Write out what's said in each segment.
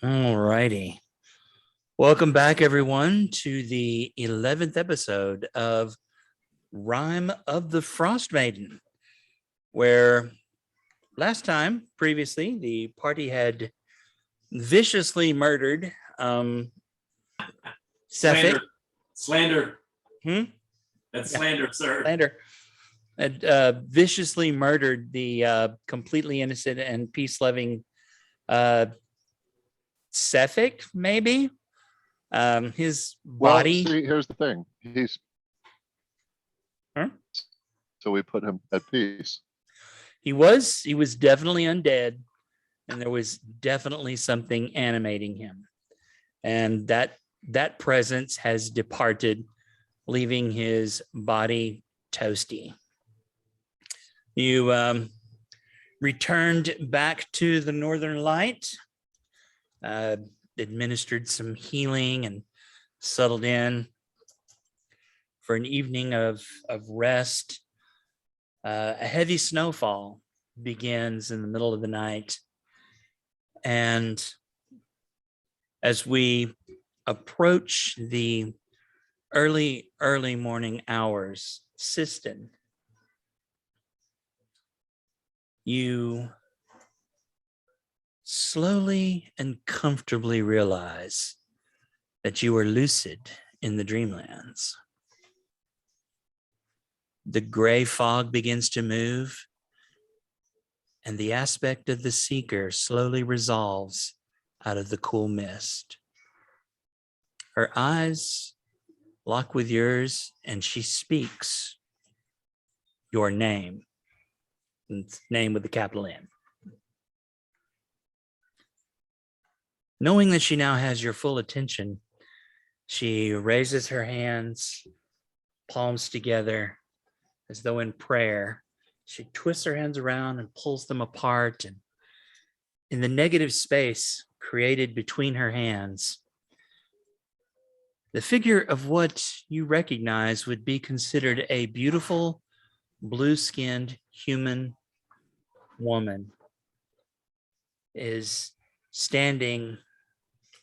All righty. Welcome back, everyone, to the 11th episode of Rime of the Frost Maiden, where previously, the party had viciously murdered Sefik. Slander. Hmm? That's slander, sir. Slander. Had viciously murdered the completely innocent and peace-loving Sefik, maybe? His body. See, here's the thing. So we put him at peace. He was definitely undead, and there was definitely something animating him. And that presence has departed, leaving his body toasty. You returned back to the Northern Light, administered some healing, and settled in for an evening of rest. A heavy snowfall begins in the middle of the night. And as we approach the early morning hours, Siston, you slowly and comfortably realize that you are lucid in the dreamlands. The gray fog begins to move, and the aspect of the seeker slowly resolves out of the cool mist. Her eyes lock with yours, and she speaks your name. It's name with the capital N. Knowing that she now has your full attention, she raises her hands, palms together, as though in prayer. She twists her hands around and pulls them apart. And in the negative space created between her hands, the figure of what you recognize would be considered a beautiful, blue-skinned human woman is standing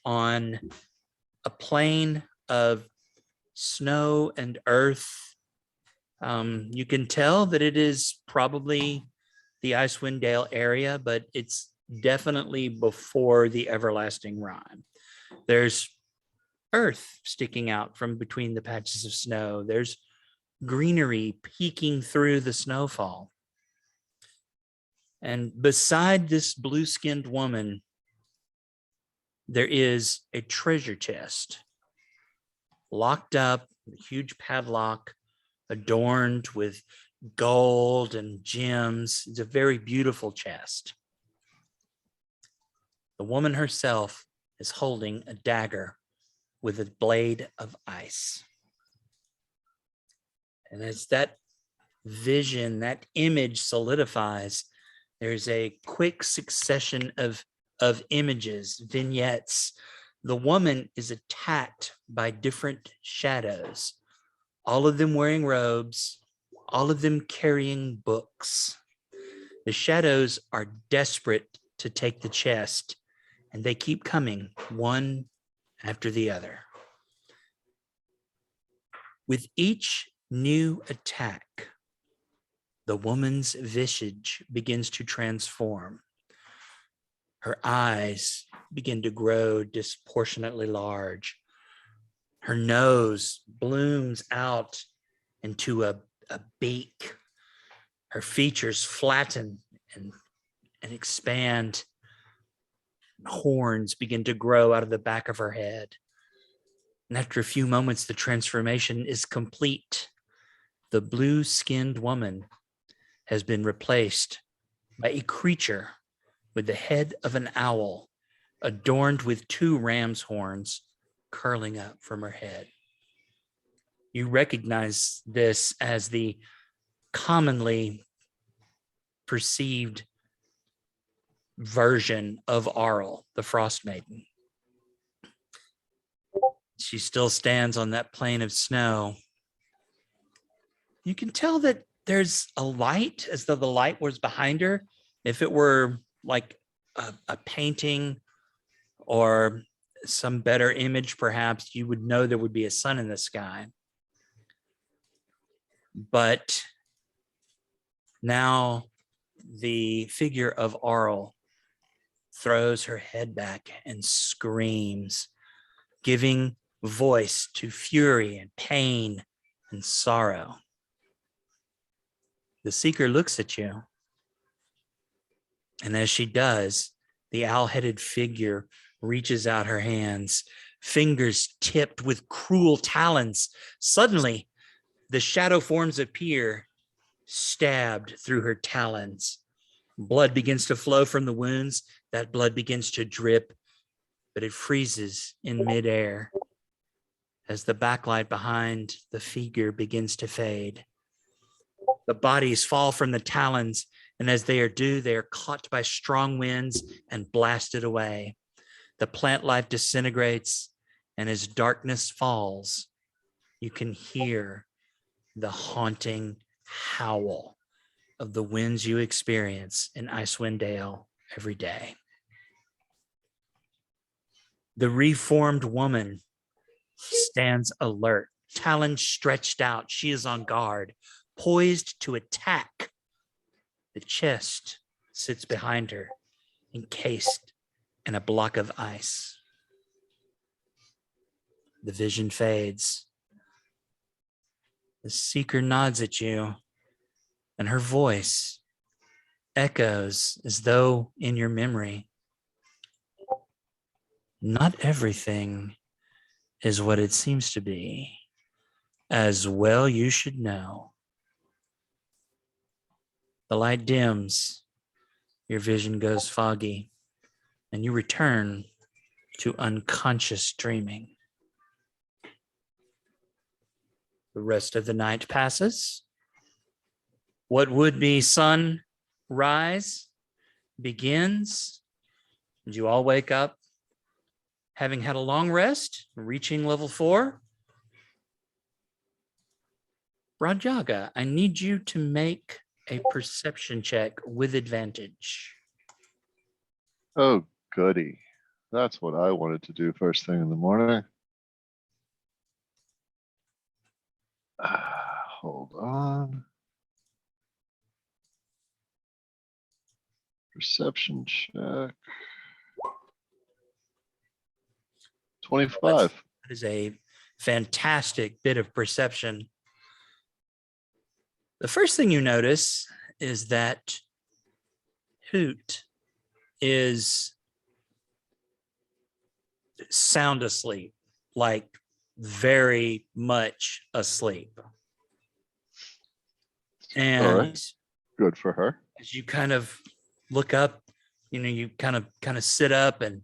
on a plain of snow and earth. You can tell that it is probably the Icewind Dale area, but it's definitely before the Everlasting Rime. There's earth sticking out from between the patches of snow. There's greenery peeking through the snowfall. And beside this blue-skinned woman, there is a treasure chest locked up, a huge padlock, adorned with gold and gems. It's a very beautiful chest. The woman herself is holding a dagger with a blade of ice. And as that vision, that image solidifies, there's a quick succession of images, vignettes. The woman is attacked by different shadows, all of them wearing robes, all of them carrying books. The shadows are desperate to take the chest, and they keep coming one after the other. With each new attack, the woman's visage begins to transform. Her eyes begin to grow disproportionately large. Her nose blooms out into a beak. Her features flatten and expand. Horns begin to grow out of the back of her head. And after a few moments, the transformation is complete. The blue-skinned woman has been replaced by a creature with the head of an owl, adorned with 2 ram's horns curling up from her head. You recognize this as the commonly perceived version of Arl, the Frost Maiden. She still stands on that plain of snow. You can tell that there's a light, as though the light was behind her. If it were like a painting or some better image, perhaps, you would know there would be a sun in the sky. But now the figure of Arl throws her head back and screams, giving voice to fury and pain and sorrow. The seeker looks at you, and as she does, the owl-headed figure reaches out her hands, fingers tipped with cruel talons. Suddenly, the shadow forms appear, stabbed through her talons. Blood begins to flow from the wounds. That blood begins to drip, but it freezes in midair as the backlight behind the figure begins to fade. The bodies fall from the talons, and as they are caught by strong winds and blasted away. The plant life disintegrates, and as darkness falls, you can hear the haunting howl of the winds you experience in Icewind Dale every day. The reformed woman stands alert, talons stretched out. She is on guard, poised to attack. The chest sits behind her, encased in a block of ice. The vision fades. The seeker nods at you, and her voice echoes as though in your memory. Not everything is what it seems to be. As well you should know. The light dims, your vision goes foggy, and you return to unconscious dreaming. The rest of the night passes. What would be sunrise begins, and you all wake up having had a long rest, reaching level 4. Rajaga, I need you to make a perception check with advantage. Oh, goody. That's what I wanted to do first thing in the morning. Hold on. Perception check. 25. That is a fantastic bit of perception. The first thing you notice is that Hoot is sound asleep, like very much asleep. And All right. Good for her. as you kind of look up, you kind of sit up and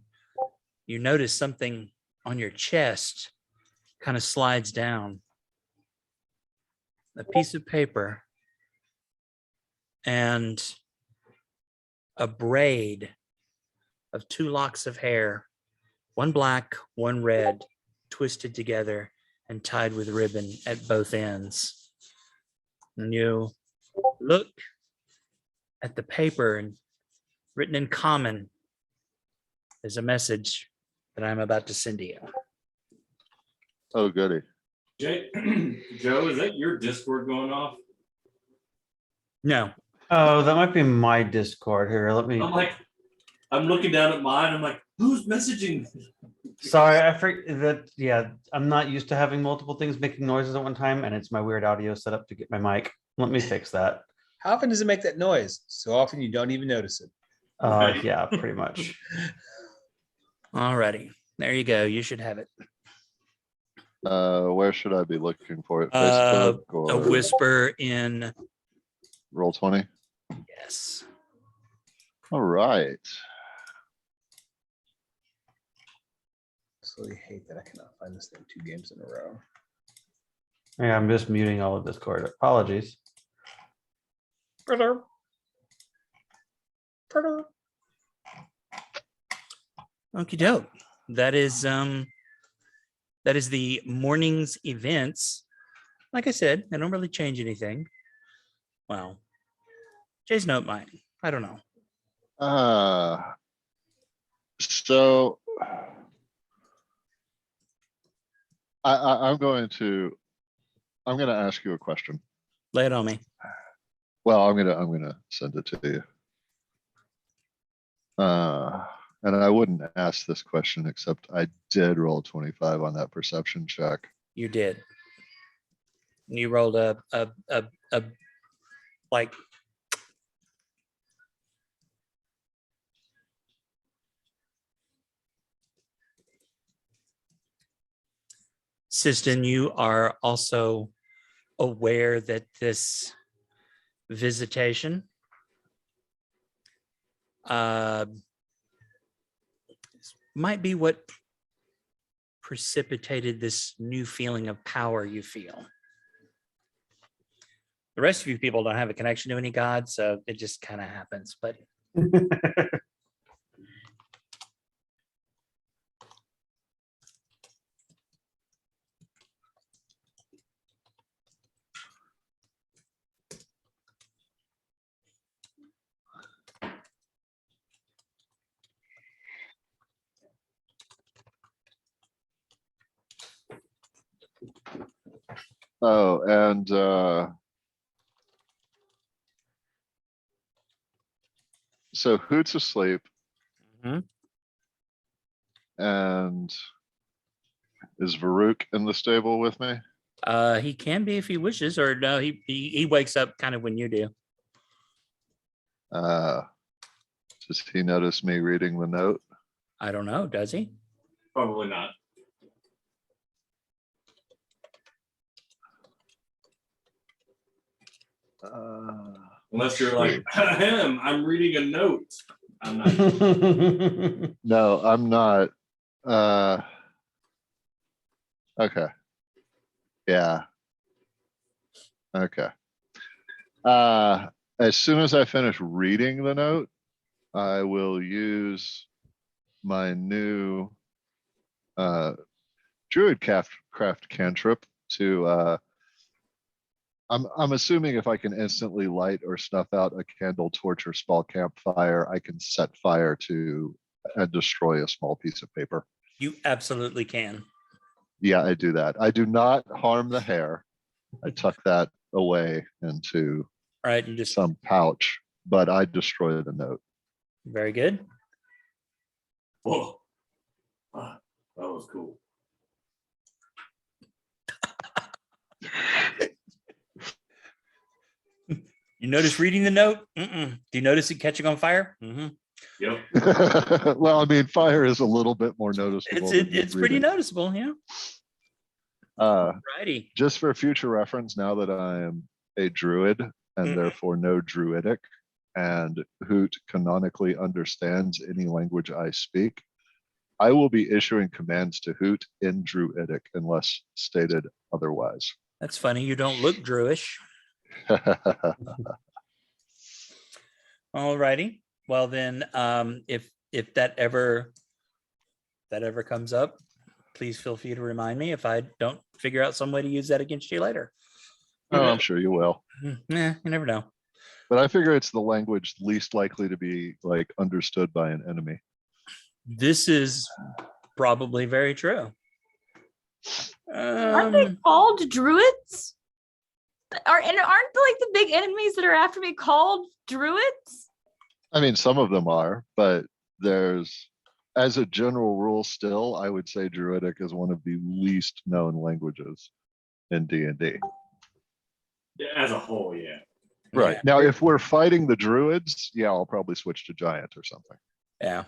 you notice something on your chest kind of slides down. A piece of paper and a braid of 2 locks of hair, one black, one red, twisted together and tied with ribbon at both ends. And you look at the paper, and written in common is a message that I'm about to send to you. Oh, goody. Jay, Joe, is that your Discord going off? No, Oh, that might be my Discord here. Let me. I'm looking down at mine. I'm like, who's messaging? Sorry, I forget that. Yeah, I'm not used to having multiple things making noises at one time, and it's my weird audio setup to get my mic. Let me fix that. How often does it make that noise? So often you don't even notice it. Right. Yeah, pretty much. alrighty. There you go. You should have it. Where should I be looking for it? Uh, Facebook A or whisper in. Roll20? Yes. All right. Absolutely hate that I cannot find this thing 2 games in a row. Yeah, I'm just muting all of Discord. Apologies. Okie doke. That is the morning's events. Like I said, I don't really change anything. Well, Jay's note might. I don't know. So I'm going to ask you a question. Lay it on me. Well, I'm gonna send it to you. And I wouldn't ask this question except I did roll 25 on that perception check. You did. You rolled a like Siston, you are also aware that this visitation might be what precipitated this new feeling of power you feel. The rest of you people don't have a connection to any god, so it just kind of happens. But Oh, and so Hoot's asleep. Mhm. And is Varuk in the stable with me? he can be if he wishes, or no, he wakes up kind of when you do. Does he notice me reading the note? I don't know, does he? Probably not. Unless you're like, ahem, I'm reading a note. I'm not. No, I'm not. Okay. Yeah. Okay. As soon as I finish reading the note, I will use my new Druid craft cantrip to I'm assuming if I can instantly light or snuff out a candle, torch, or small campfire, I can set fire to and destroy a small piece of paper. You absolutely can. Yeah, I do that. I do not harm the hair. I tuck that away into All right, you just some pouch, but I destroy the note. very good. Whoa. Ah, that was cool. You notice reading the note? Mm-mm. Do you notice it catching on fire? Mm-hmm. Yep. Well, I mean, fire is a little bit more noticeable. than It's pretty reading. noticeable, yeah. Righty. Just for future reference, now that I am a druid and Mhm. therefore no druidic, and Hoot canonically understands any language I speak, I will be issuing commands to Hoot in druidic unless stated otherwise. That's funny. You don't look Druish. All righty. Well then, if that ever comes up, please feel free to remind me if I don't figure out some way to use that against you later. Oh, I'm sure you will. Yeah, you never know. But I figure it's the language least likely to be like understood by an enemy. This is probably very true. Aren't they called druids? Aren't like the big enemies that are after me called druids? I mean, some of them are, but there's, as a general rule, still, I would say Druidic is one of the least known languages in D&D. Yeah, as a whole, yeah. Right. Yeah. Now, if we're fighting the Druids, yeah, I'll probably switch to Giant or something. Yeah.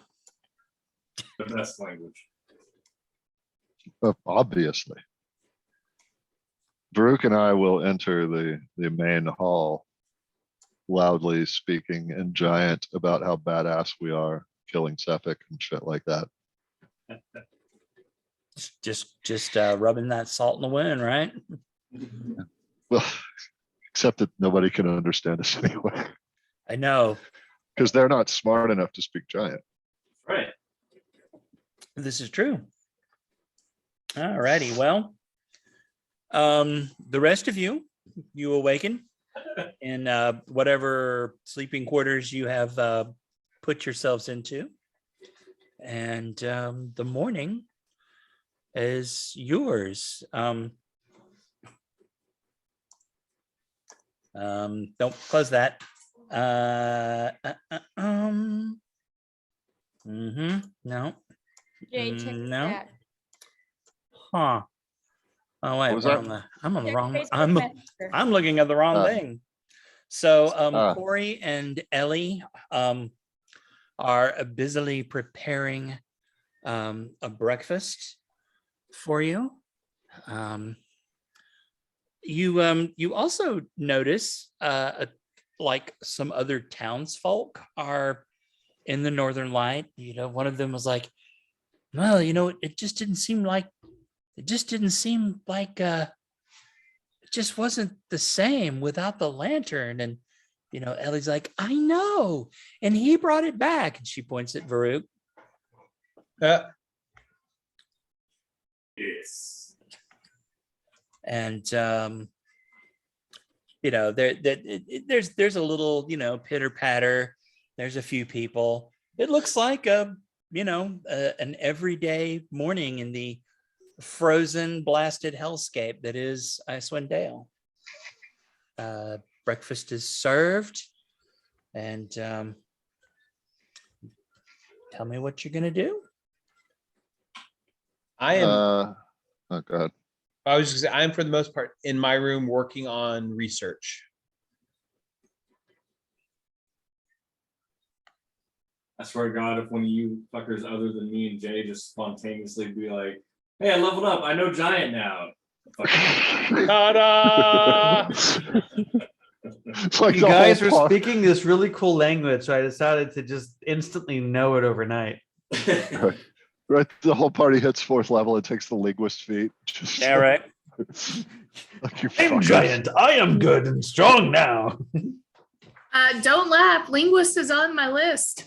The best language. Obviously. Varuk and I will enter the main hall, loudly speaking in Giant about how badass we are, killing Sephic and shit like that. Just rubbing that salt in the wind, right? Well, except that nobody can understand us anyway, I know. because they're not smart enough to speak Giant. Right. This is true. All righty. Well, the rest of you awaken in whatever sleeping quarters you have put yourselves into. and the morning is yours. Don't close that. No. Jay, check the No. chat. Huh. Oh wait, was we're that? on I'm on the Check wrong. Facebook Messenger. I'm looking at the wrong thing. So Ah. Corey and Ellie are busily preparing a breakfast for you. You also notice like some other townsfolk are in the Northern Light. You know, one of them was like, well, you know, it just didn't seem like it just wasn't the same without the lantern. And you know, Ellie's like, I know, and he brought it back. And she points at Varuk. Yes. And you know, there's a little, you know, pitter patter. There's a few people. It looks like an everyday morning in the frozen, blasted hellscape that is Icewind Dale. Breakfast is served, and tell me what you're gonna do. I am. Oh God. I was just gonna say, I am for the most part in my room working on research. I swear to God, if one of you fuckers other than me and Jay just spontaneously be like, hey, I leveled up. I know Giant now. Ta-da! It's like You the guys whole are par- speaking this really cool language, so I decided to just instantly know it overnight. Right, the whole party hits 4th level. It takes the linguist feat. Just Yeah, right. like you I'm fuckers. giant. I am good and strong now. Don't laugh. Linguist is on my list.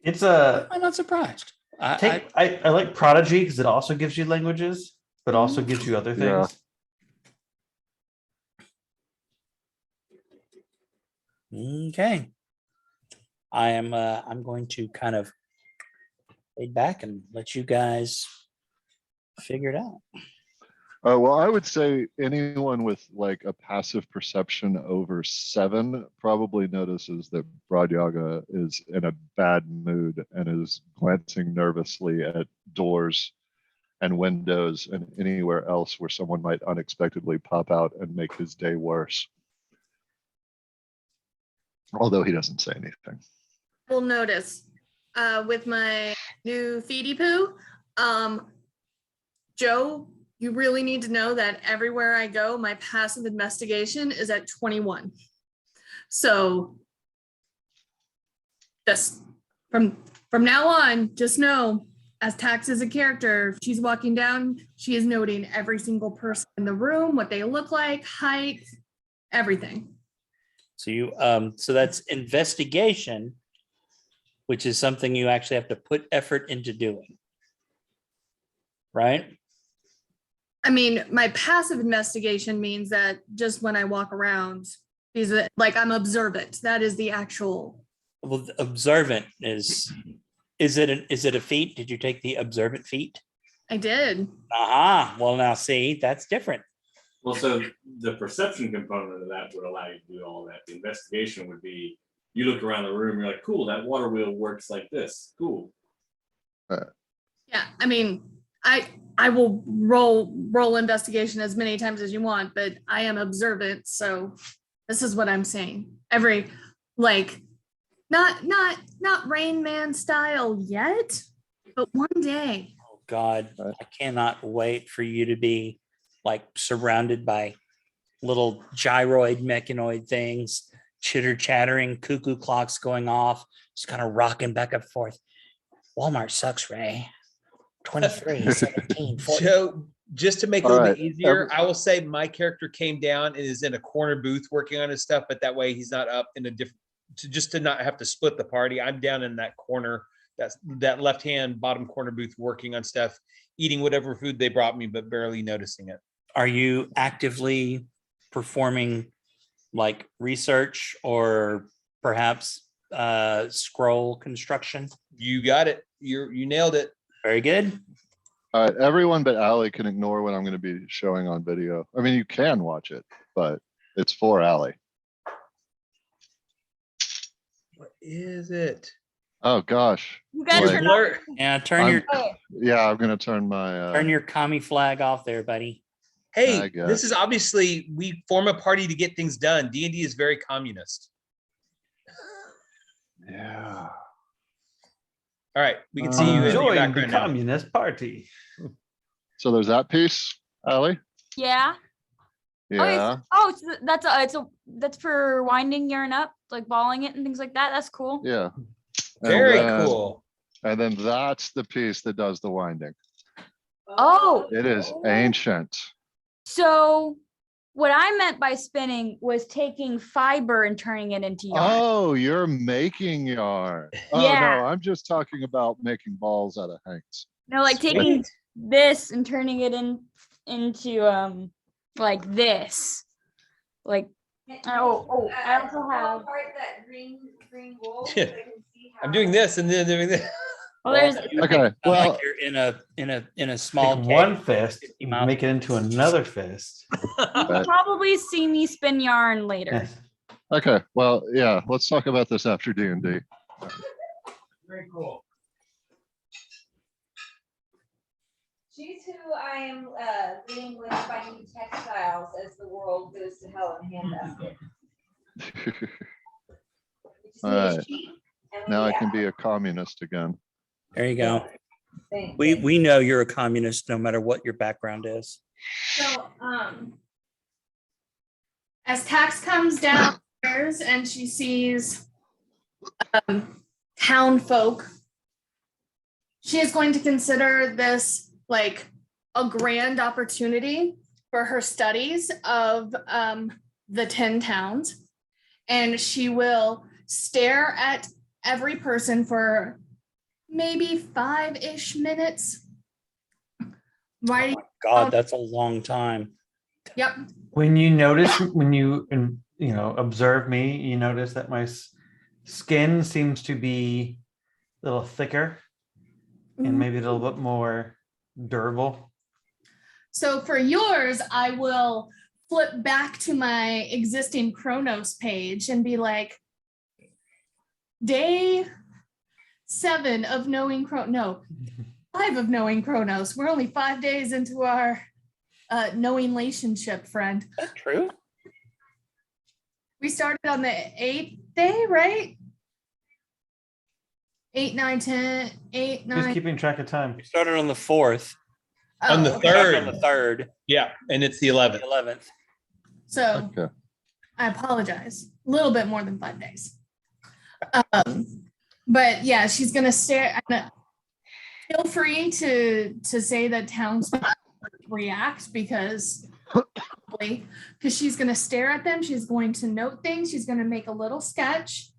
It's a I'm not surprised. I like Prodigy because it also gives you languages, but also gives you other Yeah. things. Okay. I'm going to kind of fade back and let you guys figure it out. Well, I would say anyone with like a passive perception over 7 probably notices that Bradyaga is in a bad mood and is glancing nervously at doors and windows and anywhere else where someone might unexpectedly pop out and make his day worse. Although he doesn't say anything. Will notice with my new feedy poo. Joe, you really need to know that everywhere I go, my passive investigation is at 21. So just from now on, just know, as Tax is a character, if she's walking down, she is noting every single person in the room, what they look like, height, everything. So so that's investigation, which is something you actually have to put effort into doing. Right? I mean, my passive investigation means that just when I walk around, like I'm observant. That is the actual. Well, observant is it a feat? Did you take the observant feat? I did. Aha. Well, now see, that's different. Well, so the perception component of that would allow you to do all that. The investigation would be you look around the room, you're like, cool, that water wheel works like this. Cool. Yeah, I mean, I will roll investigation as many times as you want, but I am observant, so this is what I'm saying. Every not Rain Man style yet, but one day. Oh God, I cannot wait for you to be like surrounded by little gyroid mechanoid things, chitter chattering, cuckoo clocks going off, just kind of rocking back and forth. Walmart sucks, Ray. 23, 17, 14. Joe, just to make it a All little right. bit easier, I will say my character came down and is in a corner booth working on his stuff, but that way he's not up in a different, to not have to split the party. I'm down in that corner, that left-hand bottom corner booth working on stuff, eating whatever food they brought me, but barely noticing it. Are you actively performing like research or perhaps scroll construction. You got it. You nailed it. Very good. All right, everyone but Allie can ignore what I'm going to be showing on video. I mean, you can watch it, but it's for Allie. What is it? Oh gosh. You gotta Like, turn Blur. off. Yeah, turn I'm- your Oh, Yeah, I'm going to turn my. turn your commie flag off there, buddy. I Hey, guess. this is obviously we form a party to get things done. D&D is very communist. Yeah. All right, we can see you in your Join the background now. Communist Party. So there's that piece, Allie. yeah. Yeah. So that's for winding yarn up, like balling it and things like that. That's cool. Yeah. And Very then- cool. And then that's the piece that does the winding. Oh, It is ancient. so what I meant by spinning was taking fiber and turning it into yarn. Oh, you're making yarn. Oh Yeah. no, I'm just talking about making balls out of hanks. No, like taking this and turning it into like this. Like I also have I'm doing this and then doing this. well there's Okay, Not well, like you're in a small Take cave one with fist, 50 miles. make it into another fist. you'll probably see me spin yarn later. Yes. okay, well, yeah, let's talk about this after D&D. Very cool. She's who I am leading with finding textiles as the world goes to hell in a handbasket. We just need a Alright. sheet and Now I we- can be a communist again. There you go. Thank We you. we know you're a communist no matter what your background is. So, as Tax comes downstairs and she sees town folk, she is going to consider this like a grand opportunity for her studies of the 10 towns. And she will stare at every person for maybe 5-ish minutes. Right? God, that's a long time. Yep. When you notice, when you observe me, you notice that my skin seems to be a little thicker and maybe a little bit more durable. So for yours, I will flip back to my existing Chronos page and be like, day 7 of knowing no, 5 of knowing Chronos. We're only 5 days into our knowing relationship, friend. Is that true? We started on the 8th day, right? 8, 9, 10, 8, Who's 9. keeping track of time? We started on the 4th. On the okay. third. On the 3rd. Yeah, and it's the The 11th. 11th. So Okay. I apologize. A little bit more than 5 days. But yeah, she's gonna stare. Feel free to say that towns react because she's gonna stare at them. She's going to note things. She's gonna make a little sketch,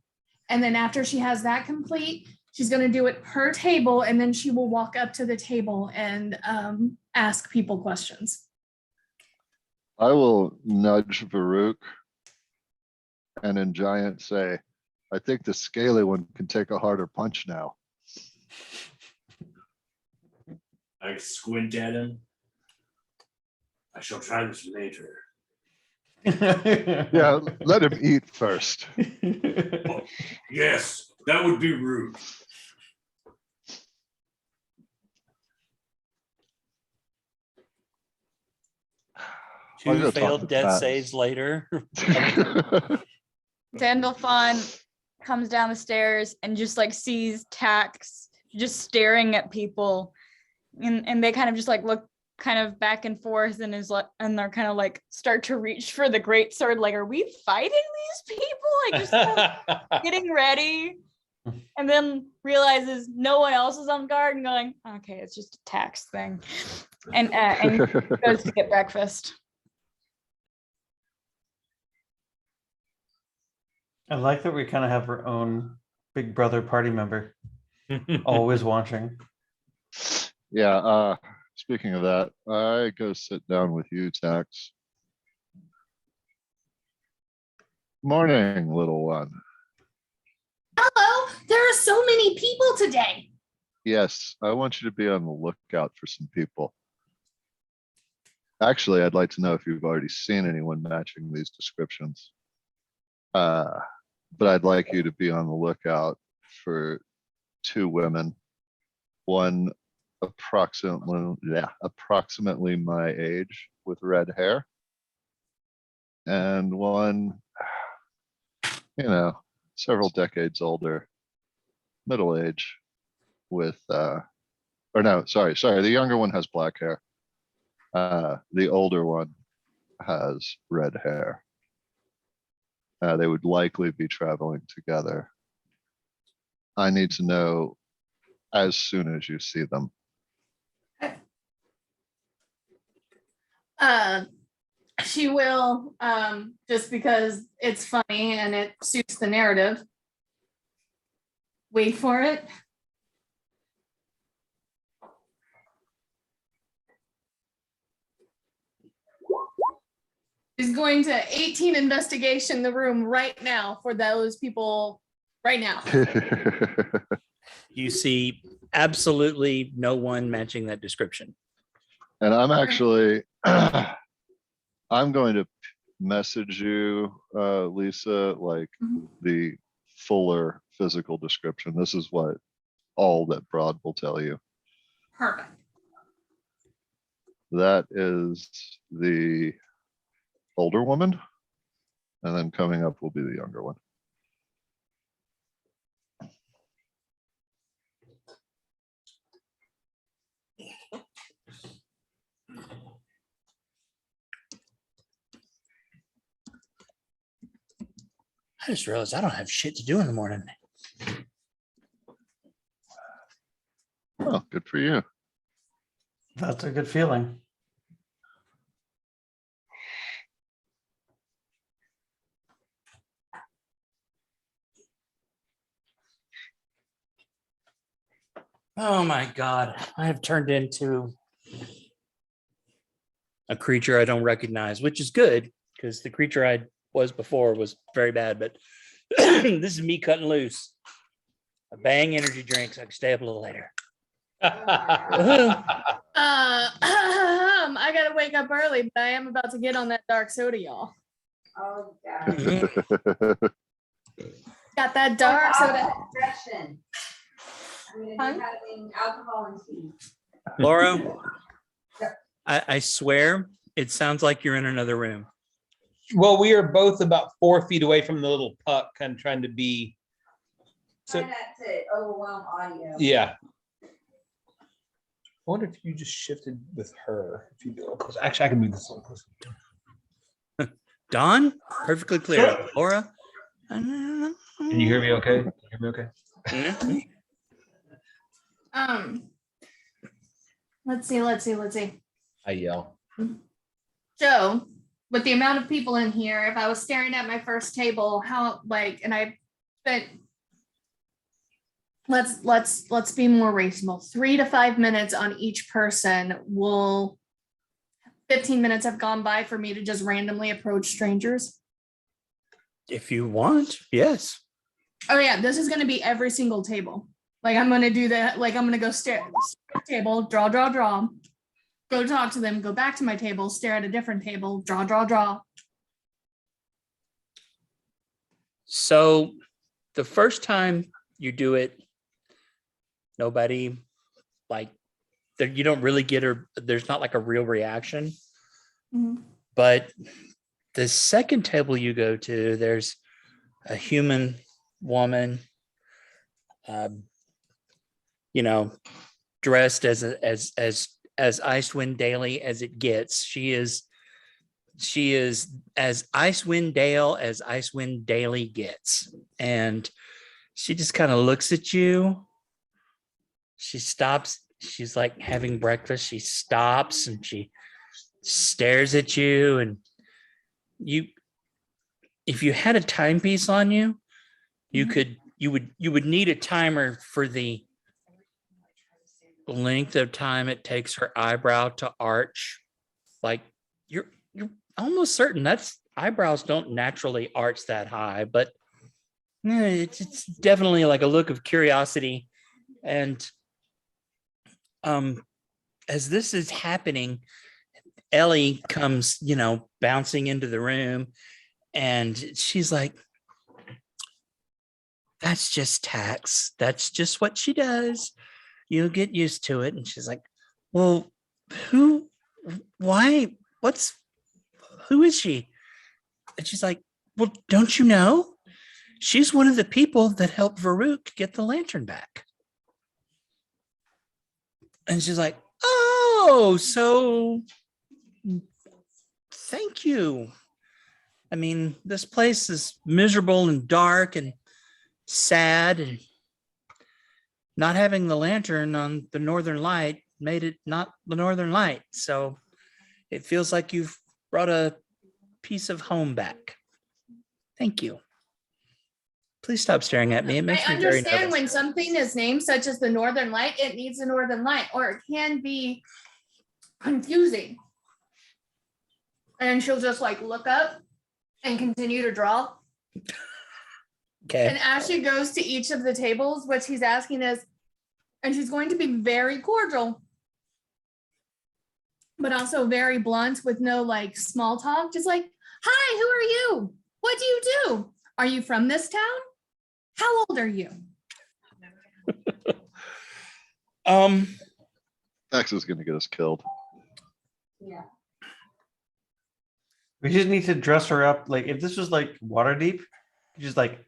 and then after she has that complete, she's gonna do it per table, and then she will walk up to the table and ask people questions. I will nudge Varuk and in giant say, I think the scaly one can take a harder punch now. I squint at him. I shall try this later. Yeah, let him eat first. Yes, that would be rude. I'll Two go talk failed to death Pat. saves later. Sandalphon comes down the stairs and just like sees Tax just staring at people, and they kind of just like look kind of back and forth and is like, and they're kind of like start to reach for the great sword. Like, are we fighting these people? Like just kind of getting ready, and then realizes no one else is on guard and going, okay, it's just a Tax thing, and goes to get breakfast. I like that we kind of have our own Big Brother party member, always watching. Yeah, speaking of that, I go sit down with you, Tax. Morning, little one. so many people today. Yes, I want you to be on the lookout for some people. Actually, I'd like to know if you've already seen anyone matching these descriptions. But I'd like you to be on the lookout for two women, one approximately my age with red hair, and one, several decades older, middle age with, or no, sorry, the younger one has black hair. The older one has red hair. They would likely be traveling together. I need to know as soon as you see them. She will, just because it's funny and it suits the narrative. Wait for it. She's going to 18 investigation the room right now for those people right now. You see absolutely no one matching that description. And I'm actually, I'm going to message you, Lisa, like the fuller physical description. This is what all that Broad will tell you. Perfect. That is the older woman, and then coming up will be the younger one. I just realized I don't have shit to do in the morning. Oh, good for you. That's a good feeling. Oh my God. I have turned into a creature I don't recognize, which is good because the creature I was before was very bad, but this is me cutting loose. A bang energy drink so I can stay up a little later. I gotta wake up early, but I am about to get on that dark soda, y'all. Oh, God. Got that dark soda. Direction. I'm gonna Huh? be having alcohol and tea. Laura, I swear it sounds like you're in another room. Well, we are both about 4 feet away from the little puck, kind of trying to be. Try So, not to overwhelm audio. yeah. I wonder if you just shifted with her. If you do, actually, I can move this one closer. Don, perfectly clear. Laura, Can you hear me okay? Can you hear me okay? Let's see. I yell. So, with the amount of people in here, if I was staring at my first table, and I spent, let's be more reasonable. 3 to 5 minutes on each person. 15 minutes have gone by for me to just randomly approach strangers. If you want, yes. Oh yeah, this is gonna be every single table. Like I'm gonna do that. Like I'm gonna go stare at the table, draw, go talk to them, go back to my table, stare at a different table, draw. So the first time you do it, nobody you don't really get her. There's not like a real reaction. Mhm. But the second table you go to, there's a human woman, dressed as Icewind Daily as it gets. She is as Icewind Dale as Icewind Daily gets, and she just kind of looks at you. She stops. She's like having breakfast. She stops and she stares at you, and if you had a timepiece on you, you would need a timer for the length of time it takes her eyebrow to arch. Like you're almost certain that's eyebrows don't naturally arch that high, but Yeah, it's definitely like a look of curiosity. And as this is happening, Ellie comes, bouncing into the room, and she's like, that's just Tax. That's just what she does. You'll get used to it. And she's like, well, who, why, who is she? And she's like, well, don't you know? She's one of the people that helped Varuk get the lantern back. And she's like, oh, so thank you. I mean, this place is miserable and dark and sad, and not having the lantern on the Northern Light made it not the Northern Light. So it feels like you've brought a piece of home back. Thank you. Please stop staring at me. It makes I me very understand nervous. when something is named such as the Northern Light, it needs a Northern Light, or it can be confusing. And she'll just like look up and continue to draw. Okay. And as she goes to each of the tables, what she's asking is, and she's going to be very cordial, but also very blunt with no like small talk. Just like, hi, who are you? What do you do? Are you from this town? How old are you? Tax is gonna get us killed. Yeah. We just need to dress her up. Like if this was like Waterdeep, just like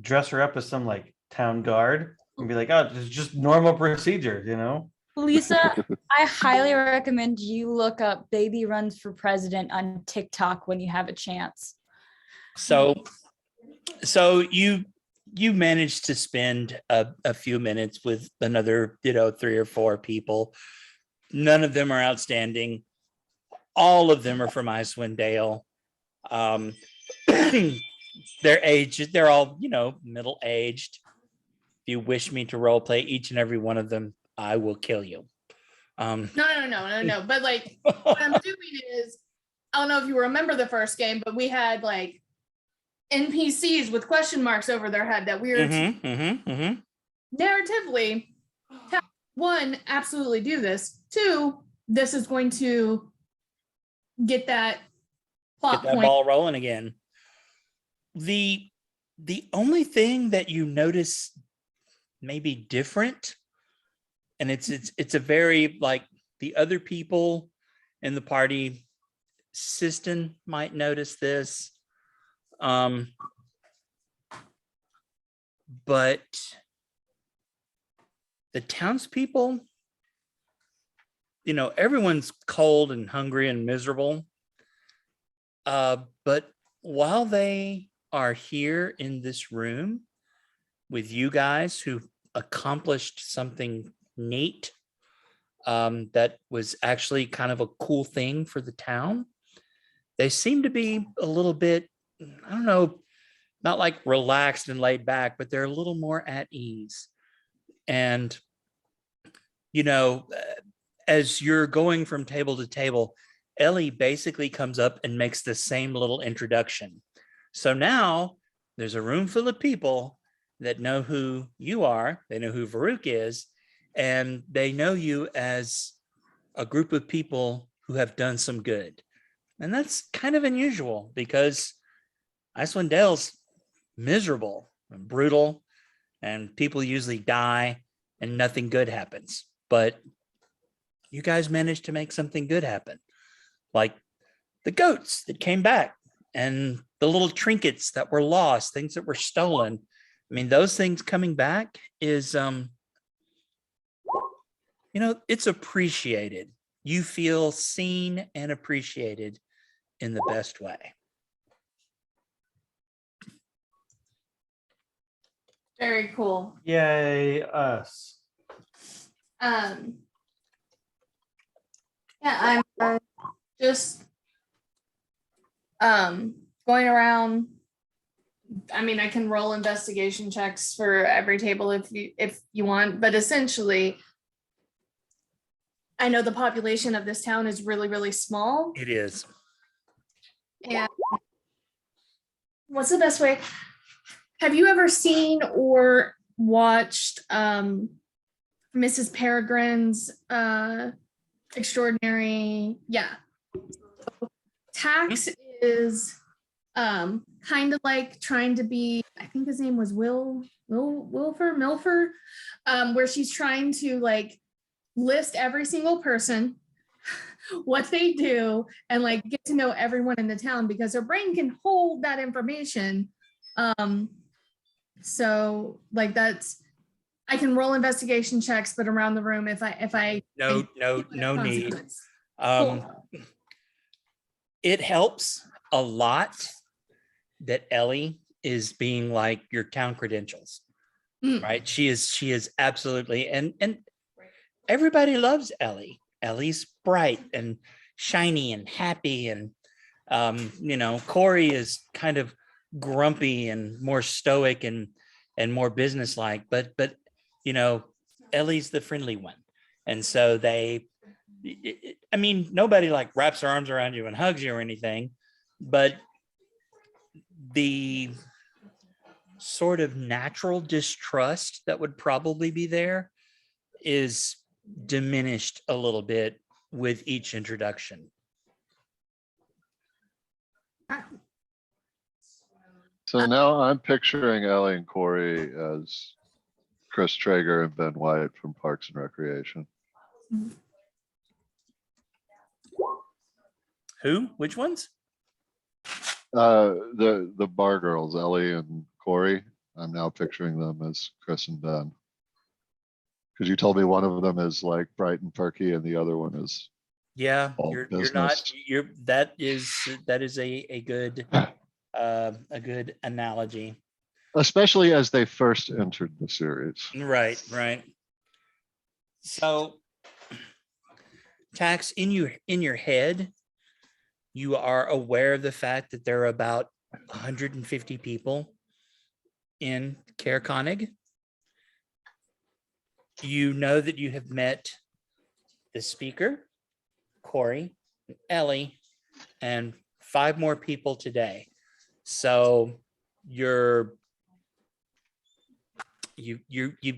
dress her up as some like town guard and be like, oh, it's just normal procedure, you know? Lisa, I highly recommend you look up baby runs for president on TikTok when you have a chance. So you managed to spend a few minutes with another, 3 or 4 people. None of them are outstanding. All of them are from Icewind Dale. Their age, they're all, middle-aged. If you wish me to role play each and every one of them, I will kill you. No. But like what I'm doing is, I don't know if you remember the first game, but we had like NPCs with question marks over their head that we were narratively. One, absolutely do this. Two, this is going to get that plot Get that point. ball rolling again. The only thing that you notice maybe different, and it's a very like the other people in the party, Siston might notice this, but the townspeople, everyone's cold and hungry and miserable. But while they are here in this room with you guys who accomplished something neat, that was actually kind of a cool thing for the town, they seem to be a little bit, I don't know, not like relaxed and laid back, but they're a little more at ease. And, as you're going from table to table, Ellie basically comes up and makes the same little introduction. So now there's a room full of people that know who you are, they know who Varuk is, and they know you as a group of people who have done some good. And that's kind of unusual because Icewind Dale's miserable and brutal, and people usually die and nothing good happens. But you guys managed to make something good happen. Like the goats that came back and the little trinkets that were lost, things that were stolen. I mean, those things coming back is, it's appreciated. You feel seen and appreciated in the best way. Very cool. Yay, us. Yeah, I'm just going around. I mean, I can roll investigation checks for every table if you want, but essentially, I know the population of this town is really, really small. It is. And what's the best way? have you ever seen or watched Mrs. Peregrine's extraordinary? Yeah. Tax is kind of like trying to be, I think his name was Milfer, where she's trying to like list every single person, what they do, and like get to know everyone in the town because her brain can hold that information. So like that's, I can roll investigation checks, but around the room if I No need. consequence. Um, Cool. it helps a lot that Ellie is being like your town credentials, Mm. right? She is absolutely, and everybody loves Ellie. Ellie's bright and shiny and happy, and Corey is kind of grumpy and more stoic and more businesslike, but Ellie's the friendly one. And so nobody like wraps their arms around you and hugs you or anything, but the sort of natural distrust that would probably be there is diminished a little bit with each introduction. So now I'm picturing Ellie and Corey as Chris Traeger and Ben White from Parks and Recreation. Who? Which ones? The bar girls, Ellie and Corey. I'm now picturing them as Chris and Ben. Because you told me one of them is like bright and perky, and the other one is Yeah, all you're business. not. That is a good analogy. Especially as they first entered the series. Right. So, Tax, in your head, you are aware of the fact that there are about 150 people in Caer Konig. You know that you have met the speaker, Corey, Ellie, and 5 more people today. So you've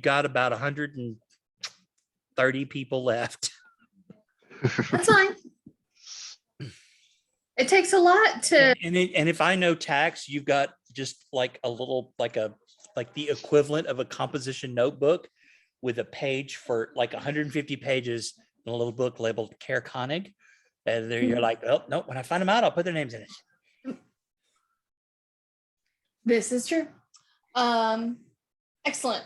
got about 130 people left. That's fine. It takes a lot to. And if I know Tax, you've got just like a little like the equivalent of a composition notebook with a page for like 150 pages in a little book labeled Caer Konig. And there you're like, oh no, when I find them out, I'll put their names in it. This is true. Excellent.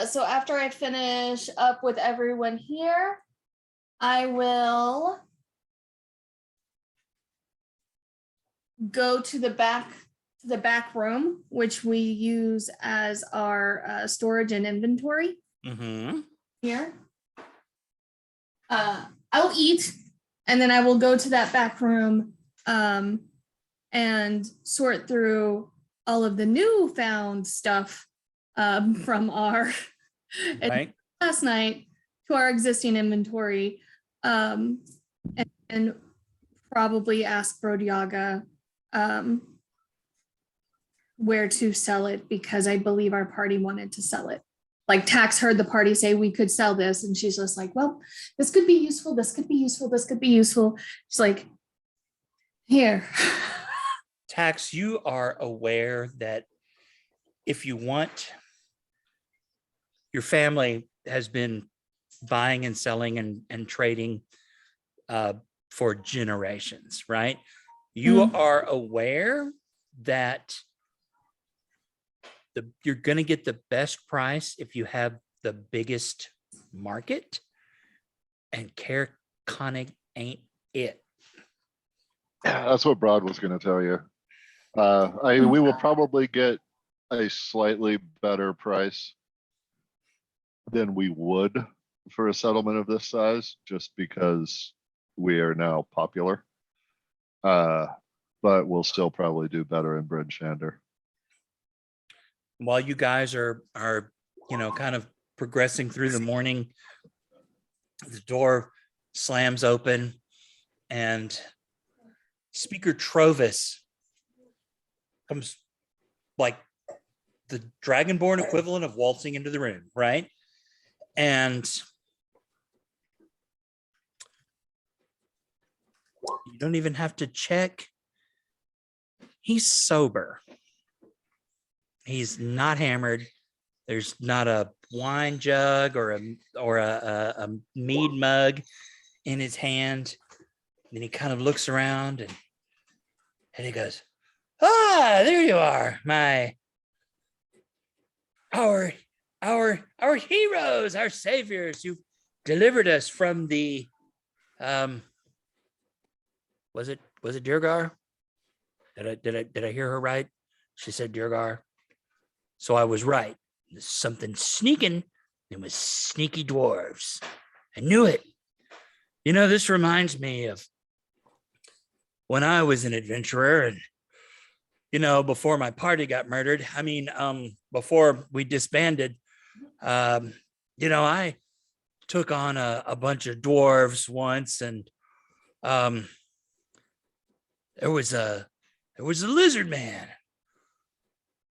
So after I finish up with everyone here, I will go to the back room, which we use as our storage and inventory. Mm-hmm. Here. I'll eat, and then I will go to that back room and sort through all of the newfound stuff from our Right. last night to our existing inventory, and probably ask Brodiaga where to sell it, because I believe our party wanted to sell it. Like Tax heard the party say we could sell this, and she's just like, well, this could be useful, this could be useful, this could be useful. She's like, here. Tax, you are aware that if you want, your family has been buying and selling and trading for generations, right? You are aware that you're going to get the best price if you have the biggest market, and Caer Konig ain't it. Yeah, that's what Broad was going to tell you. We will probably get a slightly better price than we would for a settlement of this size, just because we are now popular. But we'll still probably do better in Bryn Shander. While you guys are kind of progressing through the morning, the door slams open and Speaker Trovis comes like the dragonborn equivalent of waltzing into the room, right? And you don't even have to check. He's sober. He's not hammered. There's not a wine jug or a mead mug in his hand. Then he kind of looks around and he goes, "Ah, there you are, our heroes, our saviors. You've delivered us from the was it Durgar? Did I hear her right? She said Durgar. So I was right. There's something sneaking. It was sneaky dwarves. I knew it. You know, this reminds me of when I was an adventurer and, you know, before my party got murdered. I mean, before we disbanded, you know, I took on a bunch of dwarves once, and there was a lizard man.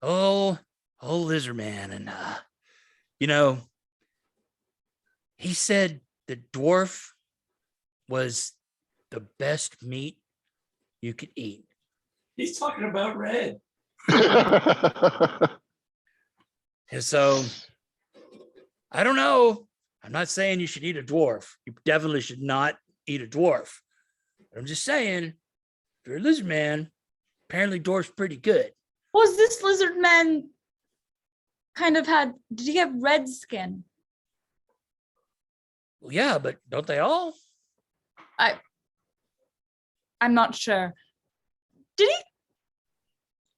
Oh, lizard man. And you know, he said the dwarf was the best meat you could eat. He's talking about Red. And so I don't know. I'm not saying you should eat a dwarf. You definitely should not eat a dwarf. I'm just saying, if you're a lizard man, apparently dwarf's pretty good. Was this lizard man did he have red skin? Well, yeah, but don't they all? I'm not sure. Were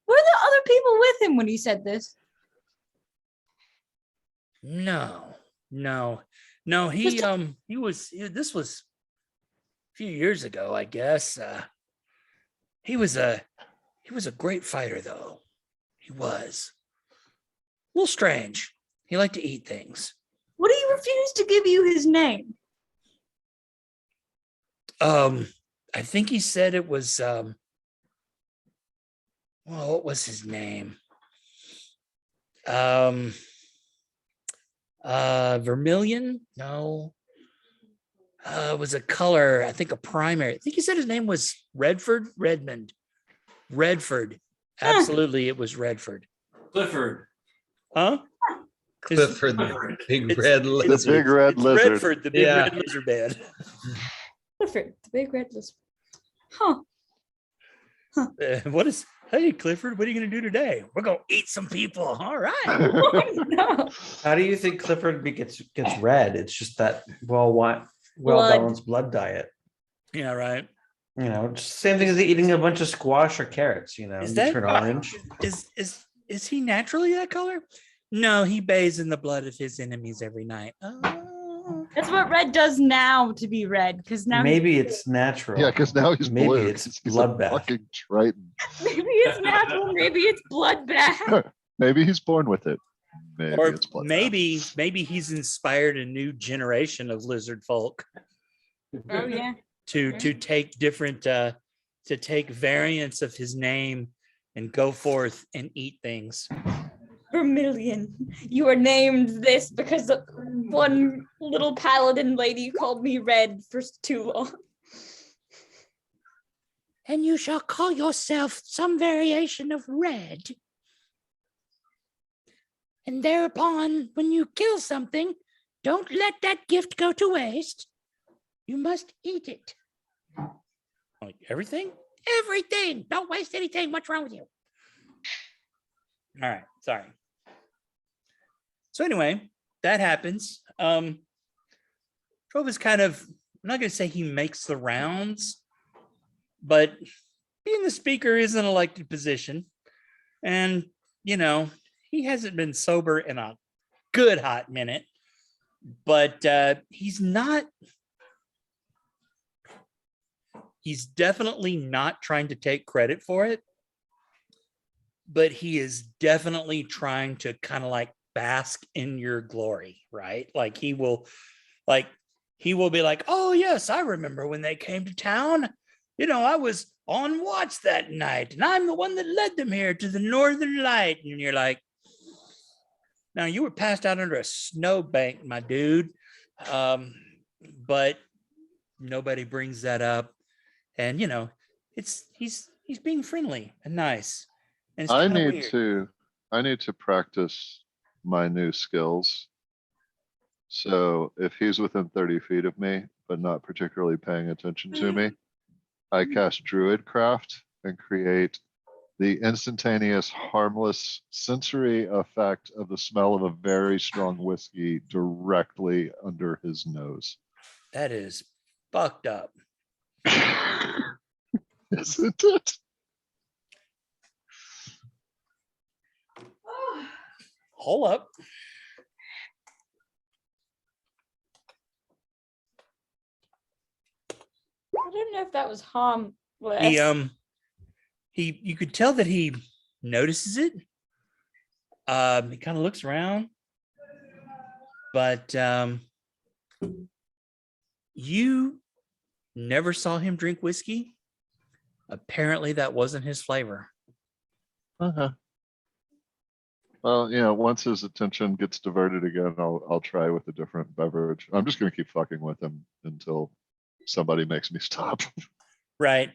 there other people with him when he said this? No. This was a few years ago, I guess. He was a great fighter, though. He was a little strange. He liked to eat things. What do you refuse to give you his name? I think he said it was well, what was his name? Vermilion? No. It was a color, I think a primary. I think he said his name was Redford. Absolutely, it was Redford. Clifford. Huh? Clifford, the big red The lizard. big red It's lizard. Redford, the big Yeah. red lizard man. Clifford, the big red lizard. Huh. Hey, Clifford, what are you going to do today? We're going to eat some people. All right. No. How do you think Clifford gets red? It's just that well balanced blood diet. Yeah, right. You know, just same thing as eating a bunch of squash or carrots. You know, Is you that- turn orange. Is he naturally that color? No, he bathes in the blood of his enemies every night. Oh. That's what red does now to be red, because now Maybe it's natural. Yeah, because now he's Maybe blue. it's 'cause he's a bloodbath. fucking Triton. maybe it's natural, maybe it's bloodbath. Maybe he's born with it. Maybe Or it's blood. maybe he's inspired a new generation of lizard folk Oh yeah. to take different to take variants of his name and go forth and eat things. Vermilion. You are named this because one little paladin lady called me red for too long. And you shall call yourself some variation of red. And thereupon, when you kill something, don't let that gift go to waste. You must eat it. Like everything? Everything. Don't waste anything. What's wrong with you? All right. Sorry. So anyway, that happens. Trove is kind of, I'm not going to say he makes the rounds, but being the speaker is an elected position. And, you know, he hasn't been sober in a good hot minute, but he's definitely not trying to take credit for it, but he is definitely trying to kind of like bask in your glory, right? Like he will be like, oh yes, I remember when they came to town. You know, I was on watch that night and I'm the one that led them here to the Northern Light. And you're like, Now you were passed out under a snowbank, my dude. But nobody brings that up. And you know, he's being friendly and nice. And it's I kind of need weird. to practice my new skills. So if he's within 30 feet of me, but not particularly paying attention to me, I cast Druidcraft and create the instantaneous, harmless sensory effect of the smell of a very strong whiskey directly under his nose. That is fucked up. Isn't it? Hold up. I didn't know if that was harmless. You could tell that he notices it. He kind of looks around, but you never saw him drink whiskey. Apparently that wasn't his flavor. Uh-huh. Well, you know, once his attention gets diverted again, I'll try with a different beverage. I'm just gonna keep fucking with him until somebody makes me stop. Right.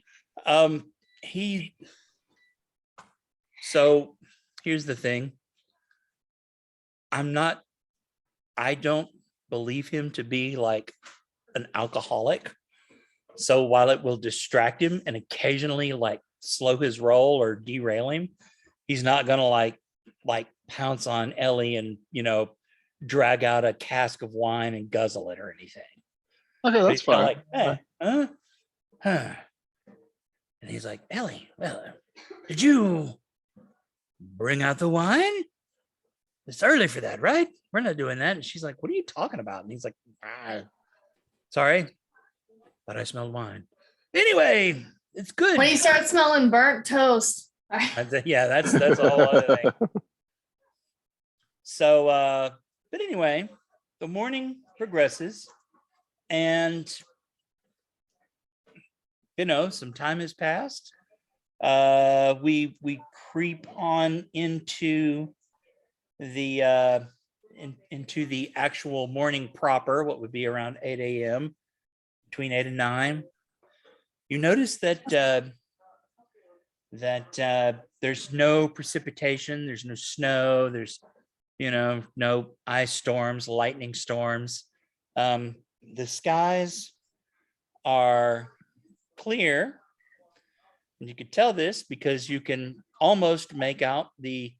So here's the thing. I don't believe him to be like an alcoholic. So while it will distract him and occasionally like slow his roll or derail him, he's not gonna like pounce on Ellie and, you know, drag out a cask of wine and guzzle it or anything. Okay, But that's he's kinda fine. like, huh? And he's like, Ellie, well, did you bring out the wine? It's early for that, right? We're not doing that. And she's like, what are you talking about? And he's like, sorry, but I smelled wine. Anyway, it's good. When you start smelling burnt toast. Yeah, that's a whole other thing. So, but anyway, the morning progresses, and you know, some time has passed. We creep on into the into the actual morning proper, what would be around 8 a.m., between 8 and 9. You notice that there's no precipitation, there's no snow, there's, you know, no ice storms, lightning storms. The skies are clear. And you could tell this because you can almost make out the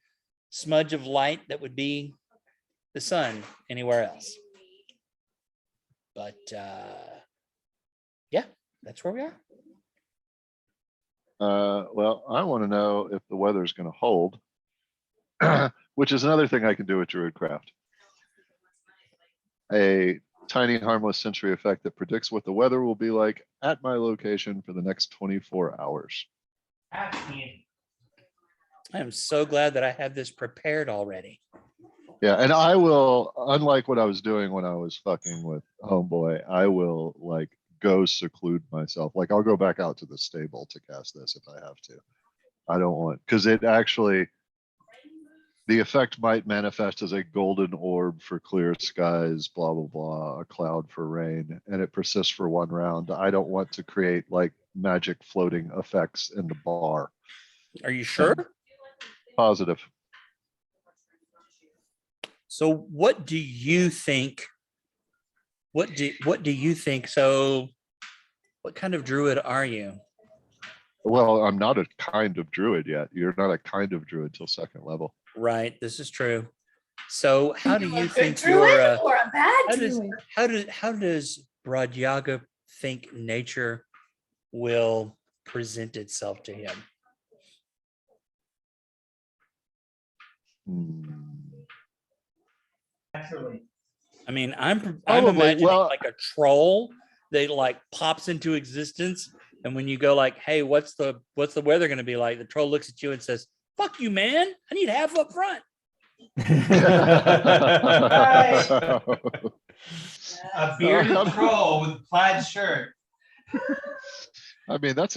smudge of light that would be the sun anywhere else. But yeah, that's where we are. Well, I want to know if the weather's going to hold, which is another thing I can do with Druidcraft. A tiny harmless sensory effect that predicts what the weather will be like at my location for the next 24 hours. I am so glad that I have this prepared already. Yeah, and I will, unlike what I was doing when I was fucking with Homeboy, I will like go seclude myself. Like I'll go back out to the stable to cast this if I have to. I don't want, because it actually, the effect might manifest as a golden orb for clear skies, blah, blah, blah, a cloud for rain, and it persists for 1 round. I don't want to create like magic floating effects in the bar. Are you sure? Positive. So what do you think? What do you think? So what kind of druid are you? Well, I'm not a kind of druid yet. You're not a kind of druid till 2nd level. Right, this is true. So how do you a think good you're druid or a bad how druid? does Bradyaga think nature will present itself to him? I mean, I'm Probably, imagining well- like a troll that like pops into existence, and when you go like, "Hey, what's the weather going to be like?" The troll looks at you and says, "Fuck you, man! I need half up front." A bearded troll with a plaid shirt. I mean, that's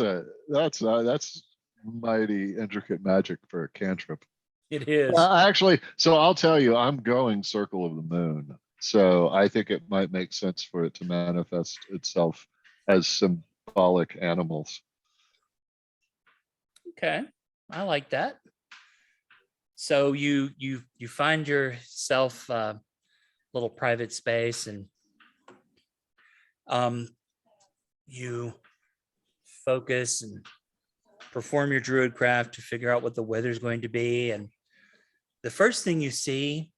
mighty intricate magic for a cantrip. It is. Actually, so I'll tell you, I'm going Circle of the Moon. So I think it might make sense for it to manifest itself as symbolic animals. Okay, I like that. So you find yourself a little private space, and you focus and perform your druid craft to figure out what the weather's going to be. And the first thing you see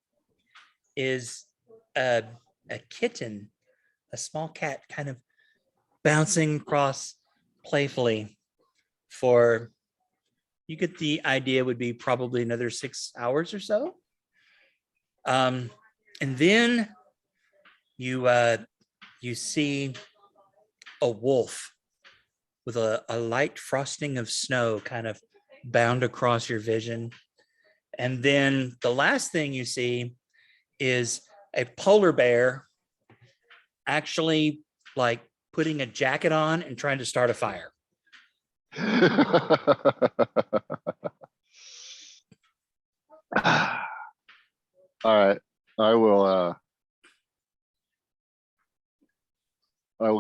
is a kitten, a small cat, kind of bouncing across playfully for, you get the idea, would be probably another 6 hours or so. And then you see a wolf with a light frosting of snow kind of bound across your vision. And then the last thing you see is a polar bear actually like putting a jacket on and trying to start a fire. All right, I will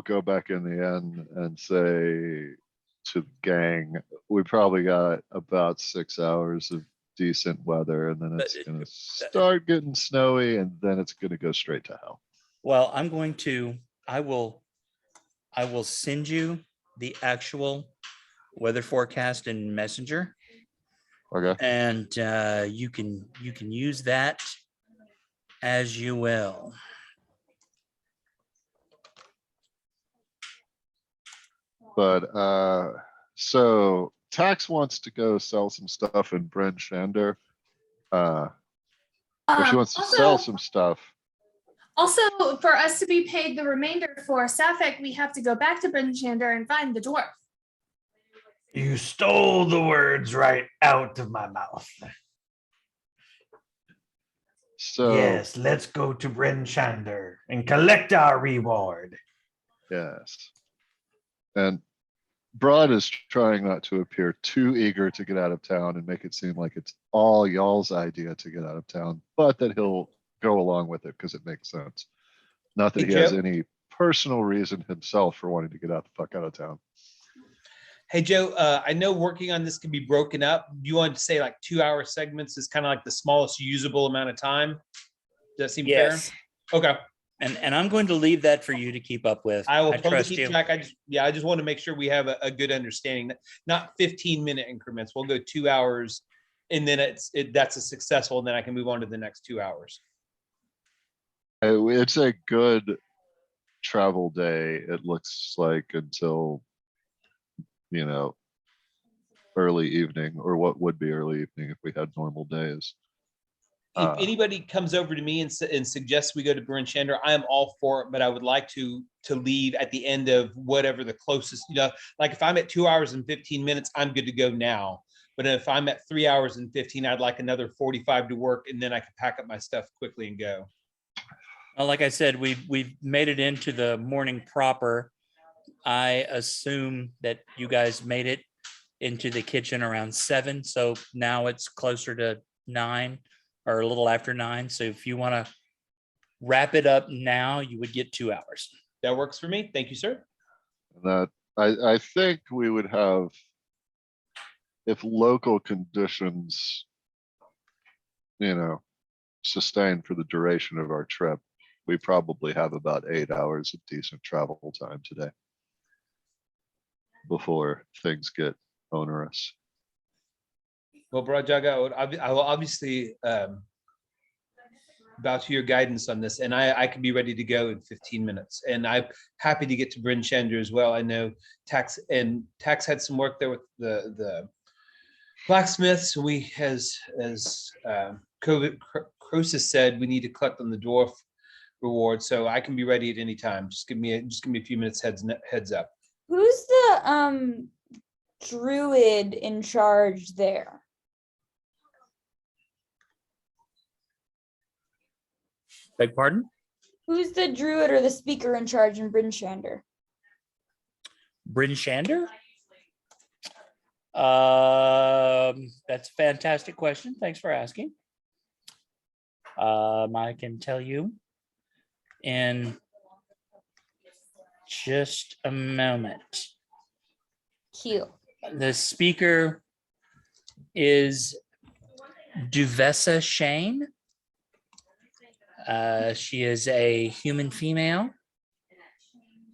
go back in the end and say to the gang, we probably got about 6 hours of decent weather, and then it's gonna start getting snowy, and then it's gonna go straight to hell. Well, I will send you the actual weather forecast in Messenger, Okay. and you can use that as you will. But so Tax wants to go sell some stuff in Bryn Shander. Or she wants to sell some stuff. Also, for us to be paid the remainder for Sapphic, we have to go back to Brinchander and find the dwarf. You stole the words right out of my mouth. So Yes, let's go to Bryn Shander and collect our reward. yes. And Broad is trying not to appear too eager to get out of town and make it seem like it's all y'all's idea to get out of town, but that he'll go along with it because it makes sense. Not that Hey, he has Joe. any personal reason himself for wanting to get out the fuck out of town. Hey, Joe, I know working on this can be broken up. You want to say like 2-hour segments is kind of like the smallest usable amount of time? Does that seem Yes. fair? Okay. And I'm going to leave that for you to keep up with. I will totally trust keep you. track. I just want to make sure we have a good understanding. Not 15-minute increments. We'll go 2 hours, and then that's a successful, and then I can move on to the next 2 hours. It's a good travel day, it looks like, until, early evening, or what would be early evening if we had normal days. If anybody comes over to me and suggests we go to Bryn Shander, I am all for it, but I would like to leave at the end of whatever the closest, like if I'm at 2 hours and 15 minutes, I'm good to go now. But if I'm at 3 hours and 15, I'd like another 45 to work, and then I can pack up my stuff quickly and go. Well, like I said, we've made it into the morning proper. I assume that you guys made it into the kitchen around 7, so now it's closer to 9 or a little after 9. So if you want to wrap it up now, you would get 2 hours. That works for me. Thank you, sir. That I think we would have, if local conditions, sustain for the duration of our trip, we probably have about 8 hours of decent travel time today before things get onerous. Well, Brajaga, I will obviously bow to your guidance on this, and I can be ready to go in 15 minutes. And I'm happy to get to Bryn Shander as well. I know Tax had some work there with the blacksmiths. We, as Croesus said, we need to collect on the dwarf reward, so I can be ready at any time. Just give me a few minutes heads up. Who's the druid in charge there? Beg pardon? Who's the druid or the speaker in charge in Bryn Shander? Bryn Shander? That's a fantastic question. Thanks for asking. I can tell you in just a moment. Cute. The speaker is Duvessa Shane. She is a human female.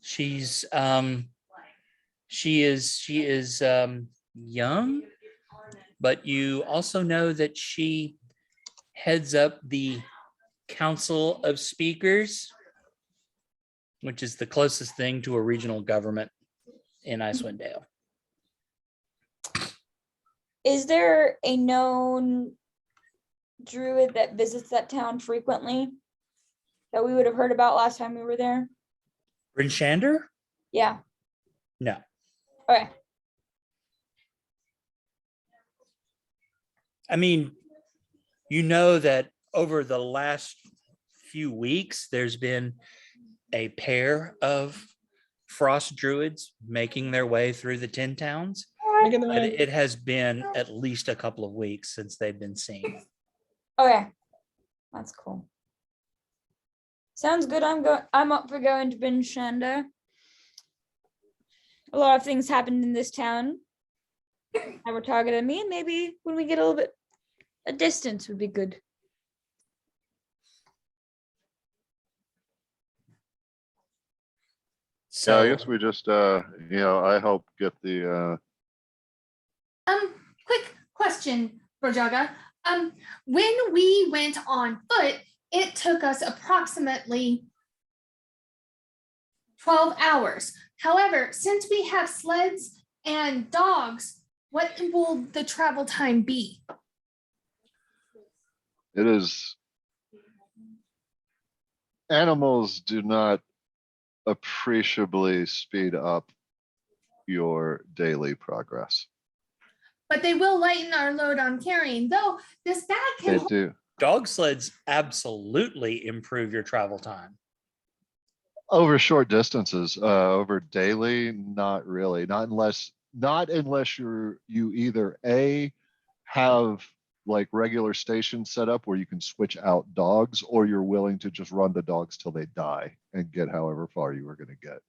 She is young, but you also know that she heads up the Council of Speakers, which is the closest thing to a regional government in Icewind Dale. Is there a known druid that visits that town frequently that we would have heard about last time we were there? Bryn Shander? Yeah. No. Okay. I mean, you know that over the last few weeks, there's been a pair of frost druids making their way through the 10 towns. But it has been at least a couple of weeks since they've been seen. Okay. That's cool. Sounds good. I'm up for going to Bryn Shander. A lot of things happened in this town that were targeted at me, and maybe when we get a little bit a distance would be good. So I guess we just, I help get the, Quick question, Rajaga. When we went on foot, it took us approximately 12 hours. However, since we have sleds and dogs, what will the travel time be? it is. Animals do not appreciably speed up your daily progress. But they will lighten our load on carrying, though this bag can They hold. do. Dog sleds absolutely improve your travel time. Over short distances, over daily, not really. Not unless you either A, have like regular stations set up where you can switch out dogs, or you're willing to just run the dogs till they die and get however far you were going to get.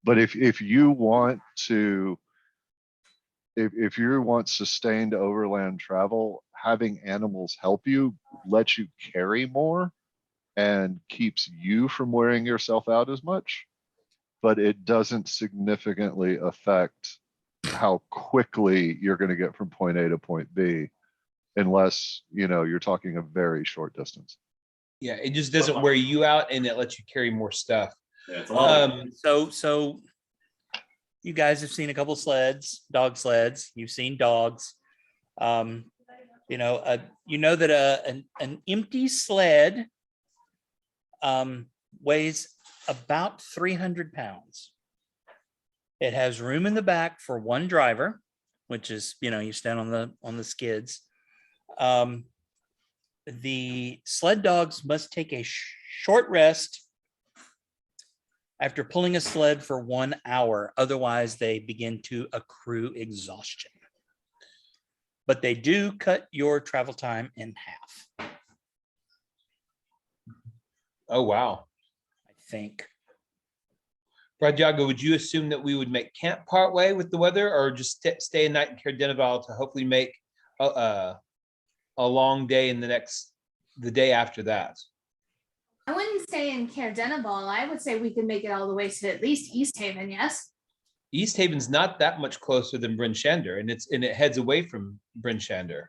But if you want to, if you want sustained overland travel, having animals help you lets you carry more and keeps you from wearing yourself out as much, but it doesn't significantly affect how quickly you're going to get from point A to point B, unless, you're talking a very short distance. Yeah, it just doesn't wear you out, and it lets you carry more stuff. Yeah, it's a lot of- So you guys have seen a couple dog sleds. You've seen dogs. You know that an empty sled weighs about 300 pounds. It has room in the back for one driver, which is, you stand on the skids. The sled dogs must take a short rest after pulling a sled for 1 hour. Otherwise, they begin to accrue exhaustion. But they do cut your travel time in half, Oh, wow. I think. Rajaga, would you assume that we would make camp part way with the weather, or just stay a night in Caer to hopefully make a long day in the day after that? I wouldn't stay in Caer I would say we could make it all the way to at least East Haven, yes? East Haven's not that much closer than Bryn Shander, and it heads away from Bryn Shander.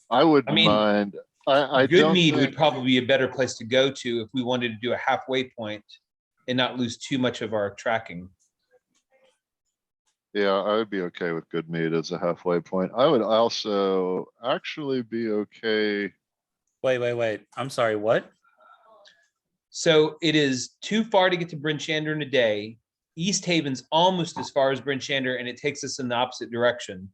I wouldn't I mean, mind. I don't Goodmead think, would probably be a better place to go to if we wanted to do a halfway point and not lose too much of our tracking. yeah, I would be okay with Goodmead as a halfway point. I would also actually be okay. Wait. I'm sorry, what? So it is too far to get to Bryn Shander in a day. East Haven's almost as far as Bryn Shander, and it takes us in the opposite direction.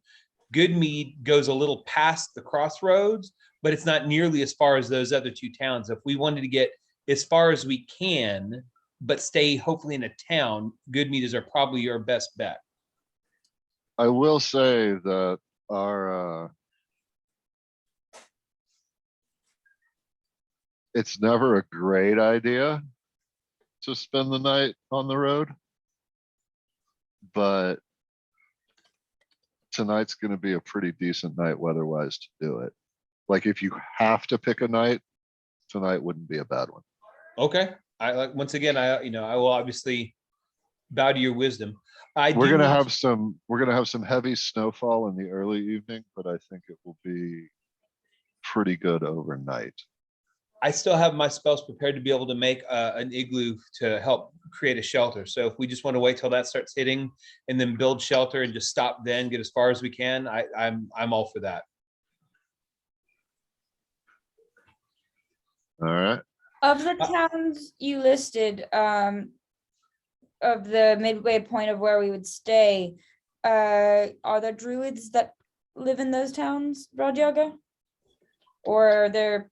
Goodmead goes a little past the crossroads, but it's not nearly as far as those other two towns. If we wanted to get as far as we can but stay hopefully in a town, good meters are probably your best bet. I will say that our, it's never a great idea to spend the night on the road. But tonight's gonna be a pretty decent night weather-wise to do it. Like if you have to pick a night, tonight wouldn't be a bad one. Okay, I like, once again, I will obviously bow to your wisdom. We're gonna have some heavy snowfall in the early evening, but I think it will be pretty good overnight. I still have my spells prepared to be able to make an igloo to help create a shelter. So if we just want to wait till that starts hitting and then build shelter and just stop then, get as far as we can, I'm all for that. All right. Of the towns you listed, of the midway point of where we would stay, are there druids that live in those towns, Rajaga? Or are there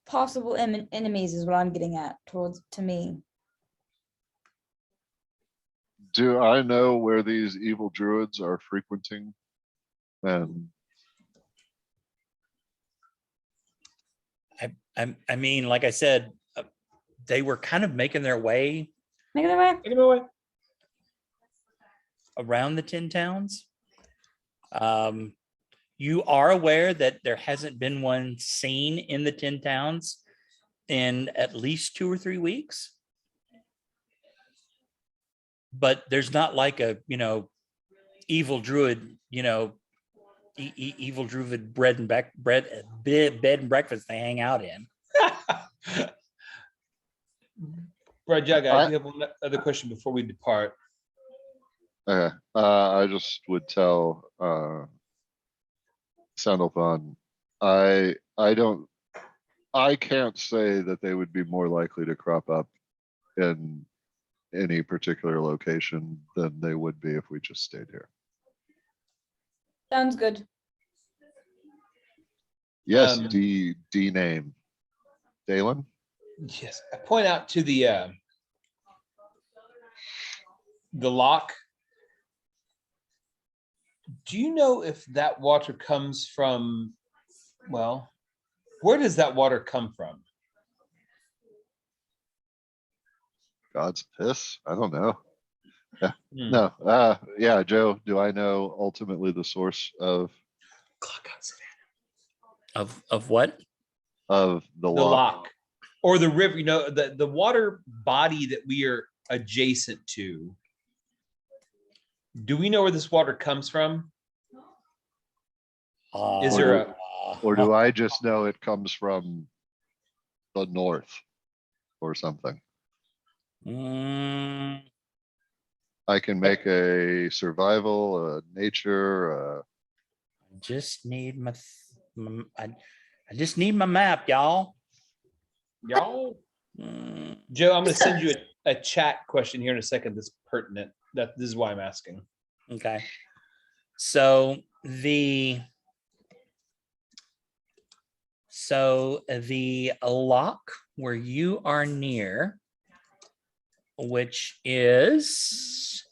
possible enemies is what I'm getting at to me. Do I know where these evil druids are frequenting? And I mean, like I said, they were kind of making their way Make it away. Take it away. around the 10 towns. You are aware that there hasn't been one seen in the 10 towns in at least 2 or 3 weeks. But there's not like a, evil druid, evil druid bed and breakfast they hang out in. Rajaga, I do have one other question before we depart. okay, I just would tell Sandalphon, I can't say that they would be more likely to crop up in any particular location than they would be if we just stayed here. Sounds good. Yes, Um, D name. Dalen? Yes, I point out to the lock. Do you know if that water comes from, well, where does that water come from? God's piss? I don't know. Hmm. No, yeah, Joe, do I know ultimately the source of Of what? the The lock? lock or the river, the water body that we are adjacent to. Do we know where this water comes from? Is there a Or do I just know it comes from the north or something? Mm, I can make a survival, a nature, just need I just need my map, y'all. y'all? Mm, Joe, I'm going to send you a chat question here in a second that's pertinent. This is why I'm asking. okay. So the lock where you are near, which is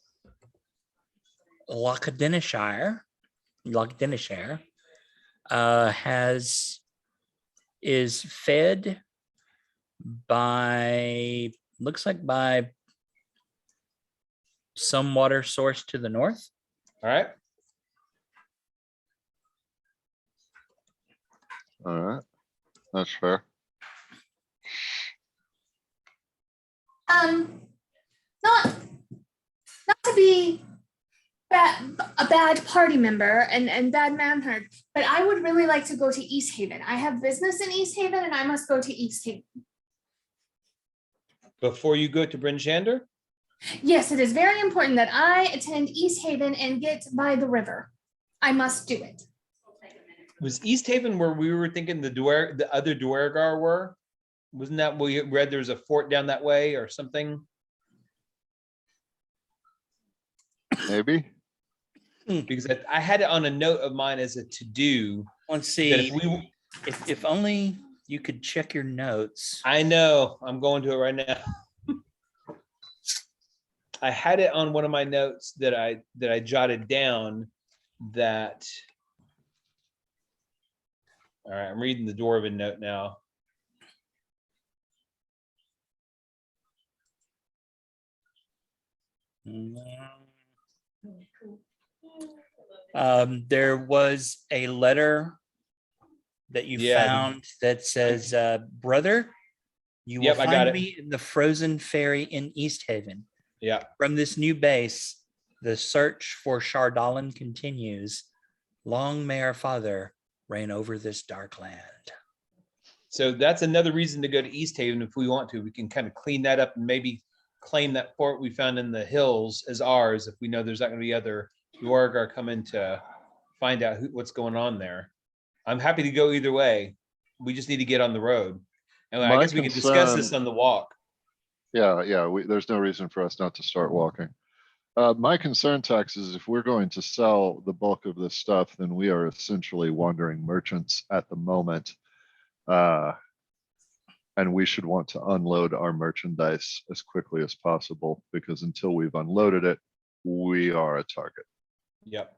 Lochdenishire, is fed by, looks like by some water source to the north. All right. all right, that's fair. Not to be a bad party member and bad mannered, but I would really like to go to East Haven. I have business in East Haven and I must go to East Haven. Before you go to Bryn Shander? Yes, it is very important that I attend East Haven and get by the river. I must do it. Was East Haven where we were thinking the other Duergar were? Wasn't that where you read there's a fort down that way or something? Maybe. Because I had it on a note of mine as a to-do. Let's That see. if we, If only you could check your notes. I know, I'm going to it right now. I had it on one of my notes that I jotted down that. All right, I'm reading the Dwarven note now. There was a letter that you Yeah. found that says, brother, you will Yep, I got find it. me in the frozen ferry in East Haven. Yeah. From this new base, the search for Shardalin continues. Long may our father reign over this dark land. So that's another reason to go to East Haven if we want to. We can kind of clean that up and maybe claim that fort we found in the hills as ours if we know there's not going to be other Duergar coming to find out what's going on there. I'm happy to go either way. We just need to get on the road. And I My guess we can discuss this concern- on the walk. Yeah, there's no reason for us not to start walking. My concern, Tax, is if we're going to sell the bulk of this stuff, then we are essentially wandering merchants at the moment. And we should want to unload our merchandise as quickly as possible, because until we've unloaded it, we are a target. Yep.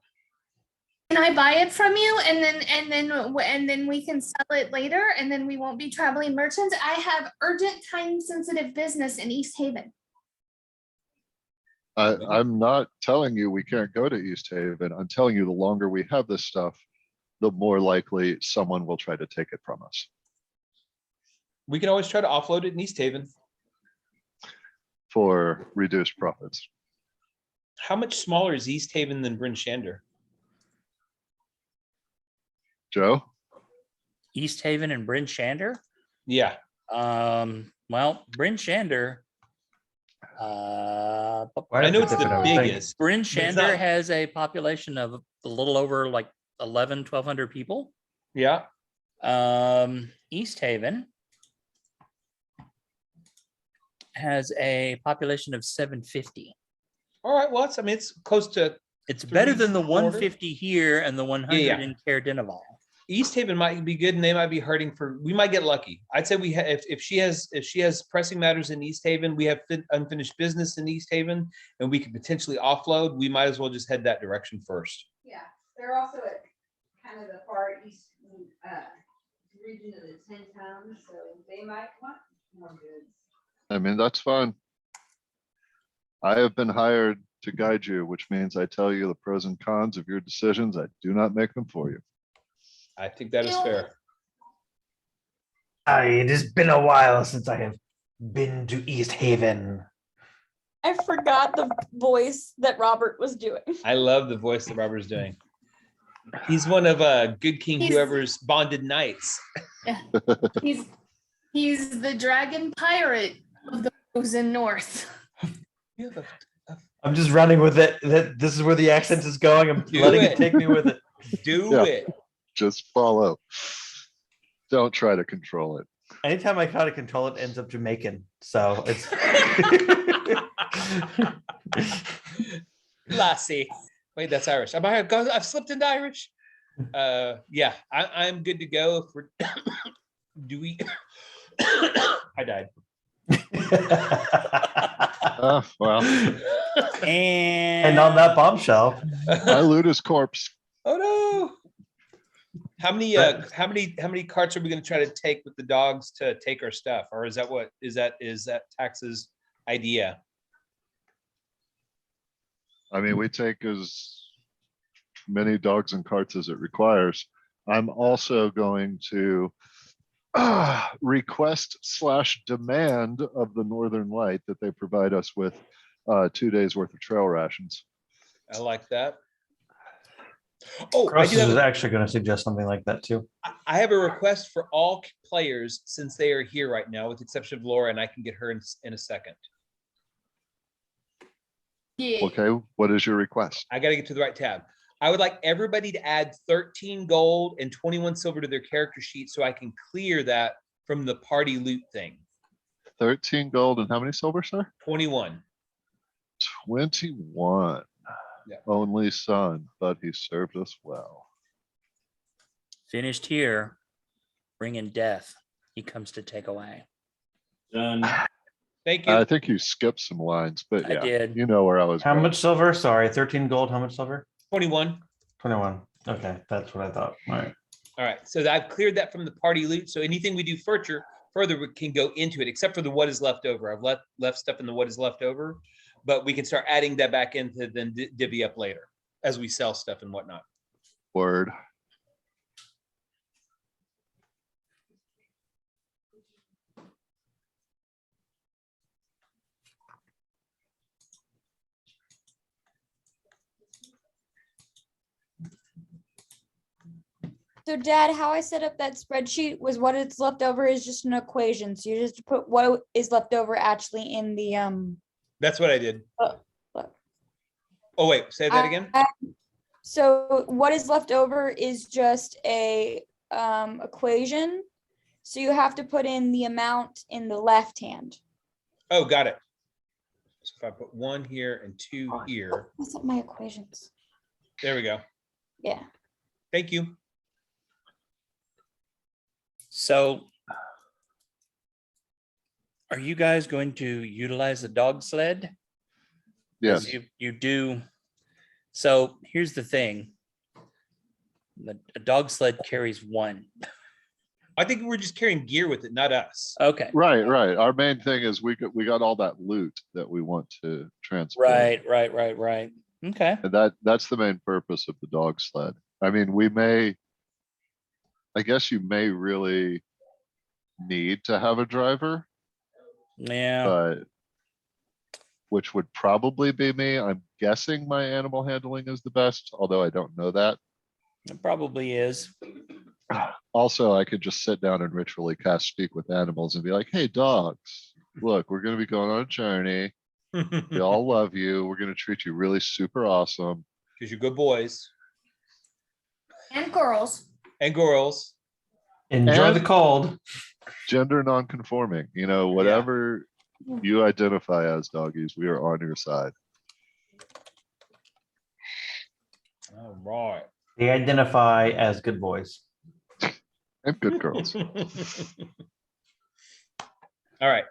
Can I buy it from you and then we can sell it later and then we won't be traveling merchants? I have urgent time sensitive business in East Haven. I'm not telling you we can't go to East Haven. I'm telling you the longer we have this stuff, the more likely someone will try to take it from us. We can always try to offload it in East Haven. For reduced profits. How much smaller is East Haven than Bryn Shander? Joe? East Haven and Bryn Shander? Yeah. Well, Bryn Shander. I know it's the biggest. Bryn it's Shander not- has a population of a little over like 1,200 people. Yeah. East Haven has a population of 750. All right. Well, I mean, it's close to It's better than the 3/4. 150 here and the 100 Yeah. in Caer Dineval. East Haven might be good, and they might be hurting for. We might get lucky. I'd say we have if she has pressing matters in East Haven, we have unfinished business in East Haven, and we could potentially offload. We might as well just head that direction first. Yeah, they're also at kind of the far east region of the 10 towns, so they might want more goods. I mean, that's fine. I have been hired to guide you, which means I tell you the pros and cons of your decisions. I do not make them for you. I think that is fair. It has been a while since I have been to East Haven. I forgot the voice that Robert was doing. I love the voice that Robert's doing. He's one of Good King He's- Whoever's bonded knights. He's the dragon pirate of the frozen north. You have I'm just running with it. That this is where the accent is going. I'm Do letting it. it take me with it. Do Yeah. it. Just follow. Don't try to control it. Anytime I try to control it, ends up Jamaican. So it's Lassie. Wait, that's Irish. I've slipped into Irish. Yeah, I'm good to go. If we're do we? I died. Well, And and on that bombshell, I loot his corpse. Oh no! How many carts are we going to try to take with the dogs to take our stuff, or is that Tax's idea? I mean, we take as many dogs and carts as it requires. I'm also going to request/demand of the Northern Light that they provide us with 2 days worth of trail rations. I like that. Oh, I Cross do have is actually going to suggest something like that too. I have a request for all players since they are here right now, with the exception of Laura, and I can get her in a second. Yeah. Okay, what is your request? I got to get to the right tab. I would like everybody to add 13 gold and 21 silver to their character sheet so I can clear that from the party loot thing. 13 gold and how many silver, sir? 21. 21. Yeah. Only son, but he served us well. finished here, bringing death. He comes to take away. Done. Thank you. I think you skipped some lines, but I yeah, did. you know where I was How going. much silver? Sorry, 13 gold. How much silver? 21. 21. Okay, that's what I thought. All right. All right, so I've cleared that from the party loot. So anything we do further we can go into it, except for the what is left over. I've left stuff in the what is left over, but we can start adding that back into then divvy up later as we sell stuff and whatnot. Word. So Dad, how I set up that spreadsheet was what is left over is just an equation. So you just put what is left over actually in the That's what I did. look. Oh wait, say that again. So what is left over is just a equation. So you have to put in the amount in the left hand. Oh, got it. So if I put 1 here and 2 here, What's up my equations? there we go. Yeah. Thank you. So are you guys going to utilize the dog sled? Yes. 'Cause you do. So here's the thing. A dog sled carries 1. I think we're just carrying gear with it, not us. Okay. Right, right. Our main thing is we got all that loot that we want to transport. Right. Okay. And that's the main purpose of the dog sled. I mean, I guess you may really need to have a driver, Yeah. but which would probably be me. I'm guessing my animal handling is the best, although I don't know that. It probably is. Also, I could just sit down and ritually cast speak with animals and be like, hey, dogs, look, we're going to be going on a journey. We all love you. We're going to treat you really super awesome. Because you're good boys And girls. and girls. Enjoy the And- cold. Gender non-conforming, whatever you identify as, doggies, we are on your side. All right. They identify as good boys. And good girls. All right.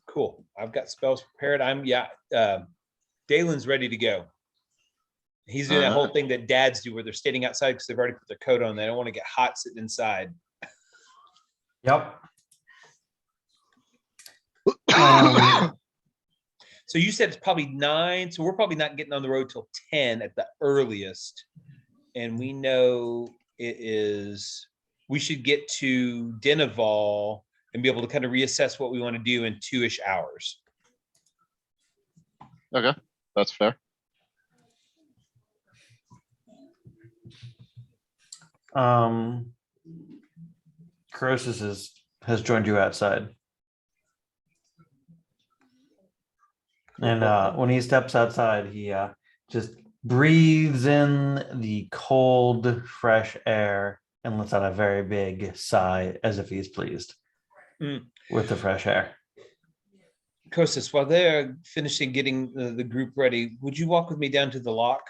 Cool. I've got spells prepared. Dalen's ready to go. He's doing that whole thing that dads do where they're standing outside because they've already put their coat on. They don't want to get hot sitting inside. Yep. So you said it's probably 9. So we're probably not getting on the road till 10 at the earliest. And we know we should get to Denival and be able to kind of reassess what we want to do in 2-ish hours. Okay, that's fair. Croesus has joined you outside. And when he steps outside, he just breathes in the cold, fresh air and lets out a very big sigh as if he's pleased with the fresh air. Kostas, while they're finishing getting the group ready, would you walk with me down to the lock?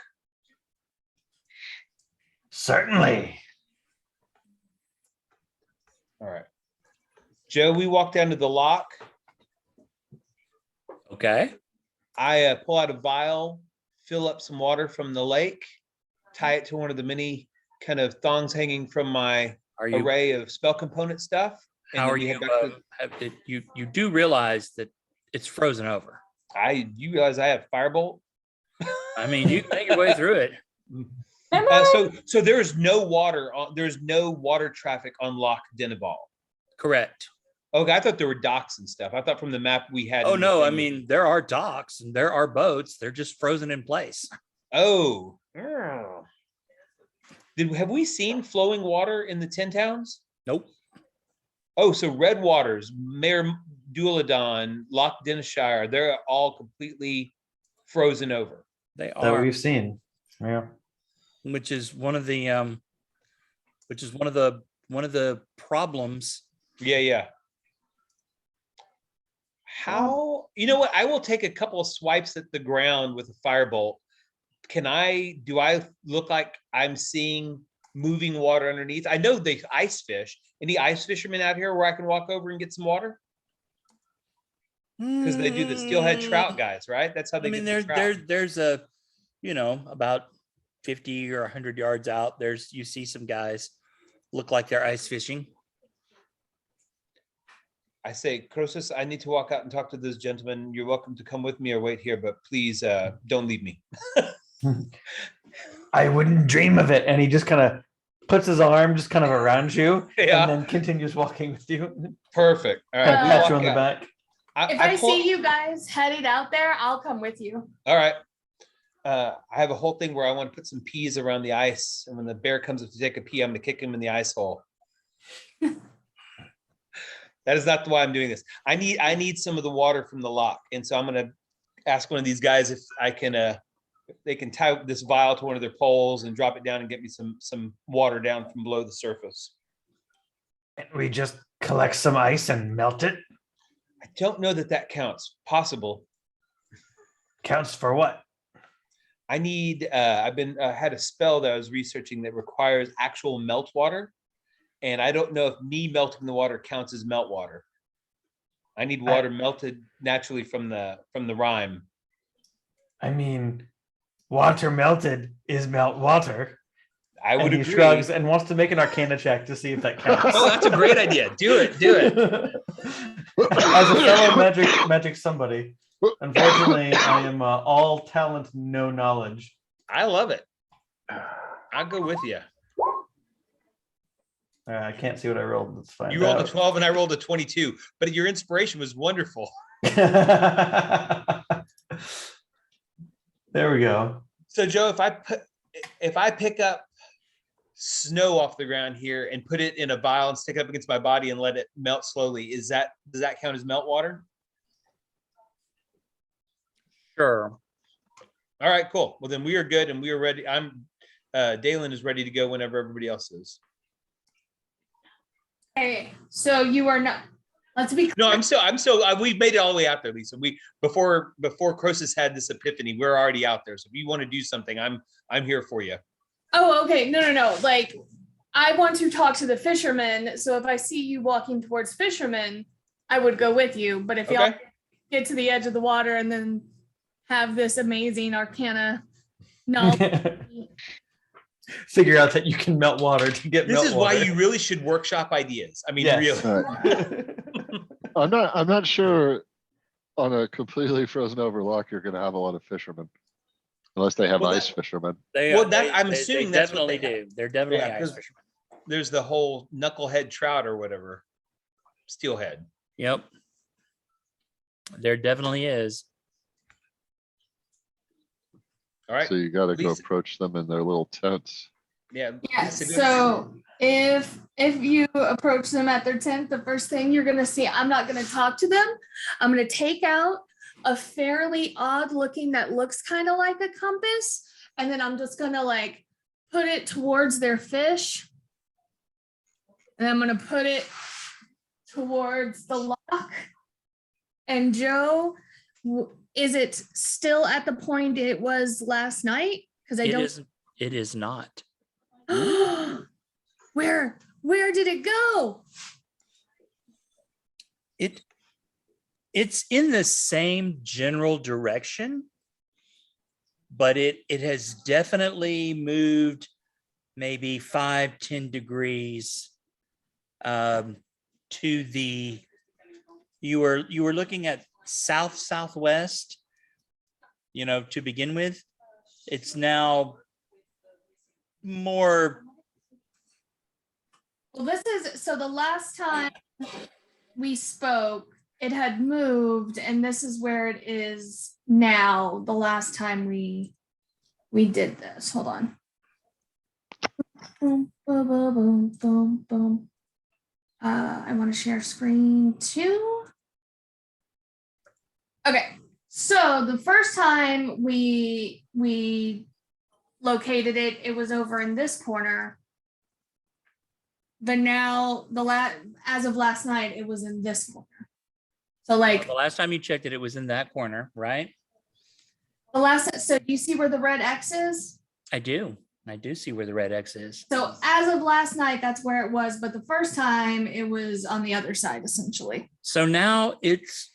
Certainly. All right. Joe, we walk down to the lock. Okay. I pull out a vial, fill up some water from the lake, tie it to one of the many kind of thongs hanging from my Are you? array of spell component stuff. And How then are we you? head back to- You do realize that it's frozen over. you realize I have firebolt? I mean, you can make your way through it. So there's no water there's no water traffic on Loch Denival. Correct. Okay, I thought there were docks and stuff. I thought from the map we had. Oh in the no, I thing- mean there are docks and there are boats. They're just frozen in place. Oh. Have we seen flowing water in the 10 towns? Nope. Oh, so Red Waters, Mayor Duladon, Loch Denishire, they're all completely frozen over. They That are, we've seen. Yeah. which is one of the problems. Yeah. How, you know what? I will take a couple of swipes at the ground with a firebolt. Do I look like I'm seeing moving water underneath. I know they ice fish. Any ice fishermen out here where I can walk over and get some water? Because they do the steelhead trout guys, right? That's how I they mean, get the trout. there's a, about 50 or 100 yards out, you see some guys look like they're ice fishing. I say, Croesus, I need to walk out and talk to those gentlemen. You're welcome to come with me or wait here, but please don't leave me. I wouldn't dream of it. And he just kind of puts his arm just kind of around you Yeah. and then continues walking with you. Perfect. All Kind right. of we pat walk you on the out. back. If I see you guys headed out there, I'll come with you. All right. I have a whole thing where I want to put some peas around the ice, and when the bear comes up to take a pee, I'm going to kick him in the ice hole. That is not why I'm doing this. I need some of the water from the lock, and so I'm going to ask one of these guys if I can if they can tie this vial to one of their poles and drop it down and get me some water down from below the surface. And we just collect some ice and melt it. I don't know that counts. Possible. Counts for what? I need. I've been had a spell that I was researching that requires actual melt water, and I don't know if me melting the water counts as melt water. I need water melted naturally from the rime. I mean, water melted is melt water. I would And he agree. shrugs and wants to make an Arcana check to see if that counts. Oh, that's a great idea. Do it. Do it. As a fellow magic somebody, unfortunately, I am all talent, no knowledge. I love it. I'll go with you. I can't see what I rolled. Let's find You rolled a out. 12 and I rolled a 22, but your inspiration was wonderful. There we go. So Joe, if I pick up snow off the ground here and put it in a vial and stick it up against my body and let it melt slowly, does that count as melt water? Sure. All right, cool. Well, then we are good and we are ready. Dalen is ready to go whenever everybody else is. Okay, so you are not. Let's be No, clear. we've made it all the way out there, Lisa. Before Croesus had this epiphany, we're already out there. So if you want to do something, I'm here for you. Oh, okay. No. Like, I want to talk to the fishermen. So if I see you walking towards fishermen, I would go with you. But if y'all Okay. get to the edge of the water and then have this amazing Arcana knowledge. Figure out that you can melt water to get This melt is why water. you really should workshop ideas. I mean, Yes. really. All right. I'm not sure on a completely frozen over lock you're gonna have a lot of fishermen. Unless they have Well, ice fishermen. I'm assuming that's what definitely they do. They're definitely Yeah, ice 'cause- fishermen. There's the whole knucklehead trout or whatever, steelhead. Yep. There definitely is. All right. So you gotta go Lisa- approach them in their little tents. Yeah. Yeah, Lisa, go- so if you approach them at their tent, the first thing you're gonna see, I'm not gonna talk to them. I'm gonna take out a fairly odd looking that looks kind of like a compass, and then I'm just gonna like put it towards their fish. And I'm gonna put it towards the lock. And Joe, is it still at the point it was last night? Because I It don't. is. It is not. Where did it go? It's in the same general direction, but it has definitely moved maybe 5-10 degrees to the you were looking at southwest, to begin with. It's now more. Well, this is, so the last time we spoke, it had moved, and this is where it is now, the last time we did this. Hold on. Boom, boom, boom, boom, boom, boom. I want to share screen too. Okay, so the first time we located it, it was over in this corner. But now as of last night, it was in this corner. So like The last time you checked it, it was in that corner, right? so you see where the red X is? I do. I do see where the red X is. So as of last night, that's where it was, but the first time it was on the other side essentially. So now it's,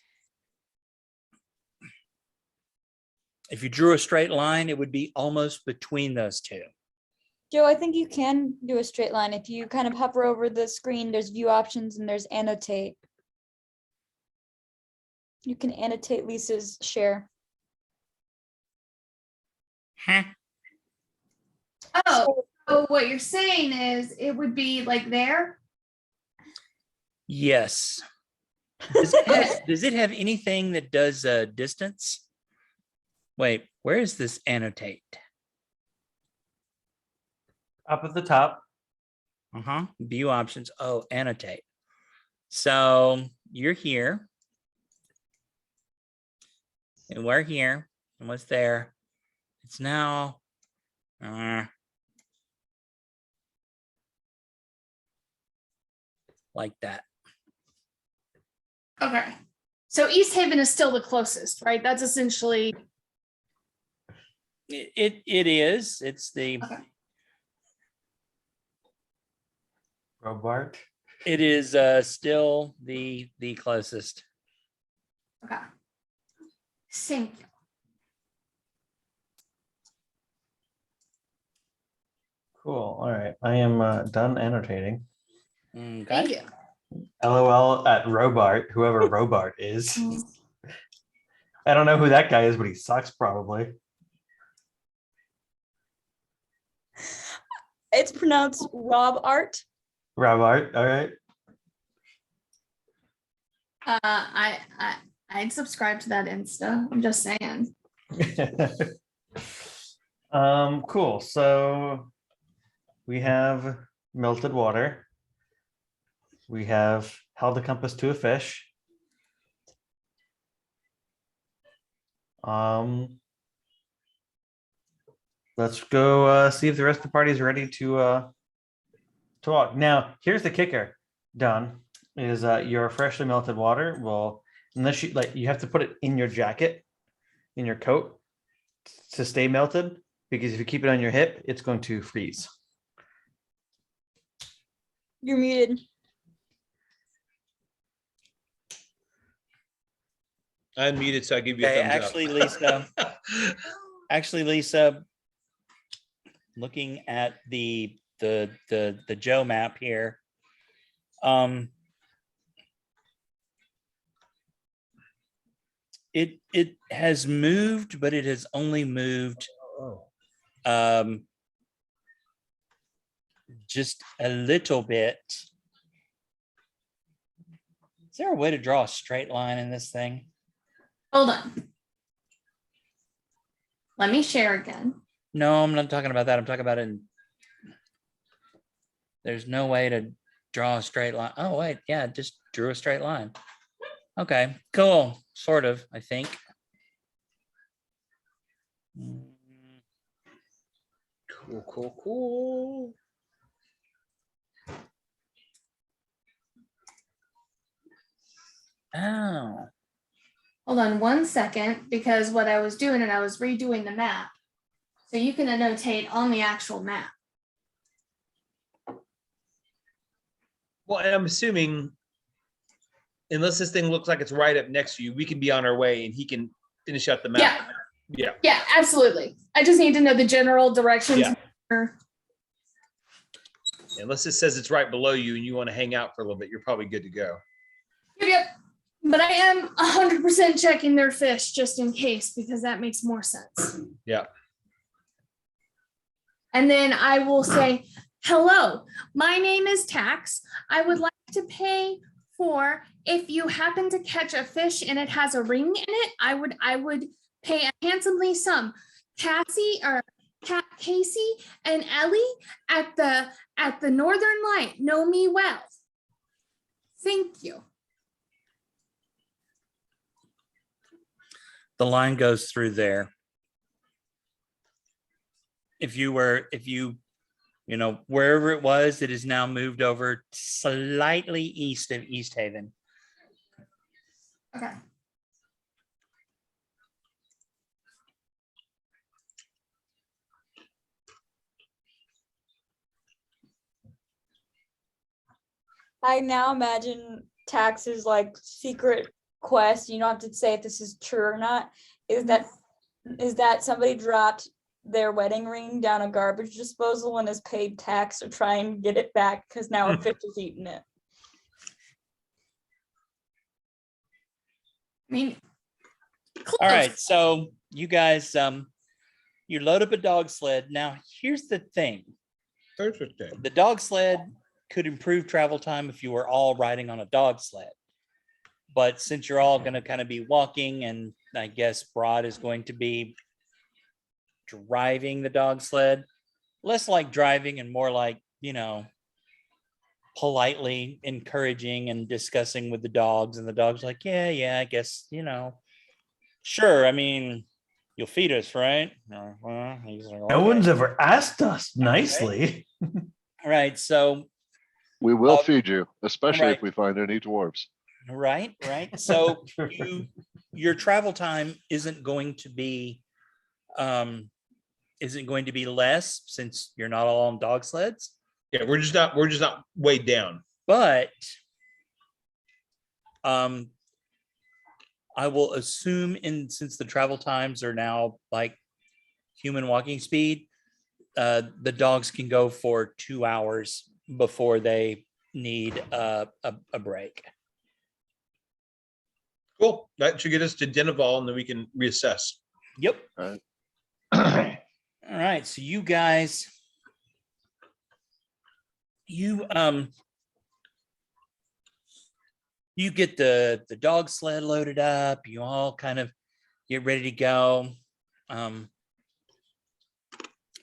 if you drew a straight line, it would be almost between those two. Joe, I think you can do a straight line. If you kind of hover over the screen, there's view options and there's annotate. You can annotate Lisa's share. Huh. Oh, so what you're saying is it would be like there? Yes. Does it have anything that does distance? Wait, where is this annotate? Up at the top. Uh-huh. View options. Oh, annotate. So you're here. And we're here. And what's there? It's now like that. Okay. So East Haven is still the closest, right? That's essentially, It is. It's the okay. Robart. It is still the closest. Okay. Thank you. Cool. All right. I am done annotating. Thank Okay. you. LOL at Robart, whoever Robart is. I don't know who that guy is, but he sucks probably. It's pronounced Rob Art. Robart. All right. I'd subscribe to that Insta. I'm just saying. Cool. So we have melted water. We have held the compass to a fish. Let's go see if the rest of the party is ready to walk. Now, here's the kicker, Don, is your freshly melted water will, unless you like, you have to put it in your jacket, in your coat to stay melted, because if you keep it on your hip, it's going to freeze. You're muted. I'm muted, so I give you a Okay, thumbs actually, Lisa, looking at the Joe map here, it has moved, but it has only moved just a little bit. Is there a way to draw a straight line in this thing? Hold on. Let me share again. No, I'm not talking about that. I'm talking about there's no way to draw a straight line. Oh, wait. Yeah, just drew a straight line. Okay, cool. Sort of, I think. Cool. Oh. Hold on 1 second, because what I was doing, and I was redoing the map. So you can annotate on the actual map. Well, and I'm assuming, unless this thing looks like it's right up next to you, we can be on our way and he can finish out the map. Yeah. Yeah, absolutely. I just need to know the general directions. Yeah. Unless it says it's right below you and you want to hang out for a little bit, you're probably good to go. Yep. But I am 100% checking their fish just in case, because that makes more sense. Yeah. And then I will say, hello, my name is Tax. I would like to pay for, if you happen to catch a fish and it has a ring in it, I would pay a handsomely sum. Cassie and Ellie at the Northern Light know me well. Thank you. The line goes through there. If you, wherever it was, it is now moved over slightly east of East Haven. Okay. I now imagine Tax's like secret quest. You don't have to say if this is true or not. Is that somebody dropped their wedding ring down a garbage disposal and has paid Tax to try and get it back because now a fish has eaten it. I mean, All right, so you guys, you load up a dog sled. Now, here's the thing. Interesting. The dog sled could improve travel time if you were all riding on a dog sled. But since you're all going to kind of be walking, and I guess Broad is going to be driving the dog sled, less like driving and more like, politely encouraging and discussing with the dogs. And the dog's like, yeah, I guess, sure. I mean, you'll feed us, right? He's like, No "Okay." one's ever asked us nicely. All right. So, We will Oh, feed you, especially right. if we find any dwarves. right. So your travel time isn't going to be less since you're not all on dog sleds, Yeah, we're just not weighed down. but I will assume since the travel times are now like human walking speed, the dogs can go for 2 hours before they need a break. Cool. That should get us to Denival, and then we can reassess. Yep. Right. All right. So you guys, you get the dog sled loaded up. You all kind of get ready to go.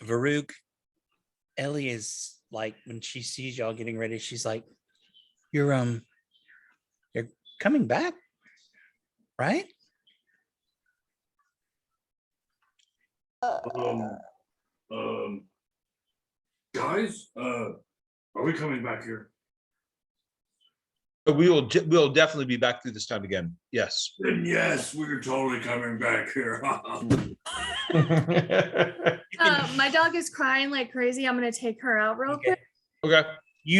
Varuk, Ellie is like, when she sees y'all getting ready, she's like, you're coming back, right? Guys, are we coming back here? But we'll definitely be back through this time again. Yes. Then yes, we're totally coming back here. my dog is crying like crazy. I'm gonna take her out real quick. Okay.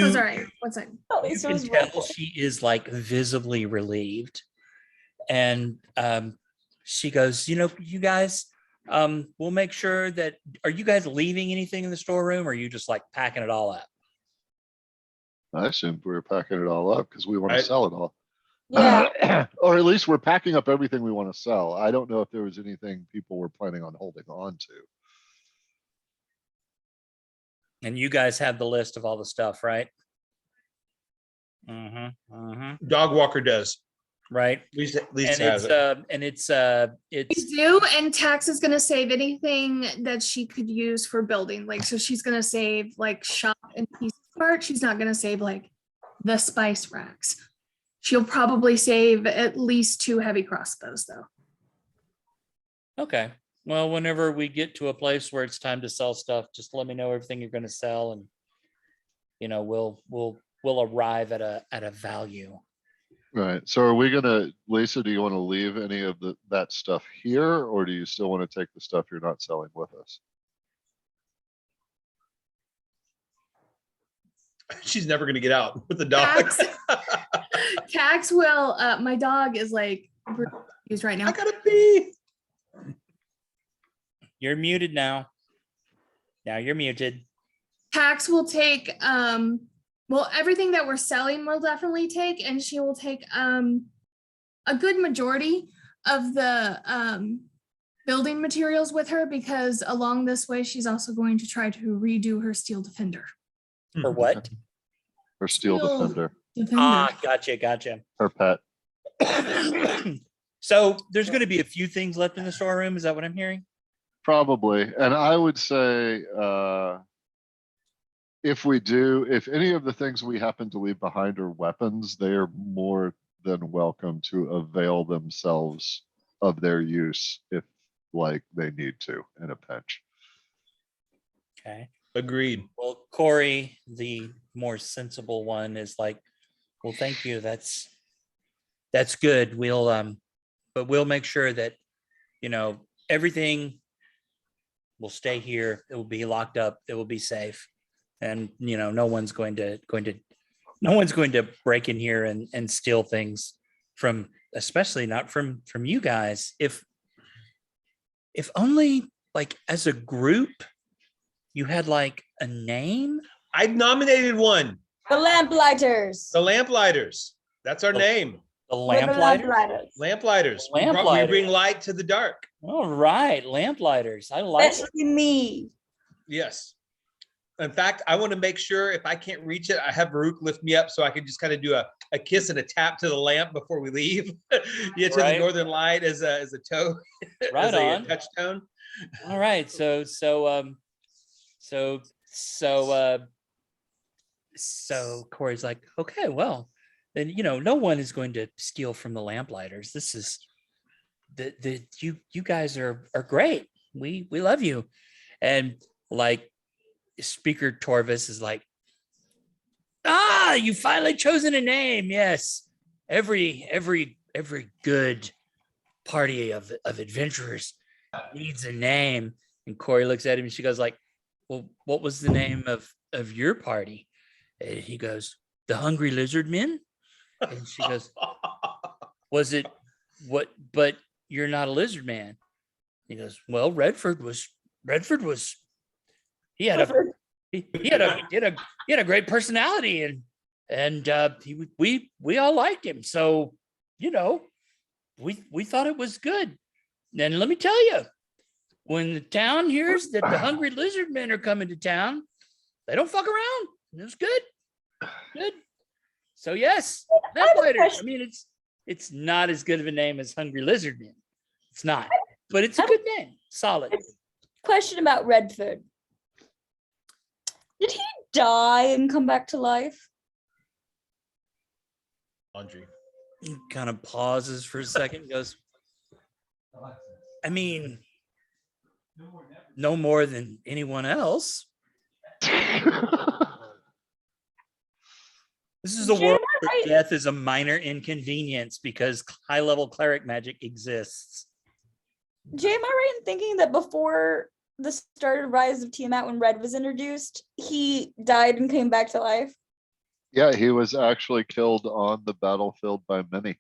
Oh, sorry. One second. At You least it can was tell real. she is like visibly relieved, and she goes, you guys, we'll make sure that, are you guys leaving anything in the storeroom, or are you just like packing it all up? I assumed we were packing it all up because we want to I- sell it all. Yeah. Or at least we're packing up everything we want to sell. I don't know if there was anything people were planning on holding on to. And you guys have the list of all the stuff, right? Dog walker does. Right. Lisa And has it. it's We do, and Tax is gonna save anything that she could use for building. Like, so she's gonna save like shop and piece part. She's not gonna save like the spice racks. She'll probably save at least 2 heavy crossbows though. okay. Well, whenever we get to a place where it's time to sell stuff, just let me know everything you're going to sell, and we'll arrive at a value. Right. So are we gonna, Lisa, do you want to leave any of that stuff here, or do you still want to take the stuff you're not selling with us? She's never going to get out with the dog. Tax will, my dog is like confused right now. I gotta pee. You're muted now. Now you're muted. Tax will take, well, everything that we're selling will definitely take, and she will take a good majority of the building materials with her, because along this way, she's also going to try to redo her steel defender. For what? Or steel Steel- defender, Gotcha. her pet? So there's going to be a few things left in the storeroom. Is that what I'm hearing? Probably. And I would say, if any of the things we happen to leave behind are weapons, they are more than welcome to avail themselves of their use if like they need to in a pinch. Okay. Agreed. Well, Corey, the more sensible one, is like, well, thank you. That's good. But we'll make sure that, everything will stay here. It will be locked up. It will be safe. And, no one's going to no one's going to break in here and steal things from, especially not from you guys. If only like as a group, you had like a name. I've nominated one. The Lamplighters. The Lamplighters. That's our The- name. The We're the Lamplighters. Lamplighters. We Lamplighters. bring light to the dark. All right, Lamplighters. I like it. Especially me. Yes. In fact, I want to make sure if I can't reach it, I have Baruch lift me up so I can just kind of do a kiss and a tap to the lamp before we leave. Yeah, to the Right. northern light as a toe, Right as a on. touchstone. All right, so Corey's like, okay, well, then no one is going to steal from the Lamplighters. This is you guys are great. We love you. And like Speaker Torvis is like, you finally chosen a name. Yes. Every good party of adventurers needs a name. And Corey looks at him and she goes like, well, what was the name of your party? And he goes, the Hungry Lizard Men. And she goes, was it what? But you're not a lizard man. He goes, well, Redford was. He had a great personality, and we all liked him. So we thought it was good. And let me tell you, when the town hears that the Hungry Lizard Men are coming to town, they don't fuck around. It was good. So yes, Lamplighters. I mean, it's not as good of a name as Hungry Lizard Men. It's not, but it's a good name. Solid. Question about Redford. Did he die and come back to life? Laundry. He kind of pauses for a second and goes, I mean, no more than anyone else. This is a Jay, world am I where right? death is a minor inconvenience because high-level cleric magic exists. Jay, am I right in thinking that before the start of Rise of Tiamat, when Red was introduced, he died and came back to life? Yeah, he was actually killed on the battlefield by many.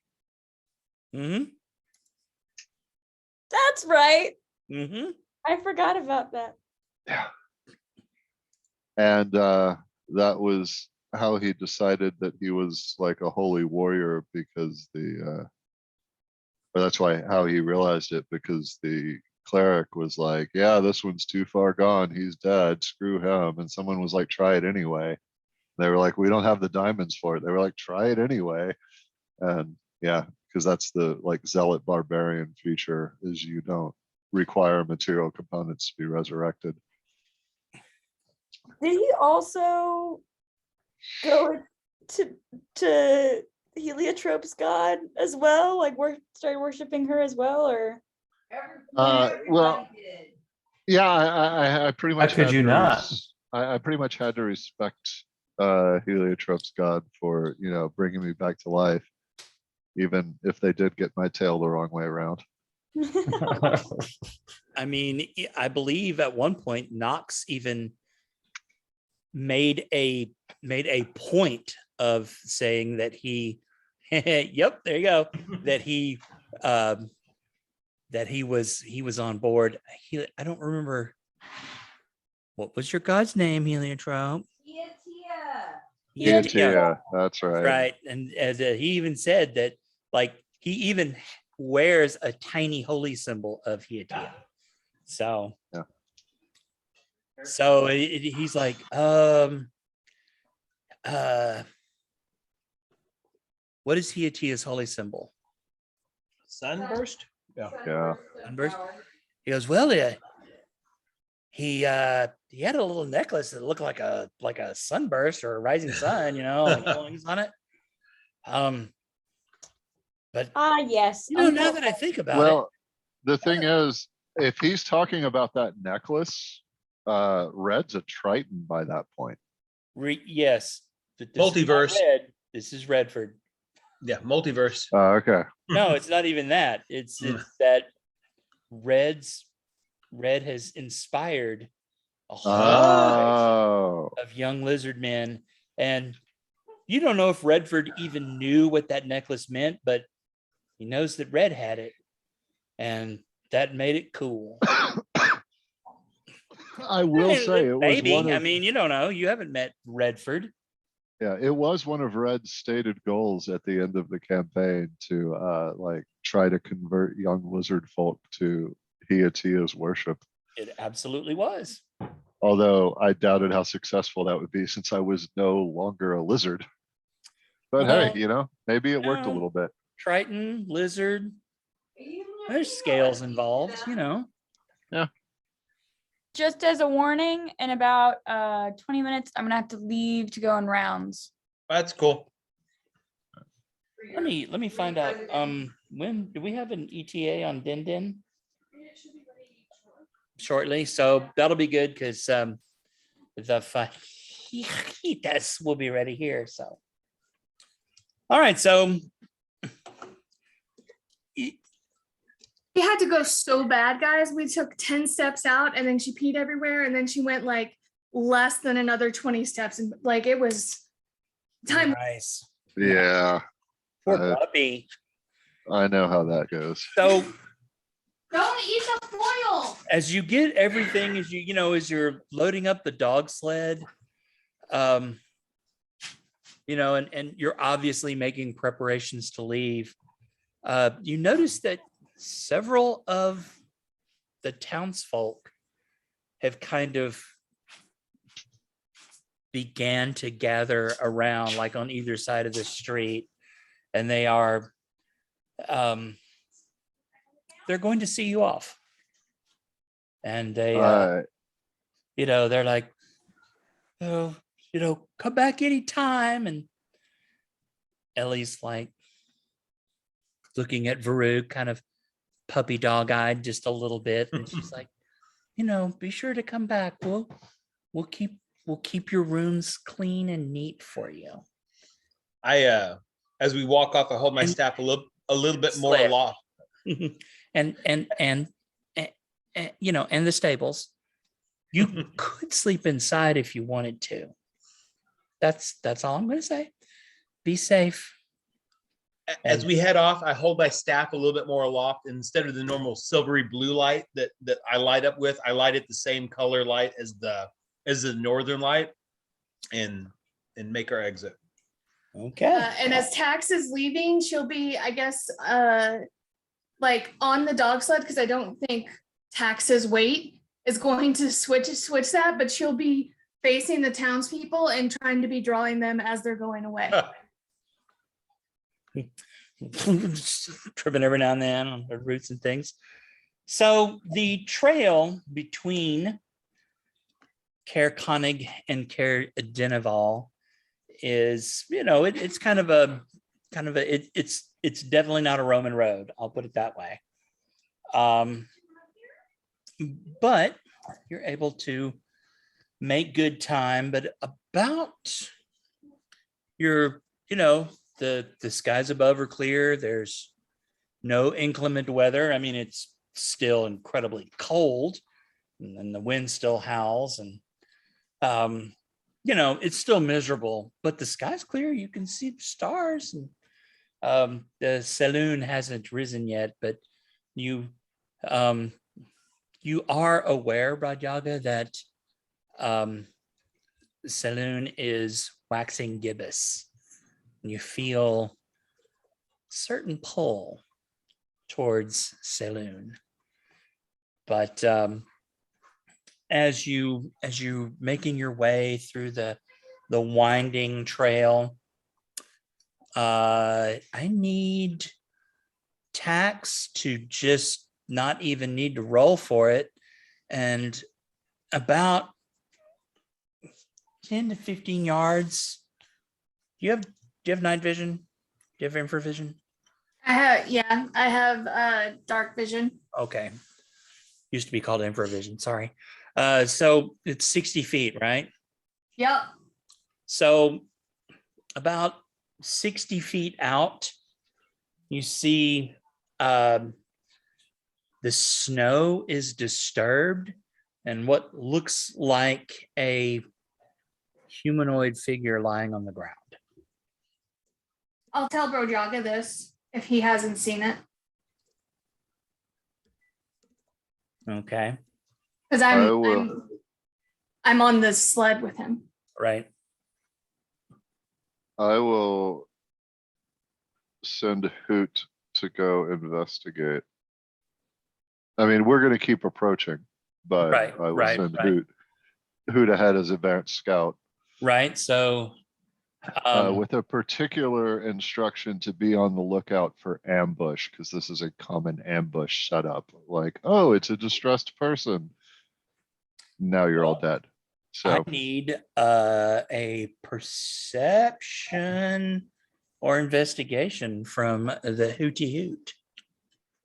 Mm-hmm. That's right. Mm-hmm. I forgot about that. Yeah. And that was how he decided that he was like a holy warrior, because or that's why how he realized it, because the cleric was like, yeah, this one's too far gone, he's dead, screw him. And someone was like, try it anyway. They were like, we don't have the diamonds for it. They were like, try it anyway. And yeah, because that's the like zealot barbarian feature, is you don't require material components to be resurrected. Did he also go to Heliotrope's god as well? Like started worshiping her as well, or? Well, Did. yeah, I pretty much could had you to not? I pretty much had to respect Heliotrope's god for bringing me back to life, even if they did get my tail the wrong way around. I mean, I believe at one point Knox even made a point of saying that he yep, there you go, that he was on board. I don't remember, what was your god's name, Heliotrope? Tia. Yeah, that's right. Right. And he even said that, like, he even wears a tiny holy symbol of Hiatia. So, Yeah. so he's like, what is Hiatia's holy symbol? Sunburst? Yeah. Sunburst? He goes, well, he had a little necklace that looked like a sunburst or a rising sun, like wings on it. But yes. now that I think about Well, the thing is, if he's talking about that necklace, Red's a Triton by that point. it, yes, but this is not Multiverse. Red, this is Redford. Yeah, multiverse. Okay. No, it's not even that. It's that Red has inspired a whole Oh. of young lizard men, and You don't know if Redford even knew what that necklace meant, but he knows that Red had it, and that made it cool. I will say it was Maybe. one I of, mean, you don't know. You haven't met Redford. yeah, it was one of Red's stated goals at the end of the campaign to like try to convert young lizard folk to Hiatia's worship. It absolutely was. Although I doubted how successful that would be since I was no longer a lizard. But Well, hey, maybe it worked a no. little bit. Triton, lizard, there's scales involved, Just as a warning, in about 20 minutes, I'm gonna have to leave to go on rounds. That's cool. Let me find out. When do we have an ETA on Din Din? Shortly, so that'll be good because the fajitas will be ready here. So, all right. So, She had to go so bad, guys. We took 10 steps out and then she peed everywhere. And then she went like less than another 20 steps. And like it was time. nice. Yeah, Poor puppy. I know how that goes. So, Don't eat the foil. as you get everything, as as you're loading up the dog sled, and you're obviously making preparations to leave, you notice that several of the townsfolk have kind of began to gather around, like on either side of the street, and they are they're going to see you off. And they they're like, oh, come back anytime. And Ellie's like looking at Varug, kind of puppy dog eyed just a little bit. And she's like, be sure to come back. We'll keep your rooms clean and neat for you. As we walk off, I hold my And- staff a little bit more Sled. aloft. and the stables. You could sleep inside if you wanted to. That's all I'm going to say. Be safe. As we head off, I hold my staff a little bit more aloft. Instead of the normal silvery blue light that I light up with, I light it the same color light as the northern light, and make our exit. Okay. And as Tax is leaving, she'll be, I guess, like on the dog sled, because I don't think Tax's weight is going to switch that, but she'll be facing the townspeople and trying to be drawing them as they're going away. Tripping every now and then on the roots and things. So the trail between Caer Konig and Caer Denival is, it's it's definitely not a Roman road. I'll put it that way. But you're able to make good time. But about the skies above are clear. There's no inclement weather. I mean, it's still incredibly cold, and the wind still howls, and it's still miserable, but the sky's clear. You can see the stars, and the saloon hasn't risen yet, but you are aware, Radyaga, that saloon is waxing gibbous. You feel certain pull towards saloon, but as you making your way through the winding trail, I need Tax to just not even need to roll for it, and about 10 to 15 yards. Do you have night vision? Do you have infravision? I have dark vision. Okay. Used to be called infravision, sorry. So it's 60 feet, right? Yep. So about 60 feet out, you see the snow is disturbed, and what looks like a humanoid figure lying on the ground. I'll tell Brojaga this if he hasn't seen it. Okay, Because I will. I'm on this sled with him. right. I will send Hoot to go investigate. I mean, we're gonna keep approaching, but Right, I will right, send right. Hoot ahead as advanced scout, Right. So, with a particular instruction to be on the lookout for ambush, because this is a common ambush setup. Like, oh, it's a distressed person. Now you're all dead. I So need a perception or investigation from the Hootie Hoot.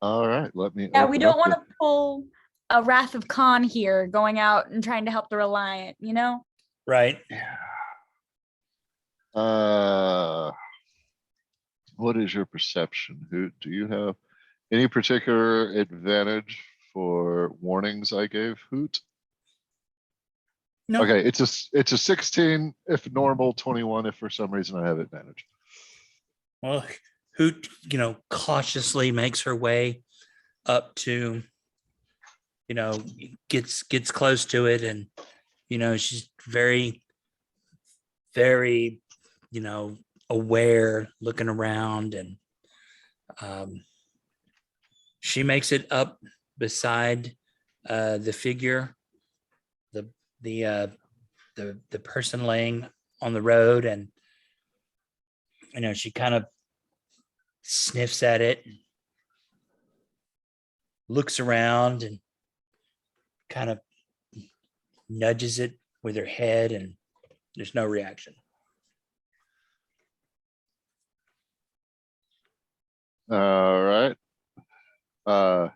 all right, let me. Yeah, we open don't up want the- to pull a Wrath of Khan here, going out and trying to help the Reliant, you know? Right. What is your perception? Who do you have any particular advantage for warnings I gave Hoot? No. Okay, it's a 16 if normal, 21 if for some reason I have advantage. Well, Hoot, cautiously makes her way up to, gets close to it, and she's very, very, aware, looking around, and she makes it up beside the figure, the person laying on the road, and she kind of sniffs at it, looks around, and kind of nudges it with her head, and there's no reaction. All right.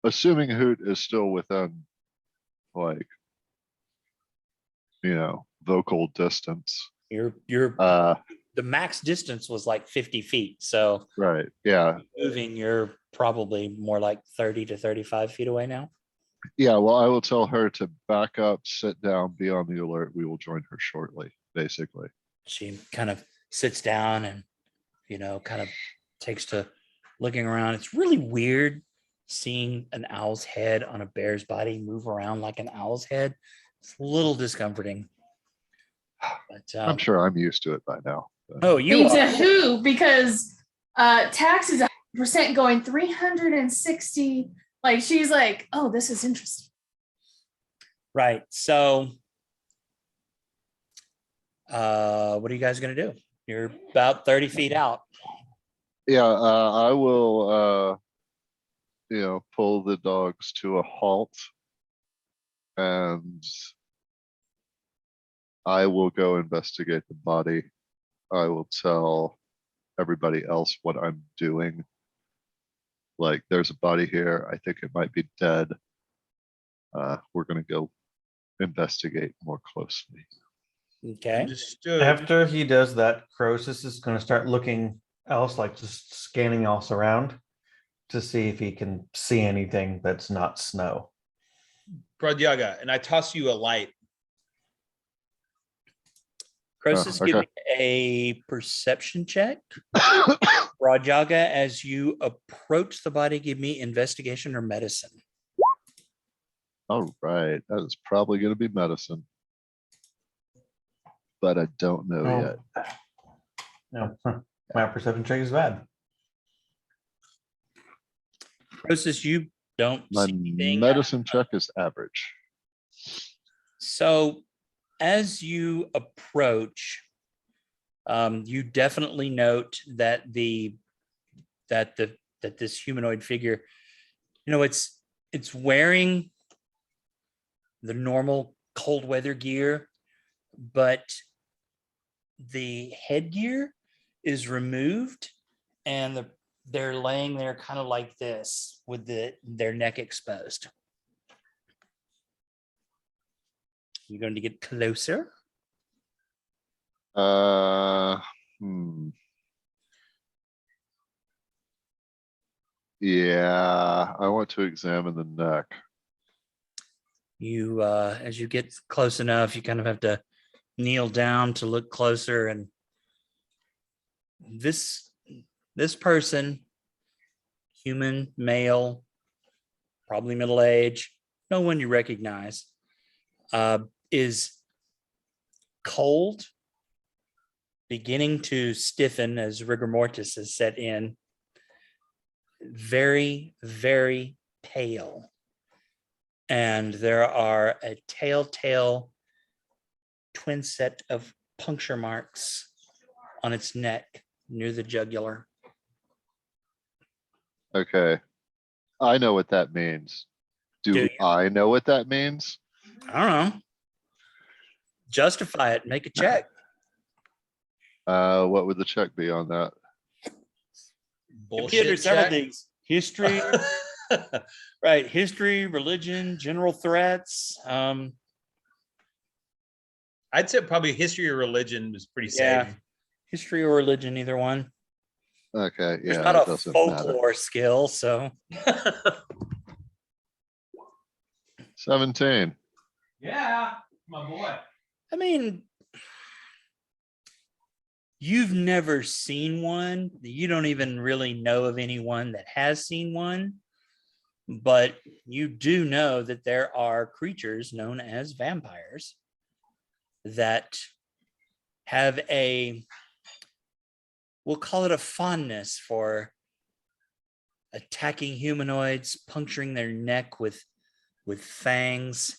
Assuming Hoot is still within, like, vocal distance. You're Uh, the max distance was like 50 feet. So right. Yeah. moving, you're probably more like 30 to 35 feet away now. Yeah. Well, I will tell her to back up, sit down, be on the alert. We will join her shortly, basically. She kind of sits down and, kind of takes to looking around. It's really weird seeing an owl's head on a bear's body move around like an owl's head. It's a little discomforting. But I'm sure I'm used to it by now. But- oh, you Means are. a who because tax is 100% going 360. Like she's like, oh, this is interesting. Right. So what are you guys gonna do? You're about 30 feet out. Yeah, I will, pull the dogs to a halt, and I will go investigate the body. I will tell everybody else what I'm doing. Like, there's a body here. I think it might be dead. We're gonna go investigate more closely. Okay. Understood. After he does that, Croesus is going to start looking else, like just scanning else around to see if he can see anything that's not snow. Pradyaga, and I toss you a light. Croesus, Oh, give okay. me a perception check. Rajaga, as you approach the body, give me investigation or medicine. All right, that is probably gonna be medicine. But I don't know Oh. yet. No, my perception check is bad. Croesus, you don't My see anything. medicine check is average. So as you approach, you definitely note that that this humanoid figure, it's wearing the normal cold weather gear, but the headgear is removed, and they're laying there kind of like this with their neck exposed. You're going to get closer. Yeah, I want to examine the neck. You, as you get close enough, you kind of have to kneel down to look closer, and this person, human, male, probably middle age, no one you recognize, is cold, beginning to stiffen as rigor mortis has set in, very, very pale. And there are a telltale twin set of puncture marks on its neck near the jugular. Okay. I know what that means. Do Do you? I know what that means? I don't know. Justify it. Make a check. What would the check be on that? Could be under several check. things. History, right? History, religion, general threats. I'd say probably history or religion was pretty Yeah. safe. History or religion, either one. Okay, There's yeah, not it a doesn't matter. folklore skill, so 17. Yeah, my boy. I mean, you've never seen one. You don't even really know of anyone that has seen one, but you do know that there are creatures known as vampires that have we'll call it a fondness for attacking humanoids, puncturing their neck with fangs,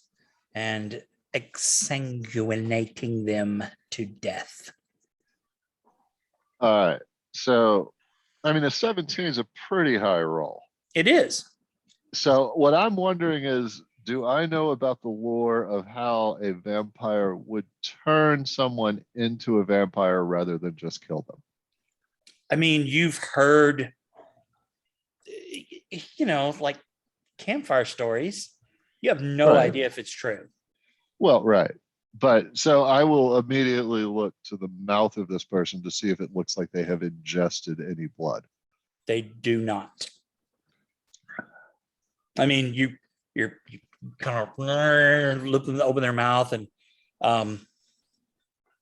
and exsanguinating them to death. All right. So, I mean, a 17 is a pretty high roll. It is. So what I'm wondering is, do I know about the lore of how a vampire would turn someone into a vampire rather than just kill them? I mean, you've heard, like campfire stories. You have no Right. idea if it's true. Well, right. But so I will immediately look to the mouth of this person to see if it looks like they have ingested any blood. They do not. I mean, you kind of open their mouth, and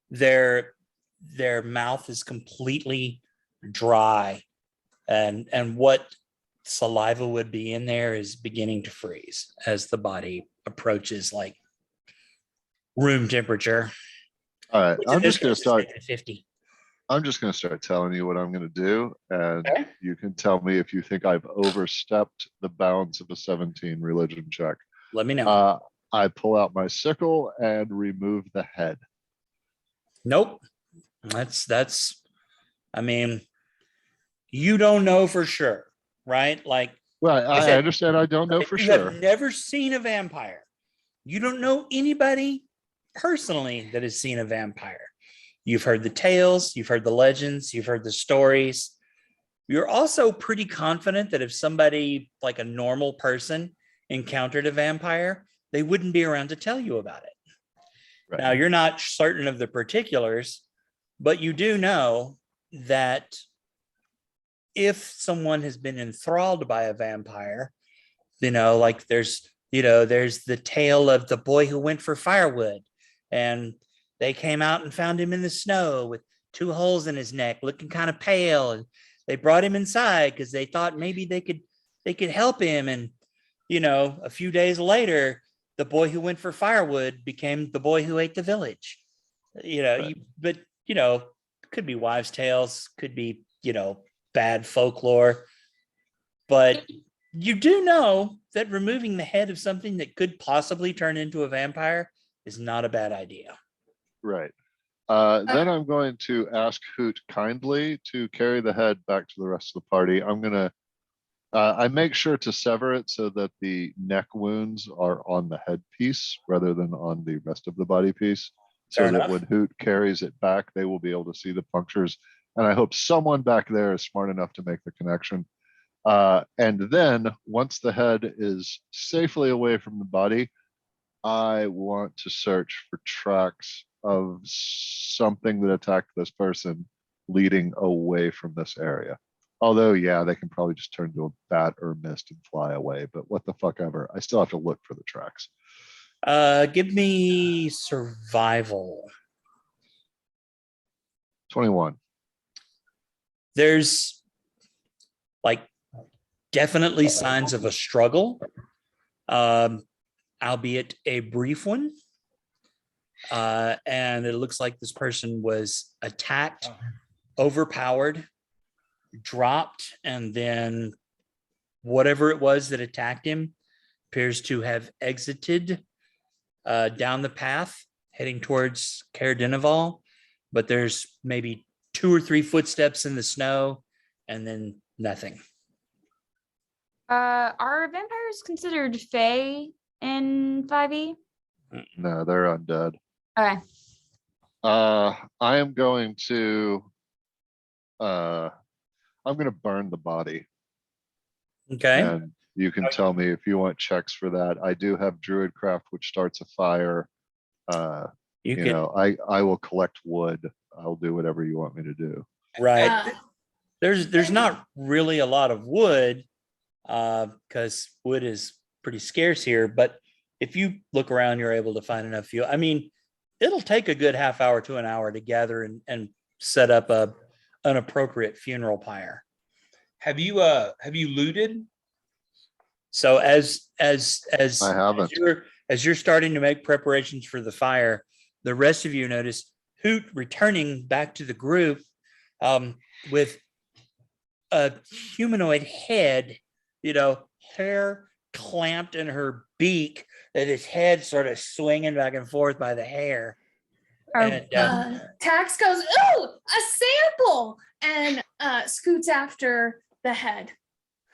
their mouth is completely dry, and what saliva would be in there is beginning to freeze as the body approaches like room temperature. All right. which in I'm this just going case to is start. -50. I'm just going to start telling you what I'm going to do. And Okay. you can tell me if you think I've overstepped the bounds of a 17 religion check. Let me know. I pull out my sickle and remove the head. Nope. That's. I mean, you don't know for sure, right? Like, Well, I I said, understand. I don't know for you sure. have never seen a vampire. You don't know anybody personally that has seen a vampire. You've heard the tales, you've heard the legends, you've heard the stories. You're also pretty confident that if somebody like a normal person encountered a vampire, they wouldn't be around to tell you about it. Right. Now, you're not certain of the particulars, but you do know that if someone has been enthralled by a vampire, like there's the tale of the boy who went for firewood, and they came out and found him in the snow with 2 holes in his neck, looking kind of pale, and they brought him inside because they thought maybe they could help him. And a few days later, the boy who went for firewood became the boy who ate the village. Right. Could be wives' tales, could be bad folklore, but you do know that removing the head of something that could possibly turn into a vampire is not a bad idea. Right. Then I'm going to ask Hoot kindly to carry the head back to the rest of the party. I'm going to, I make sure to sever it so that the neck wounds are on the head piece rather than on the rest of the body piece. So Fair that enough. when Hoot carries it back, they will be able to see the punctures. And I hope someone back there is smart enough to make the connection. And then once the head is safely away from the body, I want to search for tracks of something that attacked this person leading away from this area. Although, yeah, they can probably just turn to a bat or a mist and fly away, but what the fuck ever. I still have to look for the tracks. Give me survival. 21. There's like definitely signs of a struggle, albeit a brief one. And it looks like this person was attacked, overpowered, dropped, and then whatever it was that attacked him appears to have exited down the path heading towards Caer Dineval, but there's maybe 2 or 3 footsteps in the snow and then nothing. Are vampires considered fae in 5e? No, they're undead. Okay. I am going to, I'm gonna burn the body, Okay. and you can tell me if you want checks for that. I do have Druidcraft, which starts a fire. You You can, know, I will collect wood. I'll do whatever you want me to do. right. Uh, There's not really a lot of wood because wood is pretty scarce here. But if you look around, you're able to find enough fuel. I mean, it'll take a good half hour to an hour to gather and set up an appropriate funeral pyre. Have you looted? So as I haven't. as you're starting to make preparations for the fire, the rest of you notice Hoot returning back to the group with a humanoid head, hair clamped in her beak, that his head sort of swinging back and forth by the hair. And Tax goes, ooh, a sample, and scoots after the head.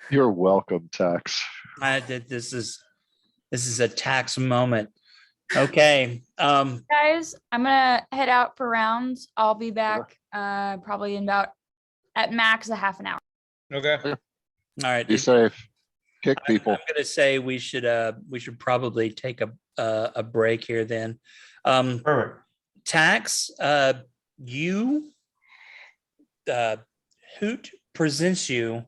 You're welcome, Tax. this is a tax moment. Okay. Guys, I'm gonna head out for rounds. I'll be back probably in about at max a half an hour. Okay. All right. Be safe. Kick people. I'm gonna say we should probably take a break here then. Perfect. Tax, you Hoot presents you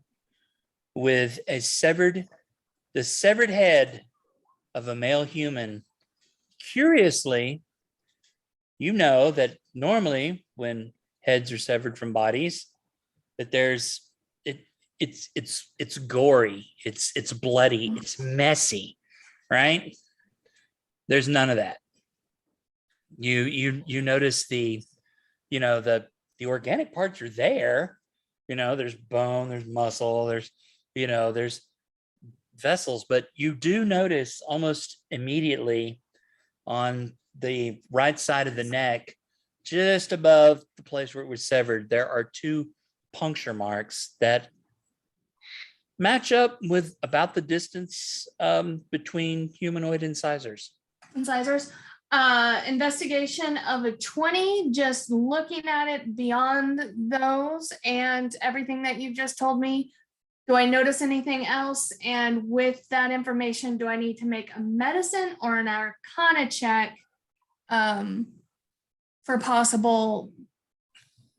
with the severed head of a male human. Curiously, you know that normally when heads are severed from bodies, that it's gory, it's bloody, it's messy, right? There's none of that. You notice the organic parts are there. There's bone, there's muscle, there's vessels, but you do notice almost immediately on the right side of the neck, just above the place where it was severed, there are 2 puncture marks that match up with about the distance between humanoid incisors. Incisors. Investigation of a 20, just looking at it beyond those and everything that you've just told me. Do I notice anything else? And with that information, do I need to make a medicine or an arcana check for possible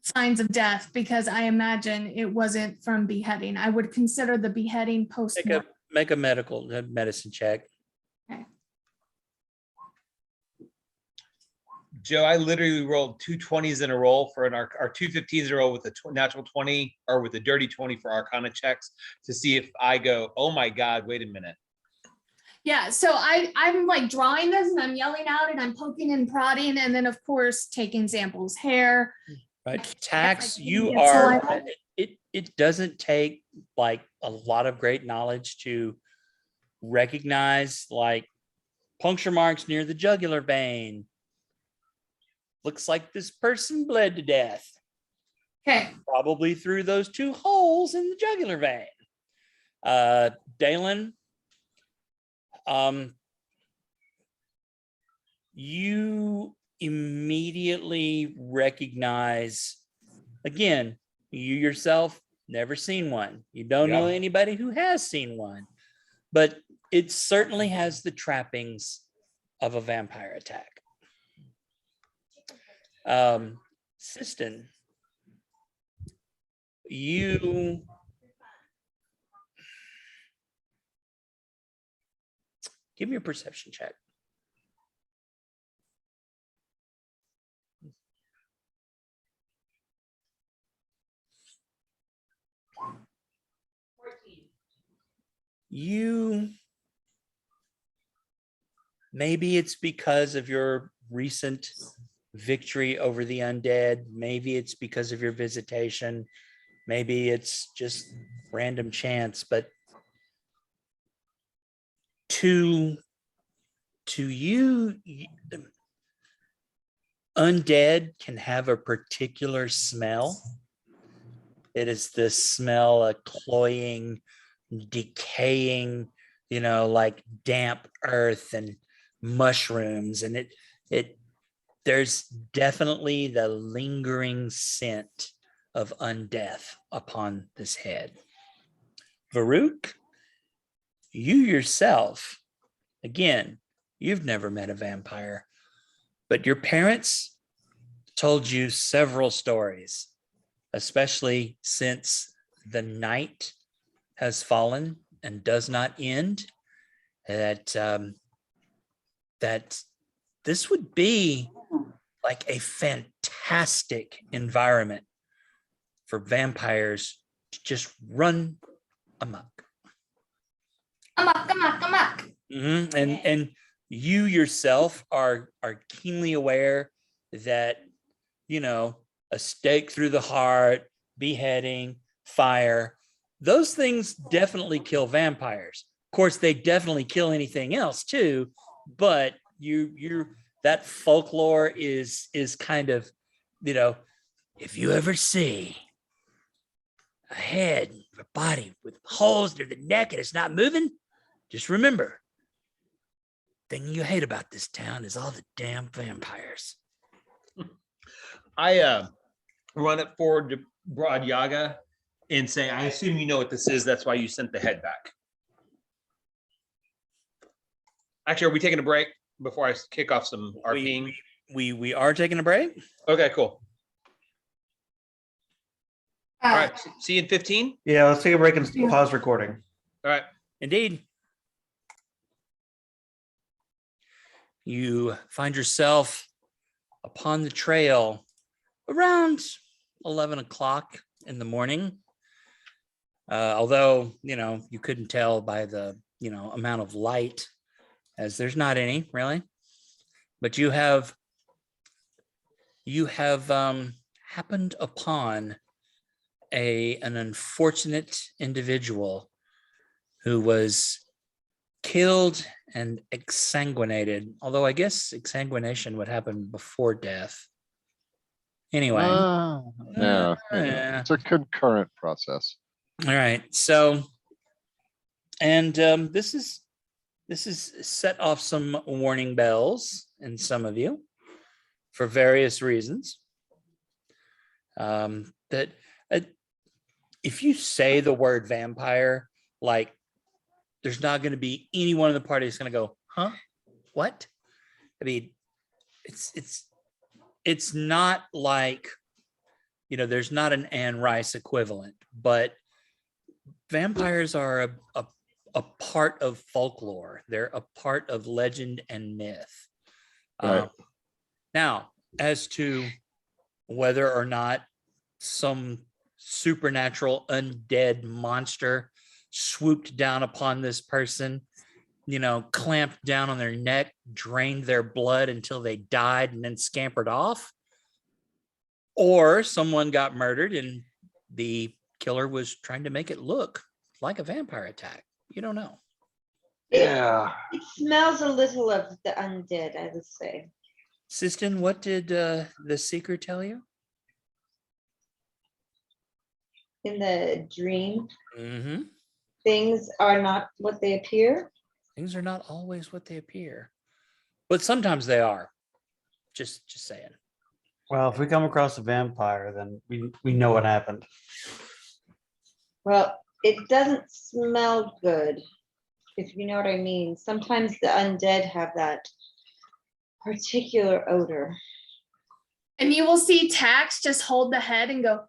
signs of death? Because I imagine it wasn't from beheading. I would consider the beheading post. Make a medicine check. Joe, I literally rolled 2 20s in a roll for our 2 15s in a roll with a natural 20 or with a dirty 20 for Arcana checks to see if I go, oh my God, wait a minute. Yeah, so I'm like drawing this and I'm yelling out and I'm poking and prodding and then of course taking samples, hair. Right. Tax, you get are, saliva. it doesn't take like a lot of great knowledge to recognize like puncture marks near the jugular vein. Looks like this person bled to death. Okay. Probably through those 2 holes in the jugular vein. Dalen, you immediately recognize, again, you yourself never seen one. You don't know anybody who has seen one, but it certainly has the trappings of a vampire attack. Siston, you give me a perception check. you, maybe it's because of your recent victory over the undead. Maybe it's because of your visitation. Maybe it's just random chance, but to you, undead can have a particular smell. It is the smell of cloying, decaying, like damp earth and mushrooms. And there's definitely the lingering scent of undeath upon this head. Varuk, you yourself, again, you've never met a vampire, but your parents told you several stories, especially since the night has fallen and does not end, that this would be like a fantastic environment for vampires to just run amok. Amok. And you yourself are keenly aware that, a stake through the heart, beheading, fire, those things definitely kill vampires. Of course, they definitely kill anything else too, but that folklore is kind of, if you ever see a head, a body with holes near the neck and it's not moving, just remember, thing you hate about this town is all the damn vampires. I run it forward to Broad Yaga and say, I assume you know what this is. That's why you sent the head back. Actually, are we taking a break before I kick off some RPing? We are taking a break. Okay, cool. All right. See you in 15. Yeah, let's take a break and pause recording. All right. Indeed. You find yourself upon the trail around 11 o'clock in the morning. Although, you couldn't tell by the, amount of light, as there's not any really, but you have happened upon an unfortunate individual who was killed and exsanguinated, although I guess exsanguination would happen before death. Anyway. Yeah, Yeah. it's a concurrent process. All right. So, and this is set off some warning bells in some of you for various reasons. That if you say the word vampire, like, there's not going to be anyone in the party that's going to go, huh? What? I mean, it's not like, there's not an Anne Rice equivalent, but vampires are a part of folklore. They're a part of legend and myth. Right. Now, as to whether or not some supernatural undead monster swooped down upon this person, clamped down on their neck, drained their blood until they died and then scampered off, or someone got murdered and the killer was trying to make it look like a vampire attack. You don't know. Yeah. It smells a little of the undead, I would say. Sistin, what did the seeker tell you? In the dream, Mm-hmm. things are not what they appear. Things are not always what they appear, but sometimes they are. Just saying. Well, if we come across a vampire, then we know what happened. Well, it doesn't smell good, if you know what I mean. Sometimes the undead have that particular odor. And you will see Tax just hold the head and go.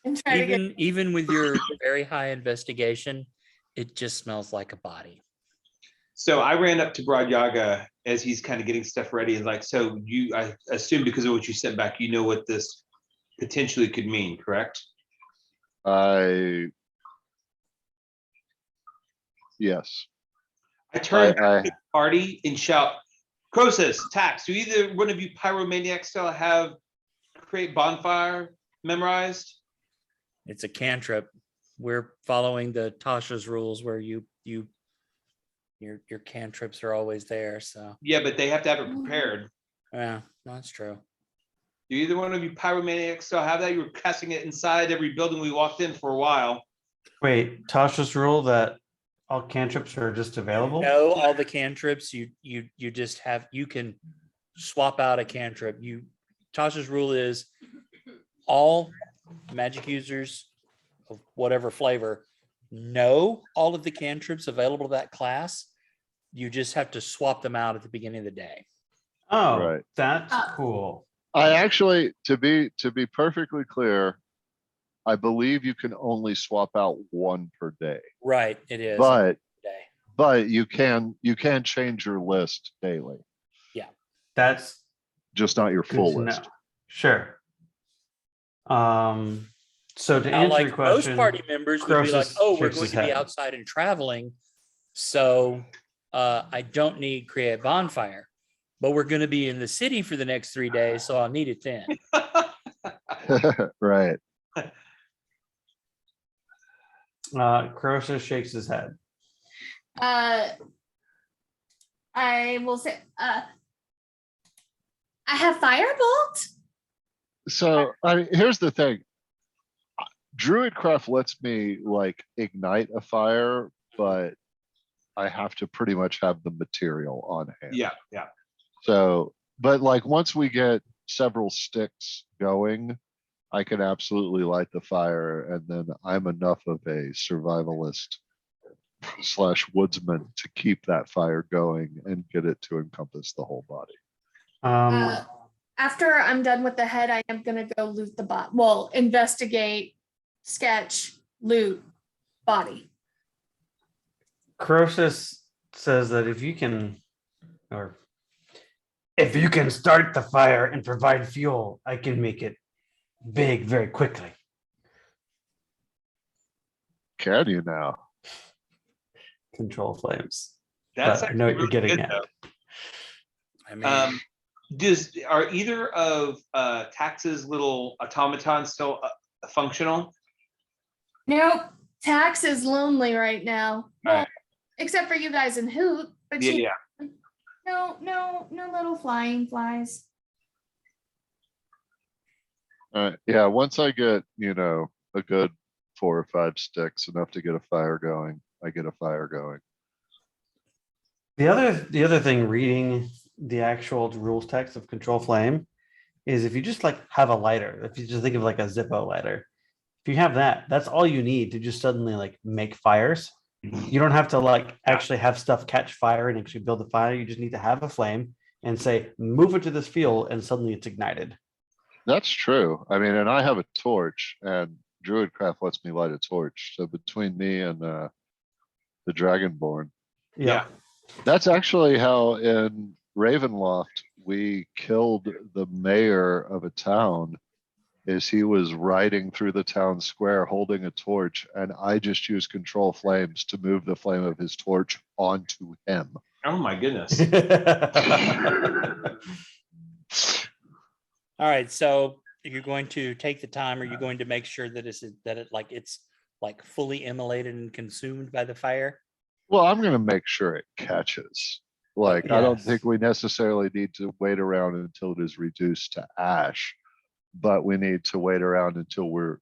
And try to get. Even with your very high investigation, it just smells like a body. So I ran up to Broad Yaga as he's kind of getting stuff ready and like, so I assume because of what you sent back, you know what this potentially could mean, correct? I Yes. I turn I- to the party and shout, Croesus, Tax, do either one of you pyromaniacs still have create bonfire memorized? It's a cantrip. We're following the Tasha's rules where your cantrips are always there. So Yeah, but they have to have it prepared. yeah, that's true. Do either one of you pyromaniacs still have that? You were casting it inside every building we walked in for a while. Wait, Tasha's rule that all cantrips are just available? No, all the cantrips you just have, you can swap out a cantrip. Tasha's rule is all magic users of whatever flavor know all of the cantrips available to that class. You just have to swap them out at the beginning of the day. Oh, Right. that's cool. I actually, to be perfectly clear, I believe you can only swap out one per day, Right, it is. but you can change your list daily, That's just not your good full to know. list. Sure. So to Now, answer like your question, most party members would be like, Croesus oh, we're shakes going his to be head. outside and traveling. So I don't need create bonfire, but we're going to be in the city for the next 3 days. So I'll need it then. Right. Croesus shakes his head. I will say, I have firebolt. So I mean, here's the thing. Druidcraft lets me like ignite a fire, but I have to pretty much have the material on hand. Yeah. So, but like once we get several sticks going, I can absolutely light the fire, and then I'm enough of a survivalist / woodsman to keep that fire going and get it to encompass the whole body. After I'm done with the head, I am gonna go loot the bot. Well, investigate, sketch, loot, body. Croesus says that if you can start the fire and provide fuel, I can make it big very quickly. Can you now? Control flames. That's But I know what you're actually getting good, at. though. I mean, Are either of Tax's little automatons still functional? Nope, Tax is lonely right now. Well, Alright. except for you guys and Hoot, but Yeah. no little flying flies. Yeah, once I get, a good 4 or 5 sticks, enough to get a fire going, I get a fire going. The other thing reading the actual rules text of Control Flame is if you just like have a lighter, if you just think of like a Zippo lighter, if you have that, that's all you need to just suddenly like make fires. You don't have to like actually have stuff catch fire and actually build a fire. You just need to have a flame and say, move it to this field, and suddenly it's ignited. That's true. I mean, and I have a torch, and Druidcraft lets me light a torch. So between me and the Dragonborn, Yeah. that's actually how in Ravenloft we killed the mayor of a town. Is he was riding through the town square holding a torch, and I just used control flames to move the flame of his torch onto him. Oh my goodness. all right. So you're going to take the time, or you're going to make sure that it's fully immolated and consumed by the fire. Well, I'm going to make sure it catches. Like, I don't Yes. think we necessarily need to wait around until it is reduced to ash, but we need to wait around until we're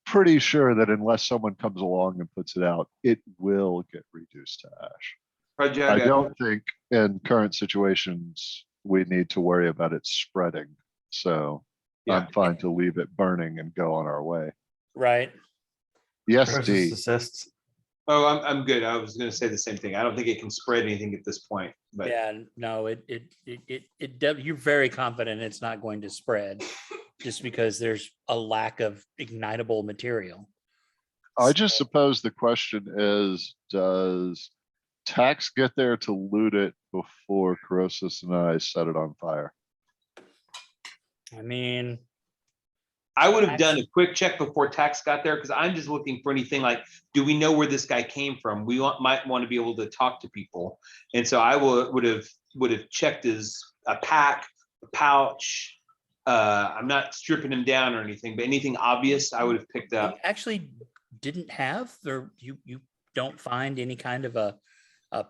pretty sure that unless someone comes along and puts it out, it will get reduced to ash. Project, I don't think in current situations we need to worry about it spreading. So Yeah. I'm fine to leave it burning and go on our way. Right. Yes, Croesus D. assists. Oh, I'm good. I was going to say the same thing. I don't think it can spread anything at this point. But Yeah. No, you're very confident it's not going to spread just because there's a lack of ignitable material. I just suppose the question is, does Tax get there to loot it before Croesus and I set it on fire? I mean, I would have done a quick check before Tax got there because I'm just looking for anything like, do we know where this guy came from? We might want to be able to talk to people, and so I would have checked his a pack, a pouch. I'm not stripping him down or anything, but anything obvious I would have picked up. It actually didn't have, or you don't find any kind of a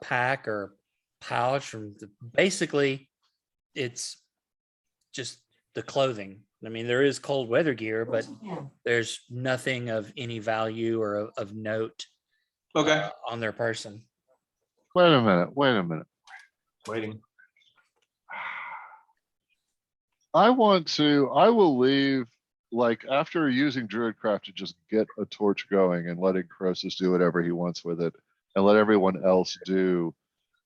pack or pouch, or basically it's just the clothing. I mean, there is cold weather gear, but there's nothing of any value or of note Okay, on their person. Wait a minute, wait a minute. waiting. I will leave, like, after using Druidcraft to just get a torch going and letting Croesus do whatever he wants with it and let everyone else do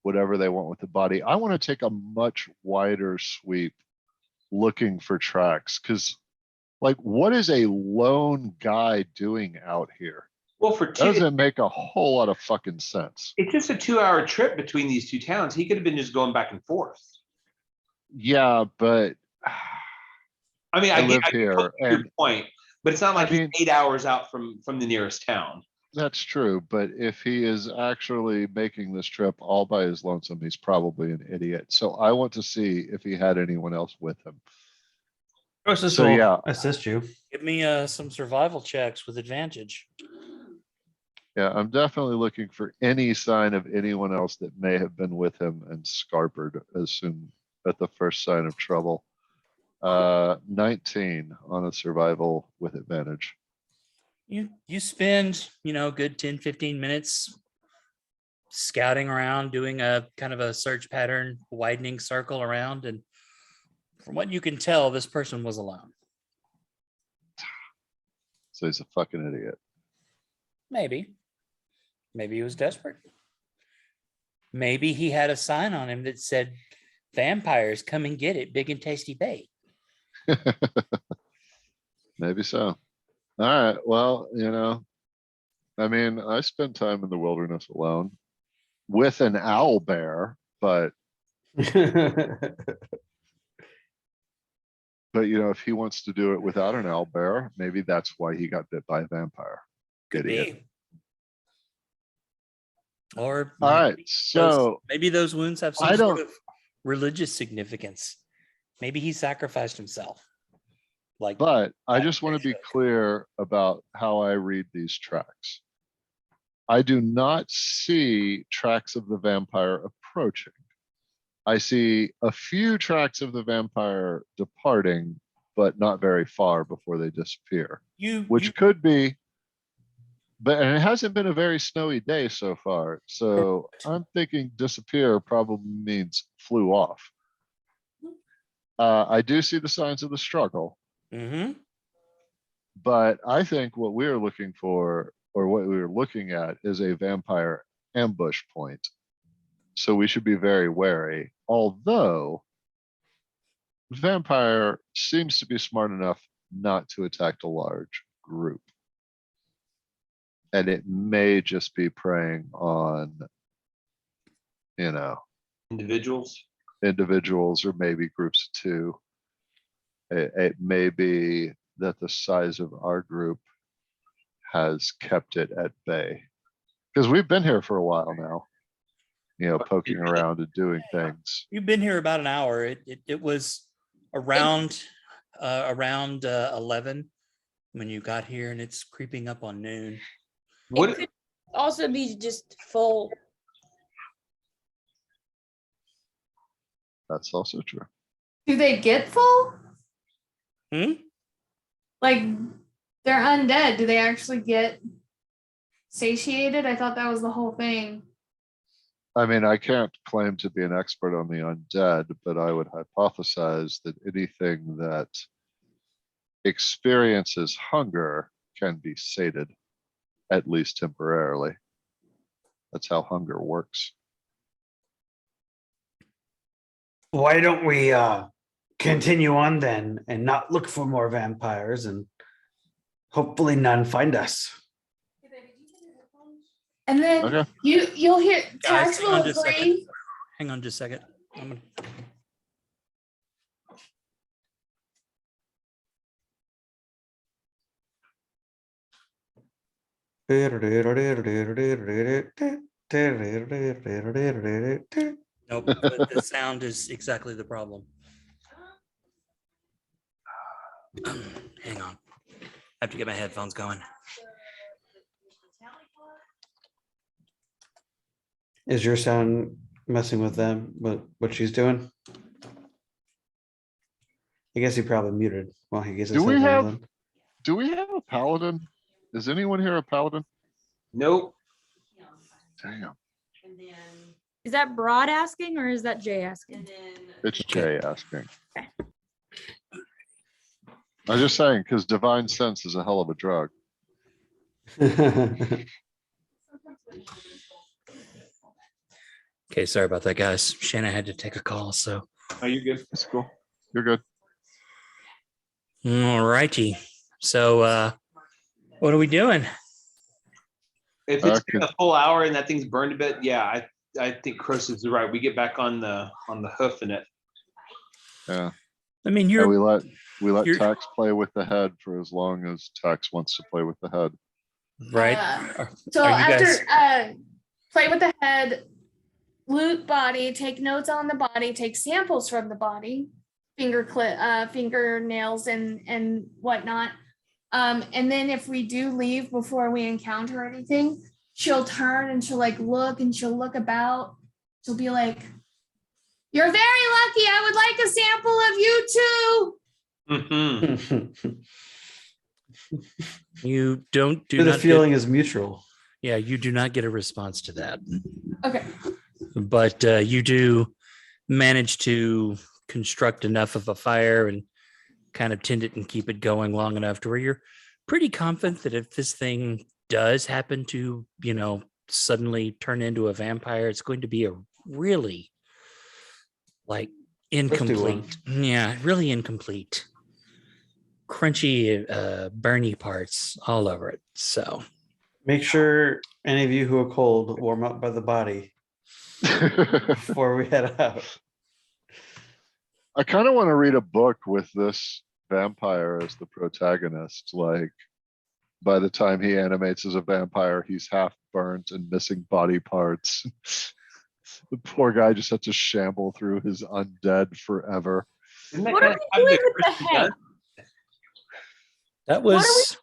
whatever they want with the body. I want to take a much wider sweep looking for tracks, because like, what is a lone guy doing out here? Well, for two, Doesn't make a whole lot of fucking sense. it's just a 2-hour trip between these two towns. He could have been just going back and forth. Yeah, but I mean, I live get here, your and point, but it's not like I mean- he's 8 hours out from the nearest town. that's true. But if he is actually making this trip all by his lonesome, he's probably an idiot. So I want to see if he had anyone else with him. Croesus So, will yeah. assist you. Give me some survival checks with advantage. Yeah, I'm definitely looking for any sign of anyone else that may have been with him and scarpered as soon at the first sign of trouble. 19 on a survival with advantage. You spend, good 10-15 minutes scouting around, doing a kind of a search pattern, widening circle around, and from what you can tell, this person was alone. So he's a fucking idiot. Maybe he was desperate. Maybe he had a sign on him that said, "Vampires, come and get it, big and tasty bait." Maybe so. All right. Well, I mean, I spent time in the wilderness alone with an owl bear, but if he wants to do it without an owl bear, maybe that's why he got bit by a vampire. Could Idiot. be. Or All right. maybe those wounds have I some sort don't- of religious significance. Maybe he sacrificed himself. But I just want to be clear about how I read these tracks. I do not see tracks of the vampire approaching. I see a few tracks of the vampire departing, but not very far before they disappear, which could be, and it hasn't been a very snowy day so far. So I'm thinking disappear probably means flew off. I do see the signs of the struggle. Mm-hmm. But I think what we're looking for, or what we're looking at, is a vampire ambush point. So we should be very wary. Although, vampire seems to be smart enough not to attack a large group. And it may just be preying on, individuals or maybe groups of two. It may be that the size of our group has kept it at bay, because we've been here for a while now, poking around and doing things. You've been here about an hour. It was around 11 when you got here, and it's creeping up on noon. It could also be just full. That's also true. Do they get full? Like, they're undead. Do they actually get satiated? I thought that was the whole thing. I mean, I can't claim to be an expert on the undead, but I would hypothesize that anything that experiences hunger can be sated, at least temporarily. That's how hunger works. Why don't we continue on then and not look for more vampires, and hopefully none find us? And then Okay. you'll hear Guys, Tax will agree. Hang on just a second. I'm gonna Nope, but the sound is exactly the problem. Hang on. I have to get my headphones going. Is your sound messing with them, what she's doing? I guess he probably muted while he gets his Do we headphones have- on. Do we have a paladin? Is anyone here a paladin? Nope. Damn, Is that Broad asking or is that Jay asking? it's Jay asking. I'm just saying, because divine sense is a hell of a drug. Okay, sorry about that, guys. Shanna had to take a call, so. Oh, you're good. It's cool. You're good. All righty. So what are we doing? If it's Okay. been a full hour and that thing's burned a bit, yeah, I think Chris is right. We get back on the hoof in it. Yeah. I mean, And we let you're- Tax play with the head for as long as Tax wants to play with the head. right. So Are you after guys- play with the head, loot body, take notes on the body, take samples from the body, fingernails and whatnot. And then if we do leave before we encounter anything, she'll turn and she'll like look and she'll look about. She'll be like, "You're very lucky. I would like a sample of you too." You do The not feeling get, is mutual. yeah, you do not get a response to that, Okay. but you do manage to construct enough of a fire and kind of tend it and keep it going long enough to where you're pretty confident that if this thing does happen to, suddenly turn into a vampire, it's going to be a really like incomplete. Yeah, really incomplete. Crunchy, burny parts all over it. So Make sure any of you who are cold warm up by the body before we head out. I kind of want to read a book with this vampire as the protagonist. Like, by the time he animates as a vampire, he's half burnt and missing body parts. The poor guy just had to shamble through his undead forever. Isn't that What kind are of we how doing the with the Christian head? done? that What are was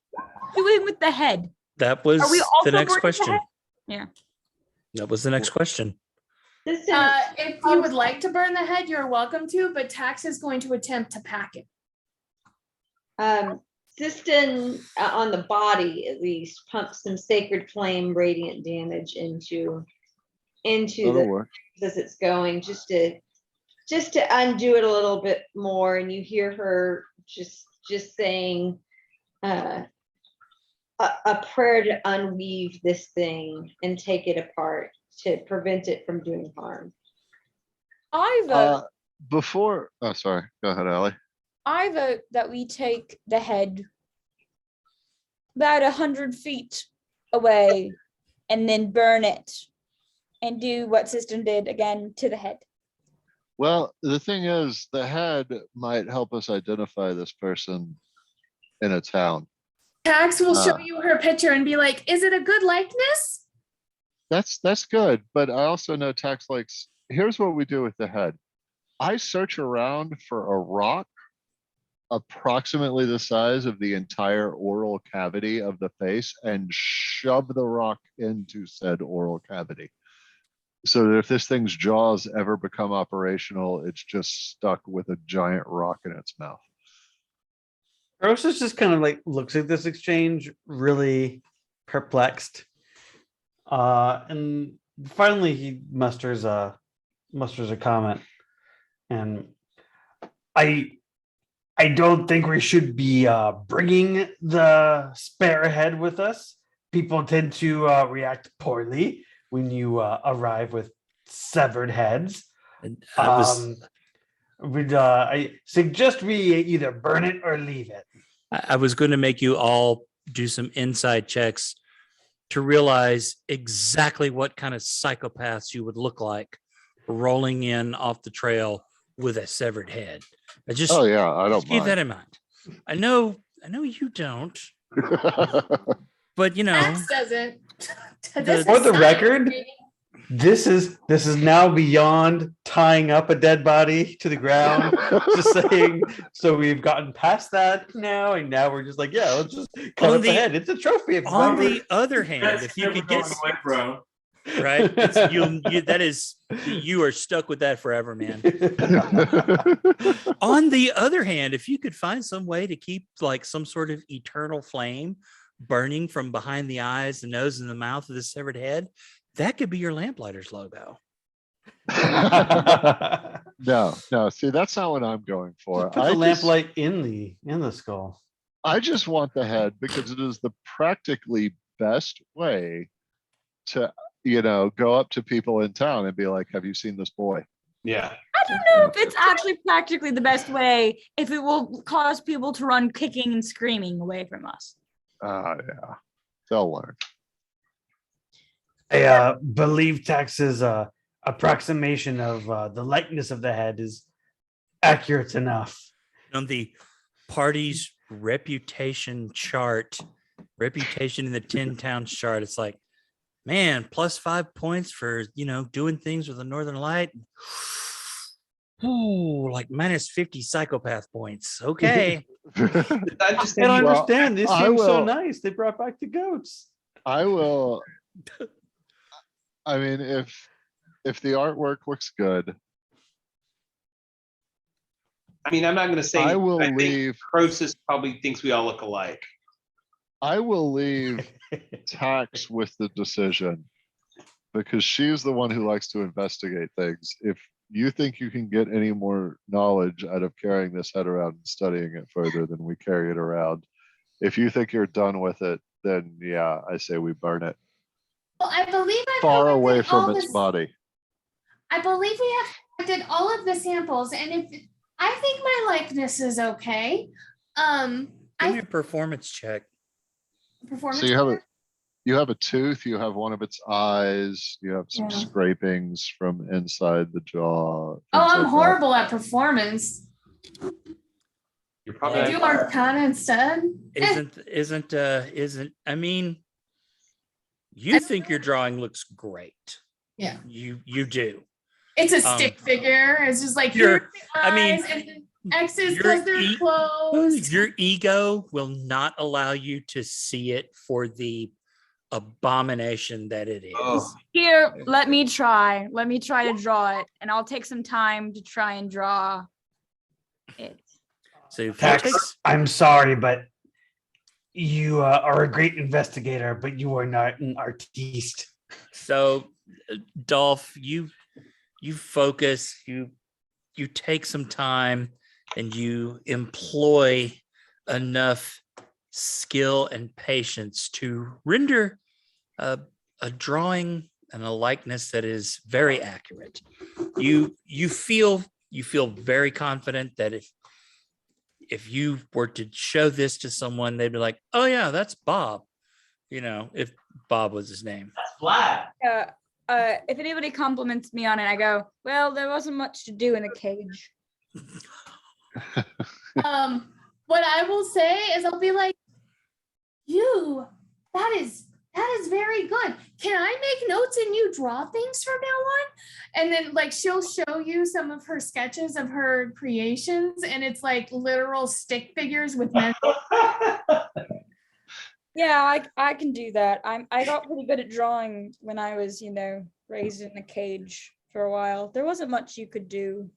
Doing with the head. that was Are we also the next burning the question. head? Yeah. That was the next question. If you would like to burn the head, you're welcome to, but Tax is going to attempt to pack it. Siston on the body at least pumps some sacred flame radiant damage into That'll the work. as it's going, just to undo it a little bit more. And you hear her just saying a prayer to unweave this thing and take it apart to prevent it from doing harm. I vote. Sorry. Go ahead, Allie. I vote that we take the head about 100 feet away and then burn it and do what System did again to the head. Well, the thing is, the head might help us identify this person in a town. Tax will show Ah. you her picture and be like, "Is it a good likeness?" That's good, but I also know Tax likes. Here's what we do with the head. I search around for a rock approximately the size of the entire oral cavity of the face and shove the rock into said oral cavity. So that if this thing's jaws ever become operational, it's just stuck with a giant rock in its mouth. Rosas just kind of like looks at this exchange, really perplexed. And finally he musters a comment. And I don't think we should be bringing the spare head with us. People tend to react poorly when you arrive with severed heads. And I suggest we either burn it or leave it. I was going to make you all do some inside checks to realize exactly what kind of psychopaths you would look like rolling in off the trail with a severed head. I just, Oh yeah, I just don't keep that mind. in mind. I know you don't. But you know, Max doesn't. The- For the record, science, this is now beyond tying up a dead body to the ground. Just saying. So we've gotten past that now, and now we're just like, yeah, let's just cut On up the the- head. It's a trophy. If on Robert- the other hand, That's if you never could get going away, bro. right, you are stuck with that forever, man. On the other hand, if you could find some way to keep like some sort of eternal flame burning from behind the eyes, the nose, and the mouth of the severed head, that could be your Lamplighters logo. No. See, that's not what I'm going for. Just put the lamplight in the skull. I just want the head because it is the practically best way to, go up to people in town and be like, have you seen this boy? Yeah. I don't know if it's actually practically the best way if it will cause people to run kicking and screaming away from us. Yeah, they'll learn. I believe Tax's approximation of the likeness of the head is accurate enough. On the party's reputation in the 10 towns chart, it's like, man, +5 points for doing things with the Northern Light. Ooh, like -50 psychopath points. Okay. I just I don't Well, understand. This I seems so will- nice. They brought back the goats. I will. I mean, if the artwork looks good, I mean, I'm not gonna say, I will think leave. Croesus probably thinks we all look alike. I will leave Tax with the decision because she's the one who likes to investigate things. If you think you can get any more knowledge out of carrying this head around and studying it further than we carry it around, if you think you're done with it, then yeah, I say we burn it Well, I believe I've far collected away all from its the- body. I believe we have collected all of the samples, and if I think my likeness is okay. Give me a performance check. Performance. So you have check? you have a tooth, you have one of its eyes, you have some Yeah. scrapings from inside the jaw. Oh, things I'm like that. horrible at performance. You're I probably. do Arcana instead. Isn't I mean, you think your drawing looks great. Yeah. You do. It's a stick figure. It's just like You're- here's the I mean, eyes and the X's your because they're closed. Your ego will not allow you to see it for the abomination that it is. Oh. Here, let me try. Let me try to draw it, and I'll take some time to try and draw it. So if it Tax, takes- I'm sorry, but you are a great investigator, but you are not an artiste. so Dolph, you focus, you take some time, and you employ enough skill and patience to render a drawing and a likeness that is very accurate. You feel very confident that if you were to show this to someone, they'd be like, oh yeah, that's Bob. If Bob was his name. Flat. If anybody compliments me on it, I go, well, there wasn't much to do in the cage. What I will say is I'll be like, that is very good. Can I make notes and you draw things from now on? And then like she'll show you some of her sketches of her creations, and it's like literal stick figures with men. Yeah, I can do that. I got pretty good at drawing when I was, raised in a cage for a while. There wasn't much you could do.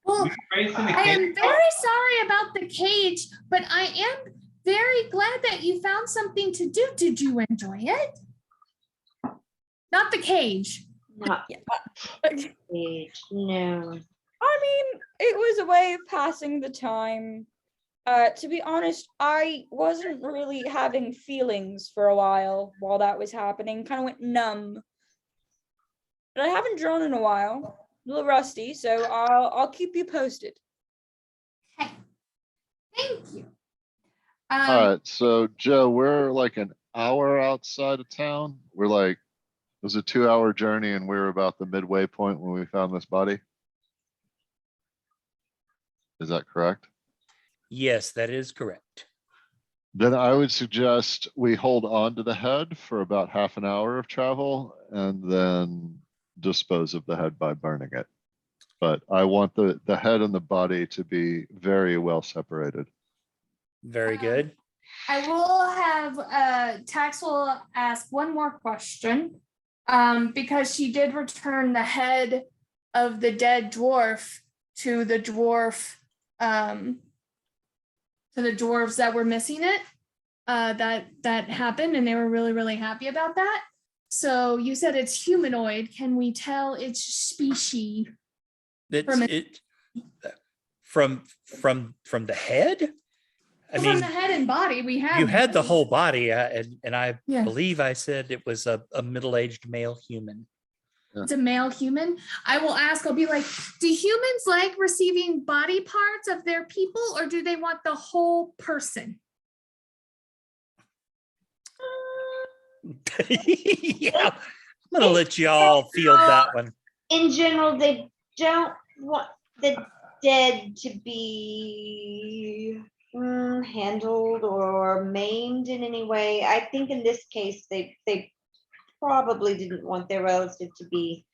Well, I am very sorry about the cage, but I am very glad that you found something to do. Did you enjoy it? Not the cage. Not page, no. I mean, it was a way of passing the time. To be honest, I wasn't really having feelings for a while that was happening. Kind of went numb. But I haven't drawn in a while. A little rusty, so I'll keep you posted. Okay. Thank you. All right, so Joe, we're like an hour outside of town. We're like, it was a 2-hour journey and we were about the midway point when we found this body. Is that correct? Yes, that is correct. Then I would suggest we hold on to the head for about half an hour of travel and then dispose of the head by burning it. But I want the head and the body to be very well separated. Very good. I will have, Tax will ask one more question. Because she did return the head of the dead dwarf to the dwarf, to the dwarves that were missing it. That happened and they were really, really happy about that. So you said it's humanoid. Can we tell its species? That's From it. From the head. I From mean, the head and body, we have. you had the both. whole body, and I Yeah. believe I said it was a middle-aged male human. It's a male human. I will ask, I'll be like, do humans like receiving body parts of their people or do they want the whole person? Yeah, I'm gonna let y'all field that one. In general, they don't want the dead to be handled or maimed in any way. I think in this case, they probably didn't want their relative to be,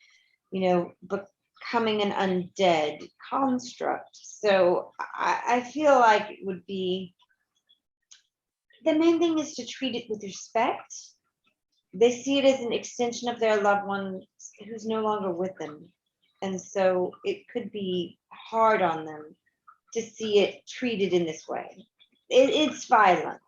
becoming an undead construct. So I feel like it would be, the main thing is to treat it with respect. They see it as an extension of their loved one who's no longer with them. And so it could be hard on them to see it treated in this way. It's violent.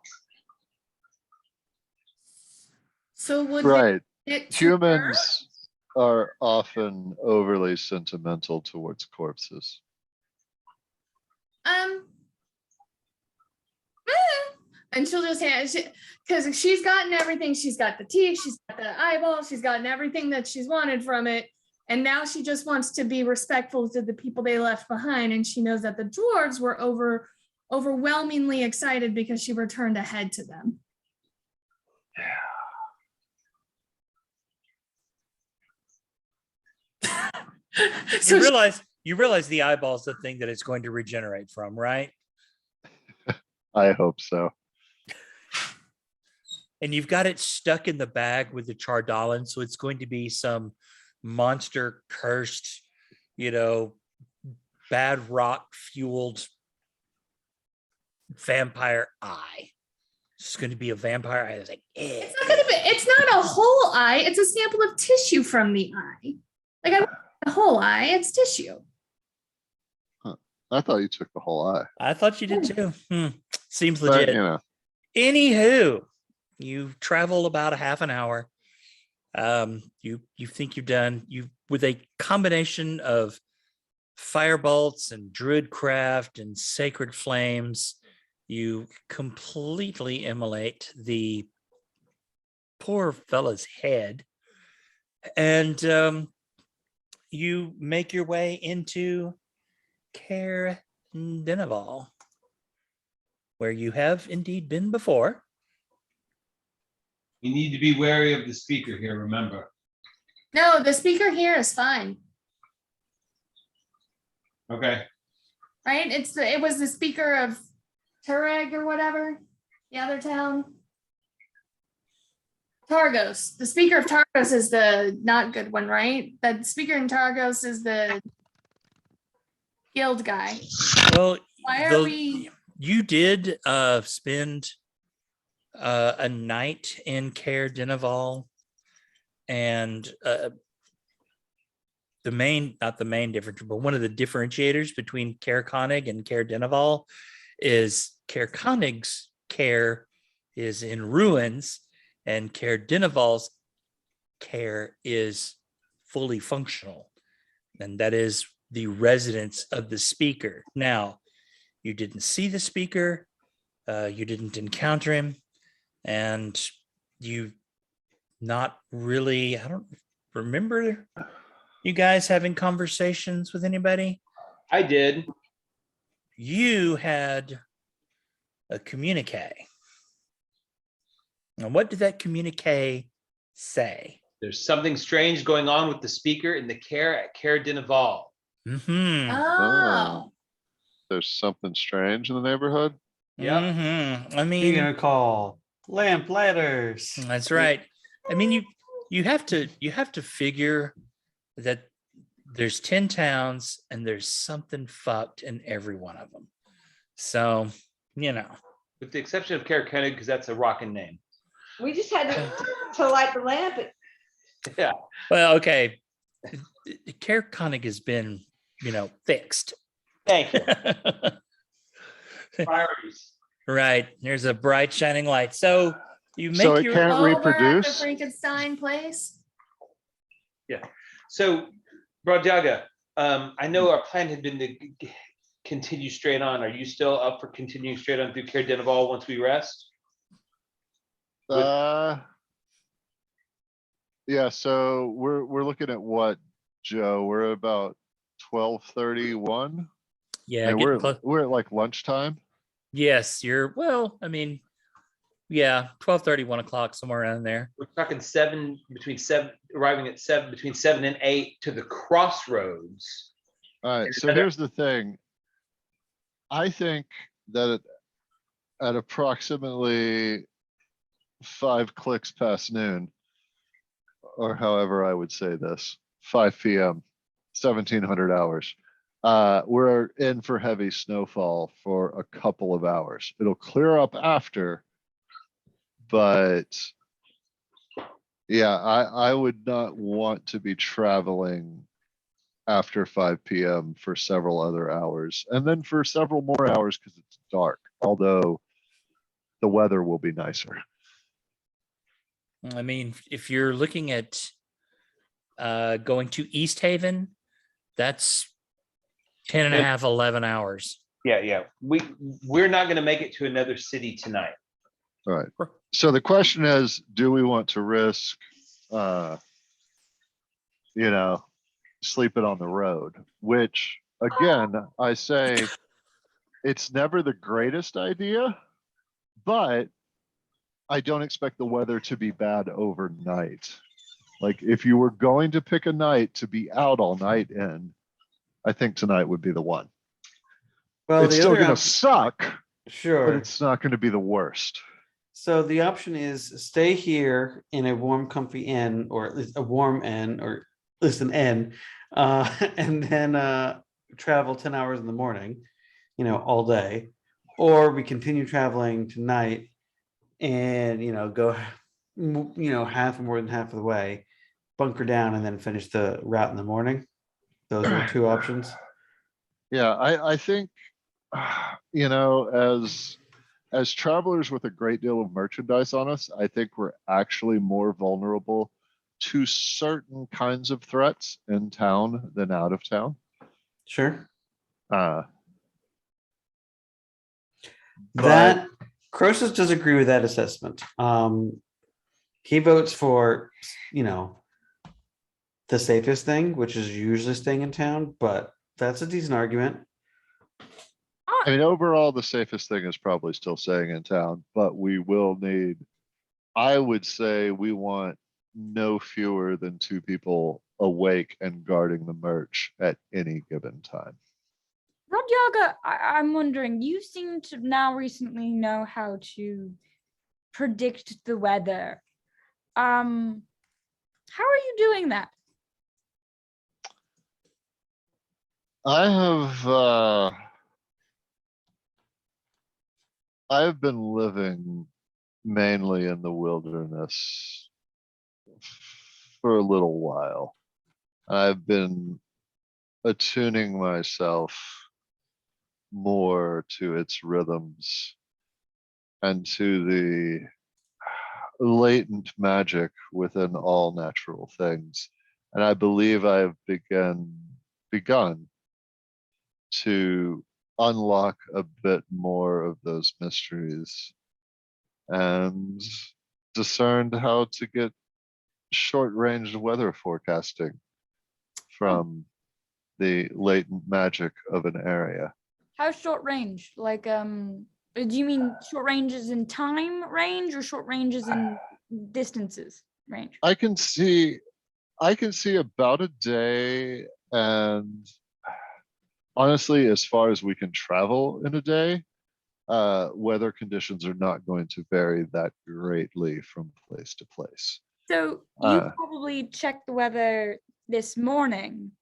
So would Right. it to her? Humans are often overly sentimental towards corpses. And she'll just hand, because she's gotten everything. She's got the teeth, she's got the eyeballs, she's gotten everything that she's wanted from it. And now she just wants to be respectful to the people they left behind. And she knows that the dwarves were overwhelmingly excited because she returned a head to them. So You realize the eyeball's the thing that it's going to regenerate from, right? I hope so. And you've got it stuck in the bag with the Chardalin, so it's going to be some monster cursed, bad rock fueled vampire eye. It's going to be a vampire eye. It's like, it's not gonna be, it's not a whole eye, it's a sample of tissue from the eye. Like I want the whole eye, it's tissue. I thought you took the whole eye. I thought you did too. Seems But, legit. Anywho, you travel about a half an hour. You think you've done with a combination of firebolts and druid craft and sacred flames, you completely immolate the poor fella's head, and you make your way into Caer Dineval, where you have indeed been before. You need to be wary of the speaker here, remember. No, the speaker here is fine, Okay. right? It was the speaker of Tureg or whatever, the other town. Targos. The speaker of Targos is the not good one, right? The speaker in Targos is the guild guy. Well, Why are we? You did spend a night in Caer Dineval, and not the main difference, but one of the differentiators between Caer Konig and Caer Dineval is Caer Konig's Caer is in ruins, and Caer Dineval's Caer is fully functional, and that is the residence of the speaker. Now, you didn't see the speaker, you didn't encounter him, and you not really, I don't remember you guys having conversations with anybody. I did. You had a communique. And what did that communique say? There's something strange going on with the speaker in the care at Caer Dineval. Mm-hmm. Oh, There's something strange in the neighborhood. Yep. I You're mean, gonna call Lamplighters. that's right. I mean, you have to figure that there's 10 towns and there's something fucked in every one of them. So, you know. With the exception of Carrick because that's a rockin' name. We just had to light the lamp. Yeah. Well, okay. Care Koenig has been, fixed. Thank you. Priorities. Right. There's a bright shining light. So you make So it your can't Oh, we're at the reproduce? Frankenstein place. So, Bradaga, I know our plan had been to continue straight on. Are you still up for continuing straight on through Care Denival once we rest? Yeah, so we're looking at what, Joe? We're about 12:31. yeah, And getting close. we're at like lunchtime. Yes, I mean, yeah, 12:30, 1 o'clock, somewhere around there. We're talking arriving at between 7 and 8 to the crossroads. All right, so Another- here's the thing. I think that at approximately 5 clicks past noon, or however I would say this, 5 p.m., 1700 hours, we're in for heavy snowfall for a couple of hours. It'll clear up after, but yeah, I would not want to be traveling after 5 p.m. for several other hours, and then for several more hours because it's dark, although the weather will be nicer. I mean, if you're looking at going to East Haven, that's 10 and a half, 11 hours. Yeah. We're not going to make it to another city tonight. All right. So the question is, do we want to risk, sleeping on the road? Which, again, I say it's never the greatest idea, but I don't expect the weather to be bad overnight. Like if you were going to pick a night to be out all night in, I think tonight would be the one. Well, It's the still other going to option, suck, but sure. it's not going to be the worst. So the option is stay here in a warm, comfy inn, or at least a warm inn, or at least an inn, and then travel 10 hours in the morning, all day. Or we continue traveling tonight and, go, half or more than half of the way, bunker down, and then finish the route in the morning. Those are 2 options. Yeah, I think, as travelers with a great deal of merchandise on us, I think we're actually more vulnerable to certain kinds of threats in town than out of town. Sure. But That Croesus does agree with that assessment. He votes for, the safest thing, which is usually staying in town, but that's a decent argument. I mean, overall, the safest thing is probably still staying in town, but we will need, I would say we want no fewer than 2 people awake and guarding the merch at any given time. Rodyaga, I'm wondering, you seem to now recently know how to predict the weather. How are you doing that? I've been living mainly in the wilderness for a little while. I've been attuning myself more to its rhythms and to the latent magic within all natural things. And I believe I've begun to unlock a bit more of those mysteries and discerned how to get short-range weather forecasting from the latent magic of an area. How short range? Like, do you mean short ranges in time range or short ranges in distances range? I can see about a day, and honestly, as far as we can travel in a day, weather conditions are not going to vary that greatly from place to place. So you Uh, probably checked the weather this morning.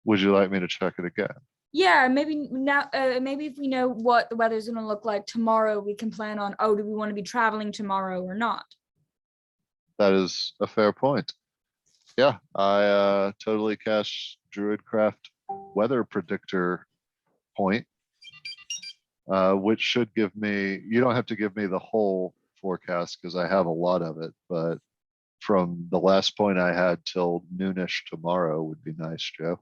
Would you like me to check it again? Yeah, maybe now, maybe if we know what the weather's gonna look like tomorrow, we can plan on, oh, do we want to be traveling tomorrow or not? That is a fair point. Yeah, I totally cast Druidcraft weather predictor point, which should give me, you don't have to give me the whole forecast because I have a lot of it, but from the last point I had till noonish tomorrow would be nice, Joe.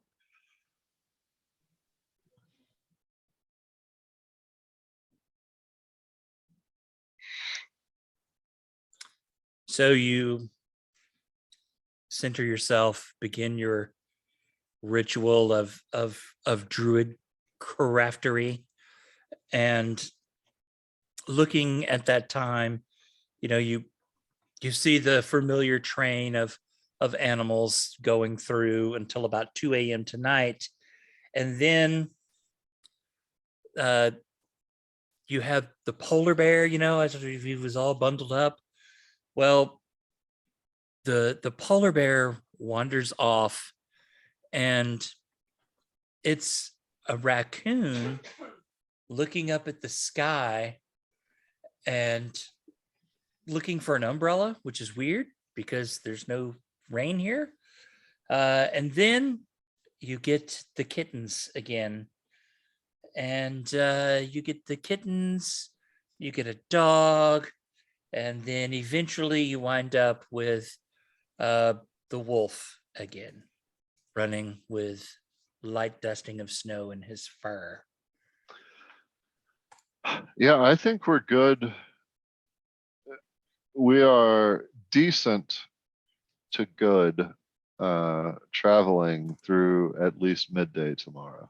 So you center yourself, begin your ritual of druid craftery, and looking at that time, you see the familiar train of animals going through until about 2 a.m. tonight, and then you have the polar bear, as if he was all bundled up. Well, the polar bear wanders off, and it's a raccoon looking up at the sky and looking for an umbrella, which is weird because there's no rain here. And then you get the kittens again, and you get the kittens, you get a dog, and then eventually you wind up with the wolf again, running with light dusting of snow in his fur. Yeah, I think we're good. We are decent to good traveling through at least midday tomorrow.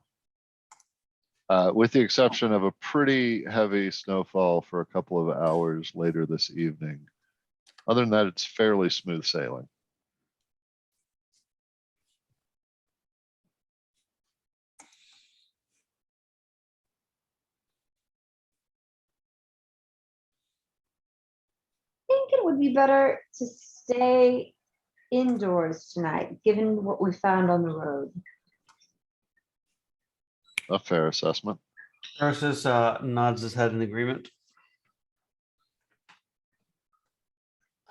With the exception of a pretty heavy snowfall for a couple of hours later this evening. Other than that, it's fairly smooth sailing. I think it would be better to stay indoors tonight, given what we found on the road. A fair assessment. Ursus nods his head in agreement.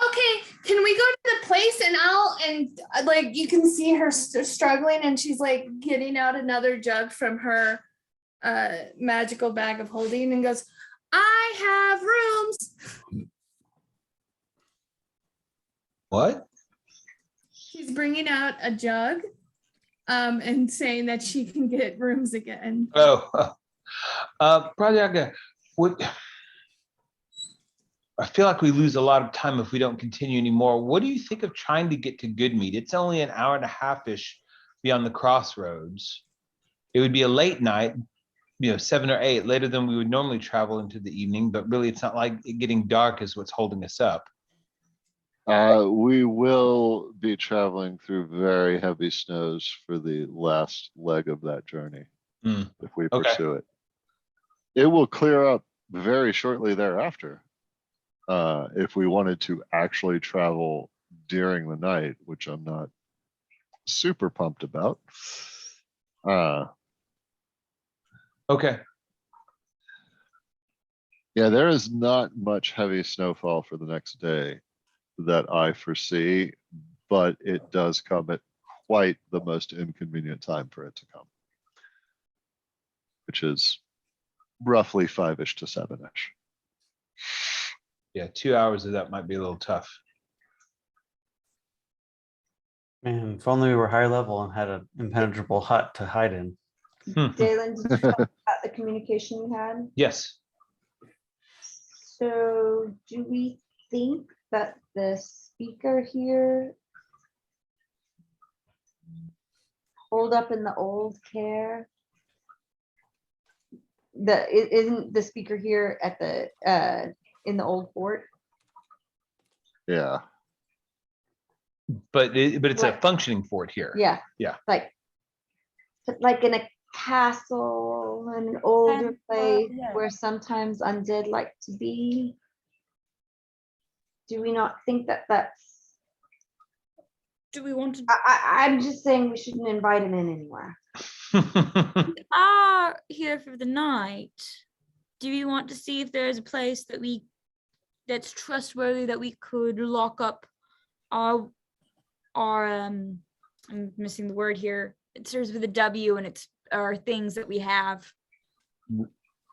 Okay, can we go to the place and like you can see her struggling and she's like getting out another jug from her magical bag of holding and goes, I have rooms. What? She's bringing out a jug and saying that she can get rooms again. Oh, Prajaga, I feel like we lose a lot of time if we don't continue anymore. What do you think of trying to get to Goodmead? It's only an hour and a half-ish beyond the crossroads. It would be a late night, 7 or 8, later than we would normally travel into the evening, but really it's not like it getting dark is what's holding us up. We will be traveling through very heavy snows for the last leg of that journey, if we pursue it. It will clear up very shortly thereafter. If we wanted to actually travel during the night, which I'm not super pumped about. Okay. Yeah, there is not much heavy snowfall for the next day that I foresee, but it does come at quite the most inconvenient time for it to come, which is roughly 5-ish to 7-ish. Yeah, 2 hours of that might be a little tough. Man, if only we were higher level and had an impenetrable hut to hide in. Dalen, did you talk about the communication you had? Yes. So do we think that the speaker here hold up in the old care? Isn't the speaker here at the in the old fort? Yeah. But it's a Right. functioning fort here. Yeah. Yeah. Like in a castle and an older And, place yeah. where sometimes undead like to be. Do we not think that that's? Do we want to? I'm just saying we shouldn't invite him in anywhere. We are here for the night. Do we want to see if there's a place that's trustworthy that we could lock up our I'm missing the word here. It starts with a W and it's our things that we have.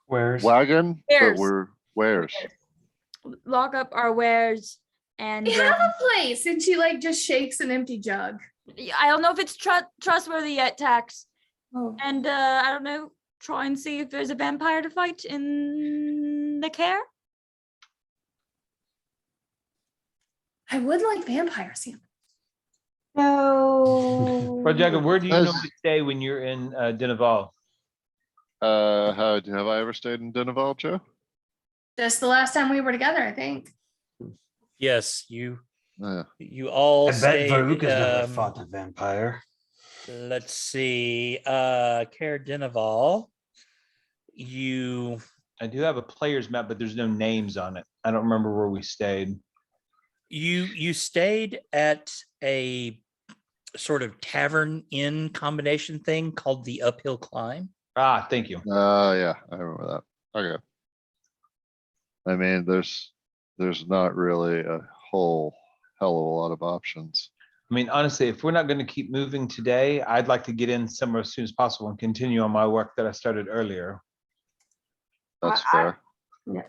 Where's Wagon, but Wares. we're wares. Lock up our wares and We have a place, and she like just shakes an empty jug. I don't know if it's trustworthy yet, Tax. Oh, And I don't know, try and see if there's a vampire to fight in the care. I would like vampire samples. No. Rajaga, where do you As- normally stay when you're in Dinaval? Have I ever stayed in Dinaval, Joe? Just the last time we were together, I think. Yes, you Yeah. all I bet stayed, Varuk has never fought a vampire. let's see, Care Dinaval. You I do have a player's map, but there's no names on it. I don't remember where we stayed. you stayed at a sort of tavern inn combination thing called the Uphill Climb. Ah, thank you. Yeah, I remember that. Okay. I mean, there's not really a whole hell of a lot of options. I mean, honestly, if we're not going to keep moving today, I'd like to get in somewhere as soon as possible and continue on my work that I started earlier. That's I- fair. yeah.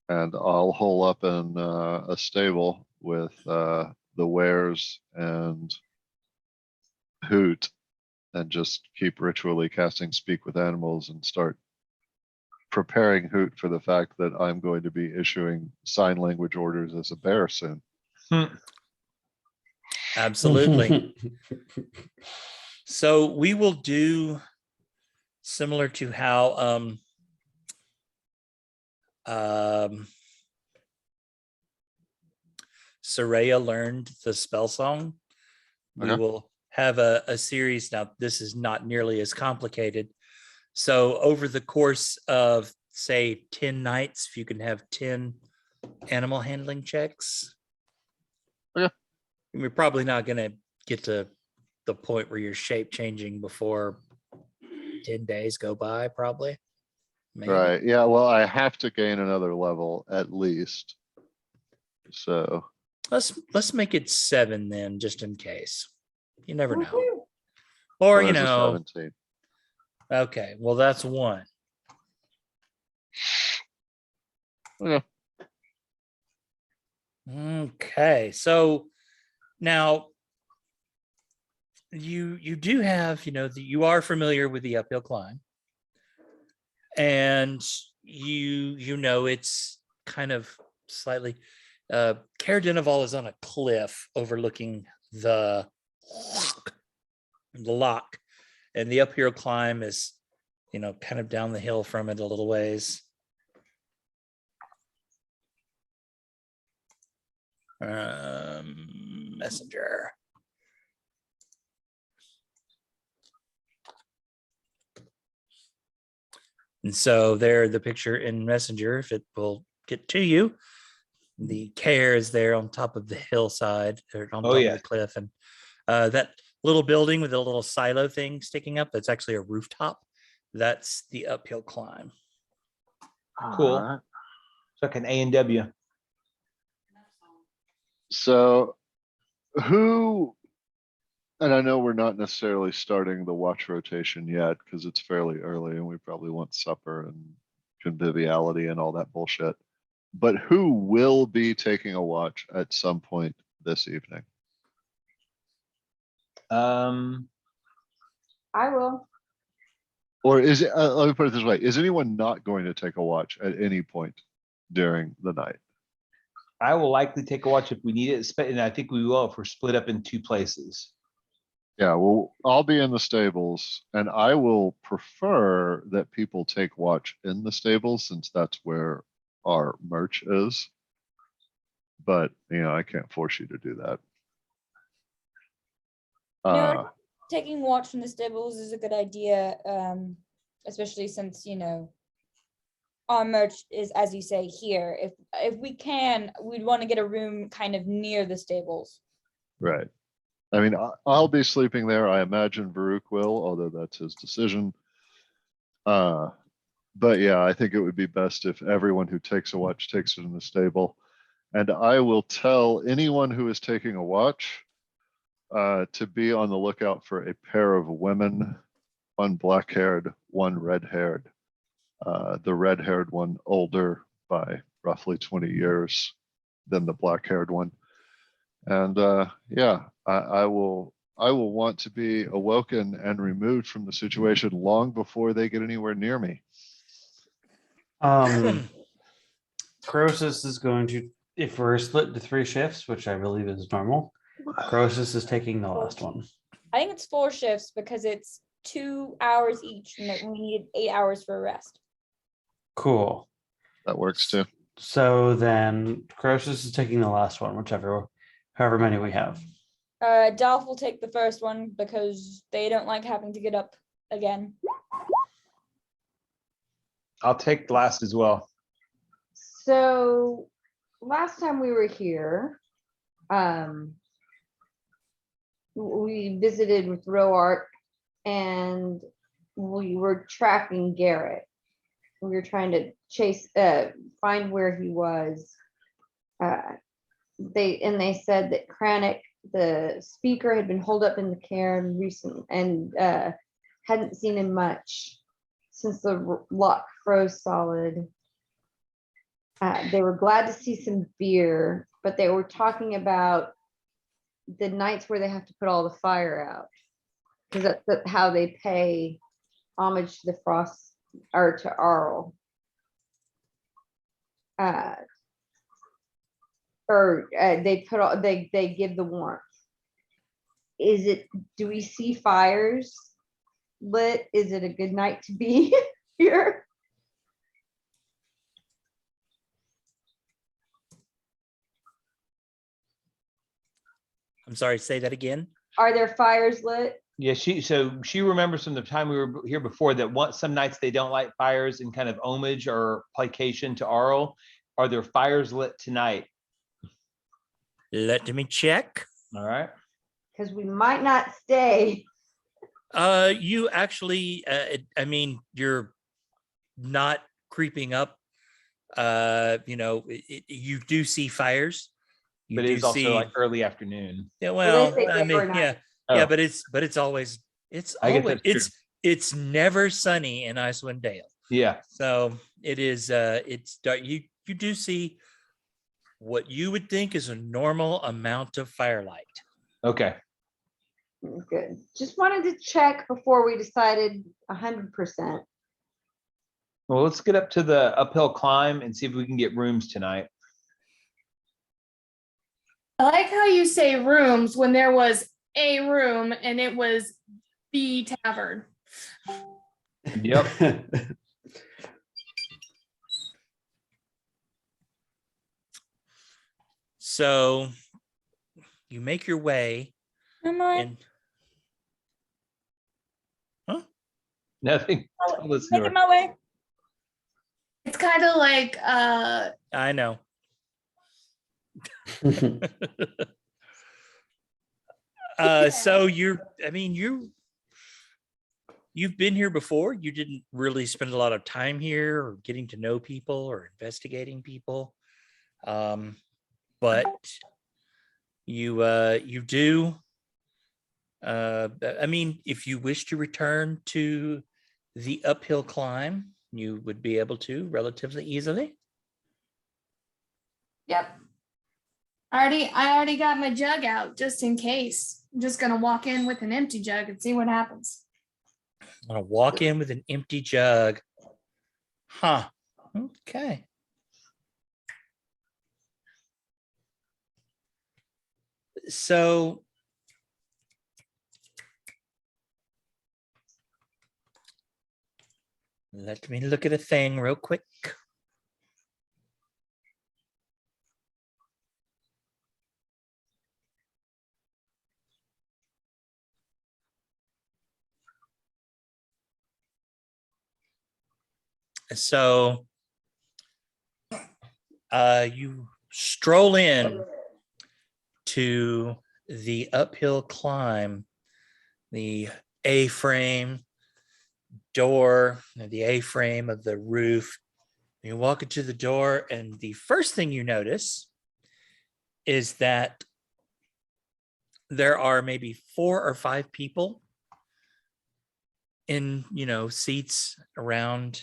And I'll hole up in a stable with the wares and Hoot and just keep ritually casting speak with animals and start preparing Hoot for the fact that I'm going to be issuing sign language orders as a bear soon. Absolutely. So we will do similar to how Soraya learned the spell song. We Okay. will have a series. Now, this is not nearly as complicated. So over the course of, say, 10 nights, if you can have 10 animal handling checks. Okay. We're probably not going to get to the point where you're shape changing before 10 days go by, probably. Maybe. Right. Yeah. Well, I have to gain another level at least. So Let's make it 7 then, just in case. You never know. Woohoo. Or, there's a 17. okay, well, that's 1. Okay. Okay, so now you do have, you are familiar with the uphill climb, and you know it's kind of slightly Care Dinaval is on a cliff overlooking the lock, and the uphill climb is kind of down the hill from it a little ways. Messenger. And so there, the picture in Messenger, if it will get to you, the care is there on top of the hillside or on top of the cliff. And that little building with a little silo thing sticking up, that's actually a rooftop. That's the uphill climb. Cool. Alright. It's like an A&W. So who, and I know we're not necessarily starting the watch rotation yet because it's fairly early and we probably want supper and conviviality and all that bullshit. But who will be taking a watch at some point this evening? I will. Or is it, let me put it this way, is anyone not going to take a watch at any point during the night? I will likely take a watch if we need it, and I think we will if we're split up in 2 places. Yeah, well, I'll be in the stables and I will prefer that people take watch in the stables since that's where our merch is. But, I can't force you to do that. Yeah. taking watch from the stables is a good idea, especially since, you know, our merch is, as you say, here. If we can, we'd want to get a room kind of near the stables. Right. I mean, I'll be sleeping there. I imagine Varuk will, although that's his decision. But yeah, I think it would be best if everyone who takes a watch takes it in the stable. And I will tell anyone who is taking a watch to be on the lookout for a pair of women, one black-haired, one red-haired. The red-haired one older by roughly 20 years than the black-haired one. And yeah, I will want to be awoken and removed from the situation long before they get anywhere near me. Croesus is going to, if we're split into 3 shifts, which I believe is normal, Croesus is taking the last one. I think it's 4 shifts because it's 2 hours each, and that we need 8 hours for a rest. Cool. That works too. So then Croesus is taking the last one, however many we have. Dolph will take the first one because they don't like having to get up again. I'll take the last as well. So last time we were here, we visited with Roark and we were tracking Garrett. We were trying to find where he was. They said that Kranich, the speaker, had been holed up in the cairn recently and hadn't seen him much since the lock froze solid. They were glad to see some beer, but they were talking about the nights where they have to put all the fire out, because that's how they pay homage to the frost or to Arl. They give the warmth. Do we see fires lit? Is it a good night to be here? I'm sorry, say that again. Are there fires lit? Yeah, she remembers from the time we were here before that some nights they don't light fires in kind of homage or placation to Arl. Are there fires lit tonight? Let me check. All right. Because we might not stay. You actually, I mean, you're not creeping up. You do see fires. But it's also like early afternoon. Yeah, Well, well, they say I day or mean, night. yeah, Oh. but it's always I guess that's true. it's never sunny in Icewind Dale. Yeah. So it is it's dark. You do see what you would think is a normal amount of firelight. Okay. Good. Just wanted to check before we decided 100%. Well, let's get up to the uphill climb and see if we can get rooms tonight. I like how you say rooms when there was a room and it was the tavern. Yep. So you make your way Am I in. Nothing. Tell us, making Nora. my way? It's kind of like I know. So you've been here before. You didn't really spend a lot of time here or getting to know people or investigating people. But you do. I mean, if you wish to return to the uphill climb, you would be able to relatively easily. yep. I already got my jug out just in case. I'm just gonna walk in with an empty jug and see what happens. I'm gonna walk in with an empty jug. Huh. Okay. So let me look at a thing real quick. So you stroll in to the uphill climb, the A-frame door, the A-frame of the roof. You walk into the door, and the first thing you notice is that there are maybe 4 or 5 people in, seats around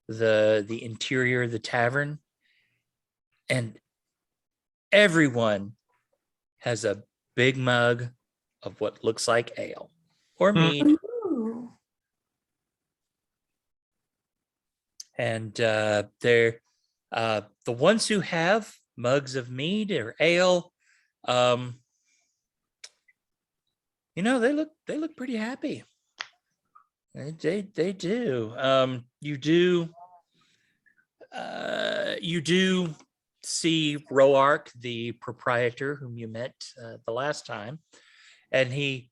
the interior of the tavern, and everyone has a big mug of what looks like ale or mead. Ooh. And they're the ones who have mugs of mead or ale. They look pretty happy. They do. You do see Roark, the proprietor whom you met the last time, and he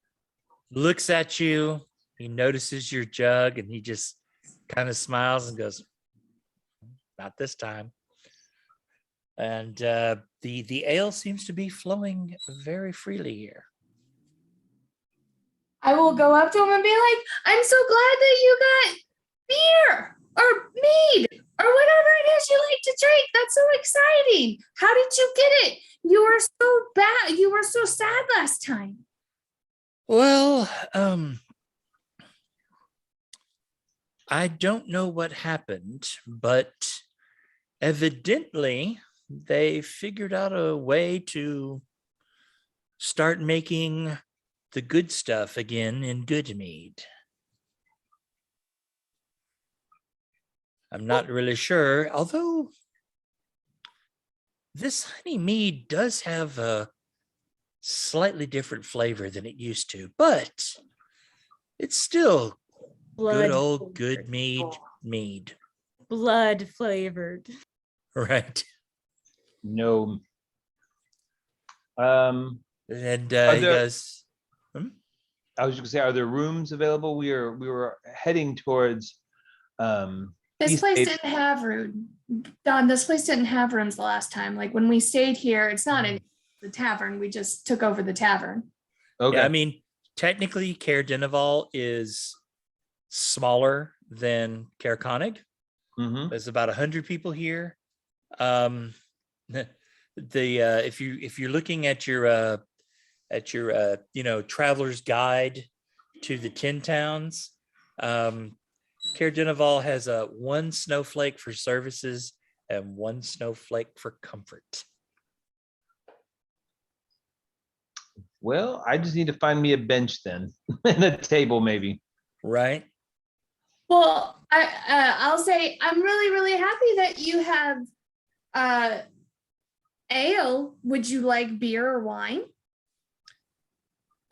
looks at you. He notices your jug, and he just kind of smiles and goes, "Not this time." And the ale seems to be flowing very freely here. I will go up to him and be like, I'm so glad that you got beer or mead or whatever it is you like to drink. That's so exciting. How did you get it? You were so bad. You were so sad last time. Well, I don't know what happened, but evidently they figured out a way to start making the good stuff again in good mead. I'm not really sure, although this honey mead does have a slightly different flavor than it used to, but it's still good old good mead. Blood flavored. Right. No. And Are he there- goes, I was just gonna say, are there rooms available? We were heading towards This East place Aid- didn't have room. Don, this place didn't have rooms the last time. Like when we stayed here, it's not in the tavern. We just took over the tavern. Okay. Yeah, I mean, technically, Caer Dineval is smaller than Caer Konig. Mhm. There's about 100 people here. If you're looking at your traveler's guide to the 10 towns, Caer Dineval has a 1 snowflake for services and 1 snowflake for comfort. Well, I just need to find me a bench then, and a table maybe. Right? Well, I'll say I'm really, really happy that you have ale. Would you like beer or wine?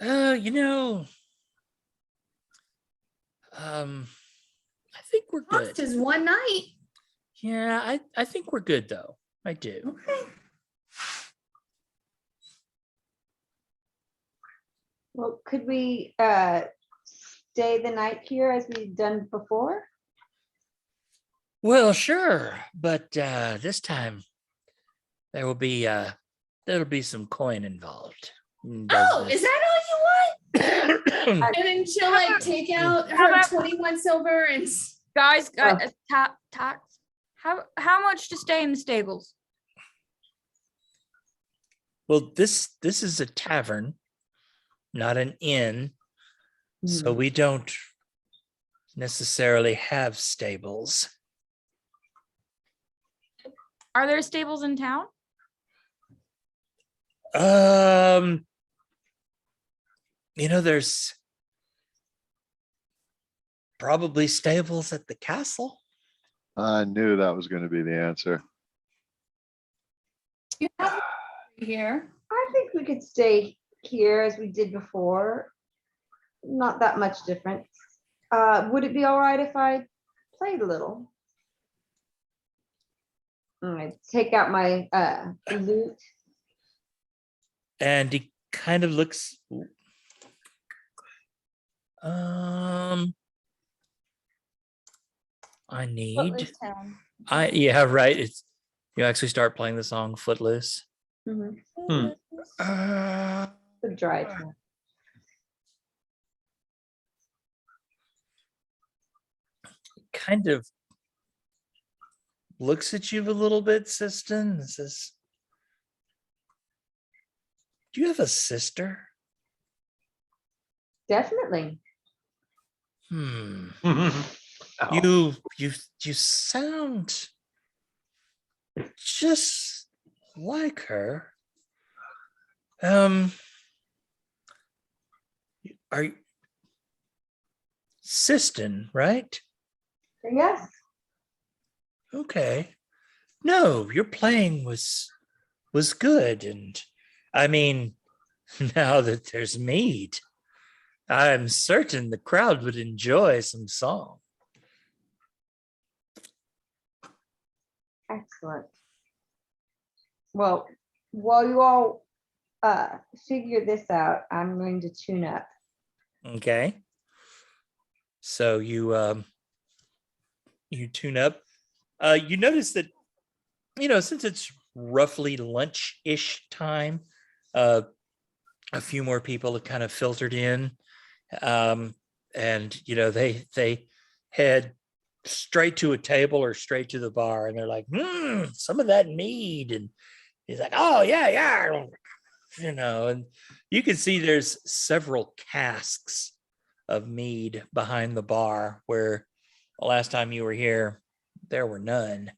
I think we're Cost good. is one night. Yeah, I think we're good though. I do. Okay. Well, could we stay the night here as we've done before? Well, sure, but this time there'll be some coin involved. Oh, is that all you want? that? And then she'll like take out How her about- 21 silver and Guys, Oh. tax. How much to stay in the stables? Well, this is a tavern, not an inn, so we don't necessarily have stables. Are there stables in town? There's probably stables at the castle. I knew that was going to be the answer. you have here. I think we could stay here as we did before. Not that much difference. Would it be all right if I played a little? I take out my lute. And he kind of looks. I need. Footloose Town. Yeah, right. It's you actually start playing the song Footloose. Mhm. Uh, The dry town. kind of looks at you a little bit, Siston. and says, "Do you have a sister?" Definitely. Hmm. Oh. You sound just like her. Are you Siston, right? Yes. Okay. No, your playing was good, and I mean, now that there's mead, I'm certain the crowd would enjoy some song. Excellent. Well, while you all figure this out, I'm going to tune up. Okay. So you tune up. You notice that, since it's roughly lunch-ish time, uh a few more people have kind of filtered in. And they head straight to a table or straight to the bar, and they're like, some of that mead. And he's like, oh yeah. And you can see there's several casks of mead behind the bar, where the last time you were here there were none.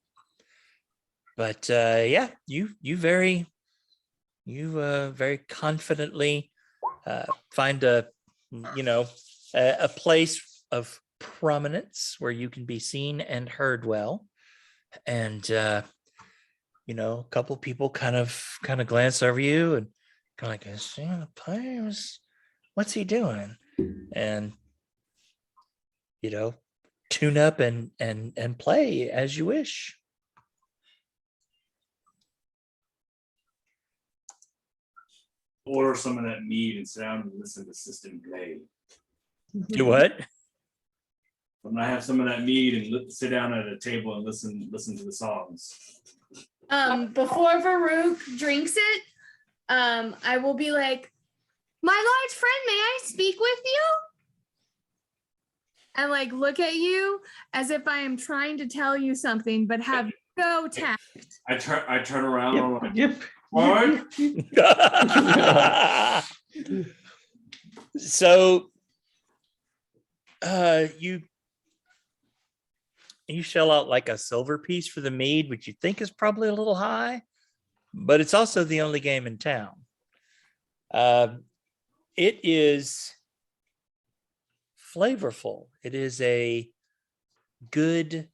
But yeah, you very confidently find a place of prominence where you can be seen and heard well. And a couple people kind of glance over you and kind of like, the players, what's he doing? And tune up and play as you wish. Order some of that mead and sit down and listen to System play. Do what? I'm gonna have some of that mead and sit down at a table and listen to the songs. Before Varuk drinks it, I will be like, my large friend, may I speak with you? And like look at you as if I am trying to tell you something, but have no tact. I turn around and I'm like, Yep. what? So you shell out like a silver piece for the mead, which you think is probably a little high, but it's also the only game in town. It is flavorful. It is a good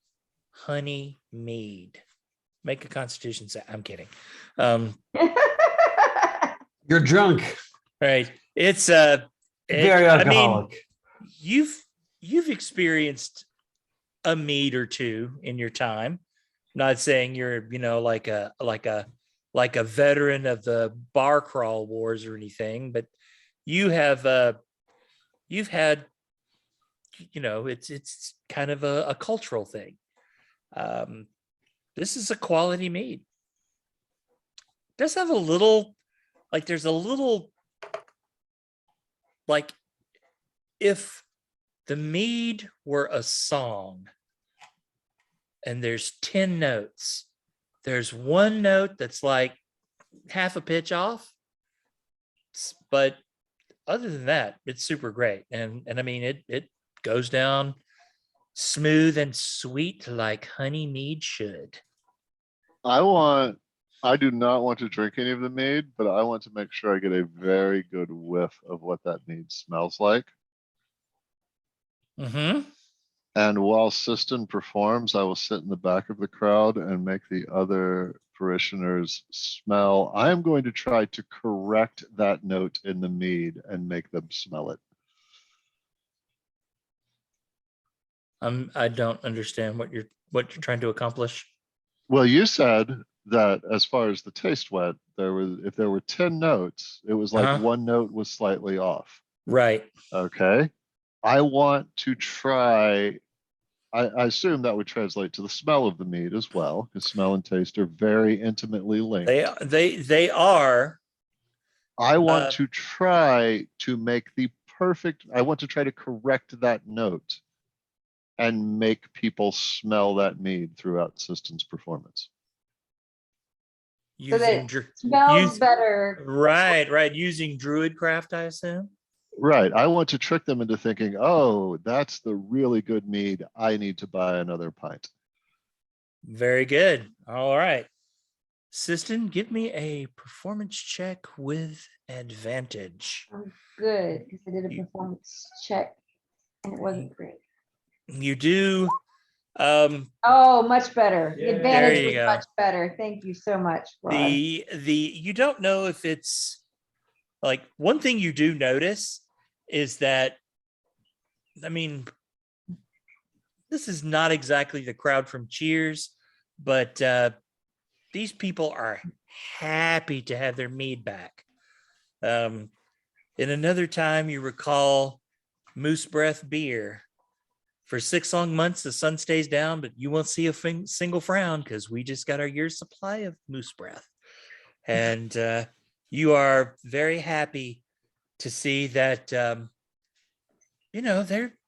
honey mead. Make a constitution save. I'm kidding. You're drunk. Right. It's Very alcoholic. You've experienced a mead or two in your time. Not saying you're, like a veteran of the bar crawl wars or anything, but you've had, it's kind of a cultural thing. This is a quality mead. It does have a little, there's a little, if the mead were a song and there's 10 notes, there's one note that's like half a pitch off, but other than that, it's super great. And I mean, it goes down smooth and sweet like honey mead should. I do not want to drink any of the mead, but I want to make sure I get a very good whiff of what that mead smells like. Mm-hmm. And while Siston performs, I will sit in the back of the crowd and make the other parishioners smell. I am going to try to correct that note in the mead and make them smell it. I don't understand what you're trying to accomplish. Well, you said that as far as the taste went, if there were 10 notes, it was like one note was slightly off. Right. Okay. I want to try I assume that would translate to the smell of the mead as well, because smell and taste are very intimately linked. They are. I want Uh, to try to make the perfect, I want to try to correct that note and make people smell that mead throughout Siston's performance. So that Using it smells use, better. right. Using druidcraft, I assume. Right. I want to trick them into thinking, oh, that's the really good mead. I need to buy another pint. Very good. All right. Siston, give me a performance check with advantage. Good, because I did a You- performance check and it wasn't great. You do. Oh, much better. The Yeah. advantage There you was go. much better. Thank you so much, Rod. The you don't know if it's like one thing you do notice is that, I mean, this is not exactly the crowd from Cheers, but these people are happy to have their mead back. In another time, you recall Moose Breath beer. For 6 long months, the sun stays down, but you won't see a single frown because we just got our year's supply of Moose Breath. And you are very happy to see that, they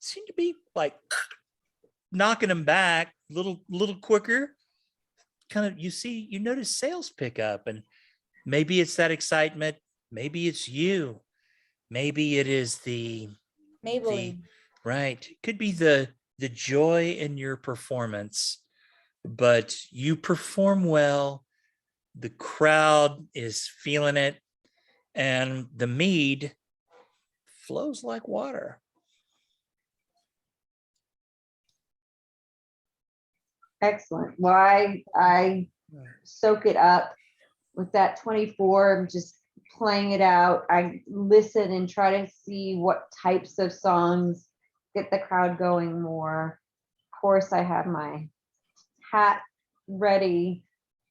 seem to be like knocking them back a little quicker. Kind of, you notice sales pick up, and maybe it's that excitement. Maybe it's you. Maybe it is the Maybelline. right. It could be the joy in your performance, but you perform well. The crowd is feeling it, and the mead flows like water. Excellent. Well, I soak it up with that 24. I'm just playing it out. I listen and try to see what types of songs get the crowd going more. Of course, I have my hat ready.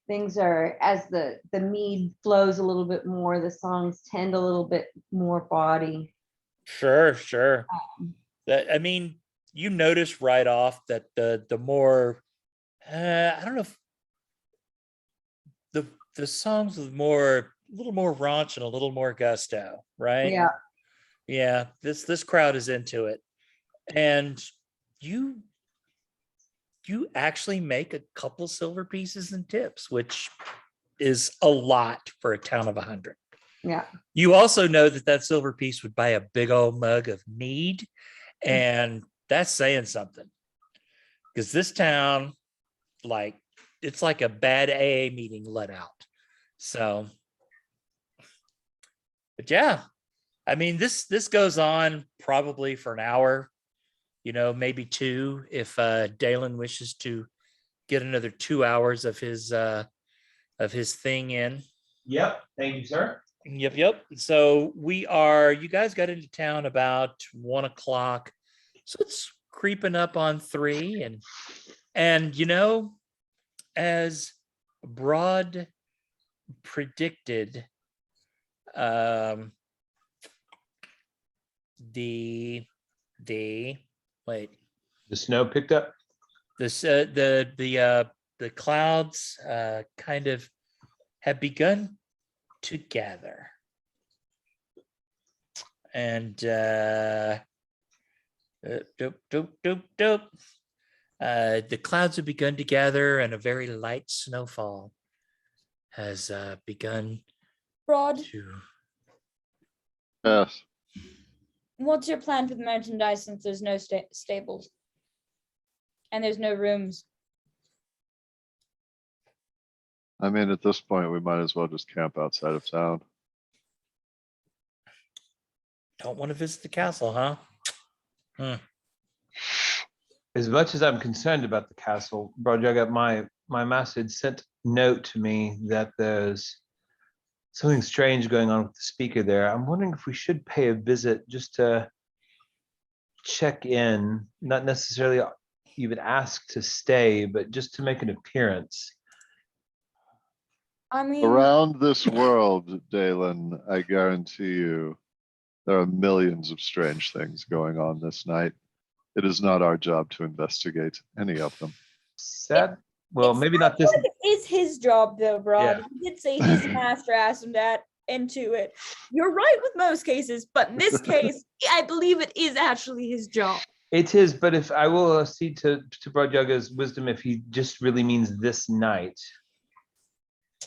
Things are, as the mead flows a little bit more, the songs tend a little bit more body. Sure. That, I mean, you notice right off that the more I don't know if the songs with a little more raunch and a little more gusto, right? Yeah. Yeah, this crowd is into it. And you actually make a couple silver pieces and tips, which is a lot for a town of 100. Yeah. You also know that silver piece would buy a big old mug of mead, and that's saying something. Because this town, like, it's like a bad AA meeting let out. So, but yeah, I mean, this goes on probably for an hour, maybe 2 if Dalen wishes to get another 2 hours of his thing in. Yep. Thank you, sir. Yep. So you guys got into town about 1 o'clock. So it's creeping up on 3, and as Broad predicted, the wait, The snow picked up. the clouds kind of have begun to gather, and the clouds have begun to gather, and a very light snowfall has begun Broad, to. Yes. what's your plan for the merchandise since there's no stables and there's no rooms? I mean, at this point, we might as well just camp outside of town. Don't want to visit the castle, huh? As much as I'm concerned about the castle, Brojag, my master had sent note to me that there's something strange going on with the speaker there. I'm wondering if we should pay a visit just to check in, not necessarily even ask to stay, but just to make an appearance. I mean, Around this world, Dalen, I guarantee you, there are millions of strange things going on this night. It is not our job to investigate any of them. Sad. Well, It's maybe not this. It is his job though, Rod. Yeah. He did say his master asked him that into it. You're right with most cases, but in this case, I believe it is actually his job. It is, but if I will see to Brajaga's wisdom, if he just really means this night.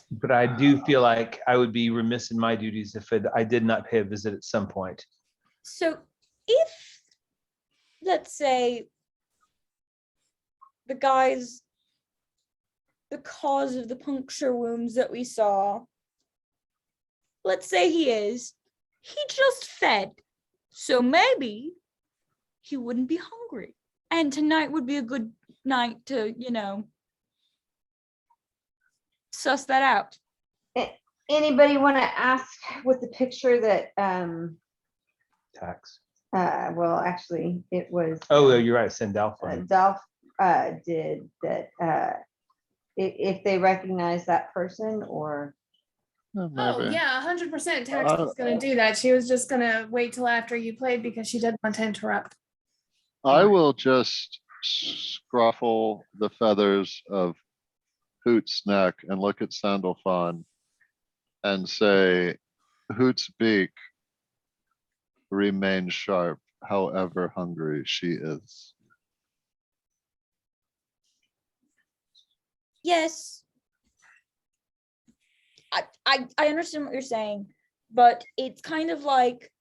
But I do feel like I would be remiss in my duties if I did not pay a visit at some point. So if, let's say, the cause of the puncture wounds that we saw, let's say he just fed. So maybe he wouldn't be hungry. And tonight would be a good night to, suss that out. Anybody want to ask with the picture that, Tax. well, actually, it was. Oh, you're right. Send Alpha. Dolph did that, if they recognize that person or. Oh, yeah, 100%. Tax was gonna do that. She was just gonna wait till after you played because she didn't want to interrupt. I will just scruffle the feathers of Hoot's neck and look at Sandalphon and say, Hoot's beak remains sharp, however hungry she is. Yes. I understand what you're saying, but it's kind of like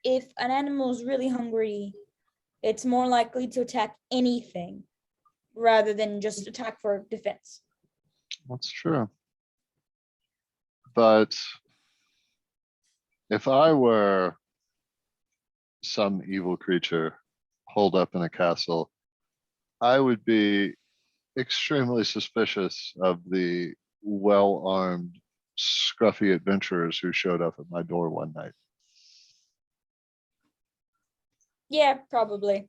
if an animal is really hungry, it's more likely to attack anything rather than just attack for defense. That's true. But if I were some evil creature holed up in a castle, I would be extremely suspicious of the well-armed, scruffy adventurers who showed up at my door one night. Yeah, probably.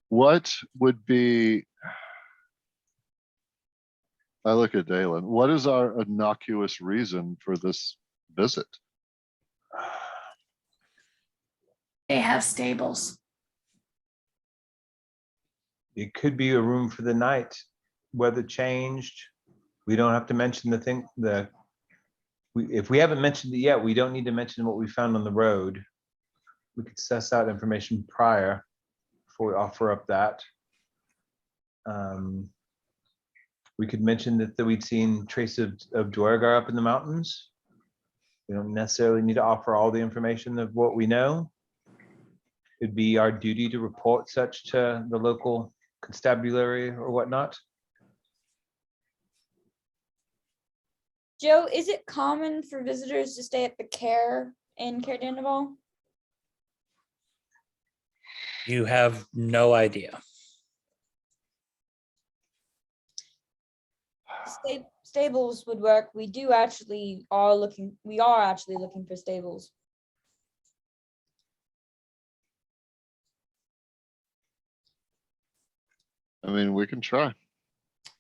What would be, I look at Dalen, what is our innocuous reason for this visit? They have stables. It could be a room for the night. Weather changed. We don't have to mention if we haven't mentioned it yet, we don't need to mention what we found on the road. We could suss out information prior before we offer up that. We could mention that we'd seen traces of Duergar up in the mountains. We don't necessarily need to offer all the information of what we know. It'd be our duty to report such to the local constabulary or whatnot. Joe, is it common for visitors to stay at the Care in Cairdenable? You have no idea. Stables would work. We are actually looking for stables. I mean, we can try.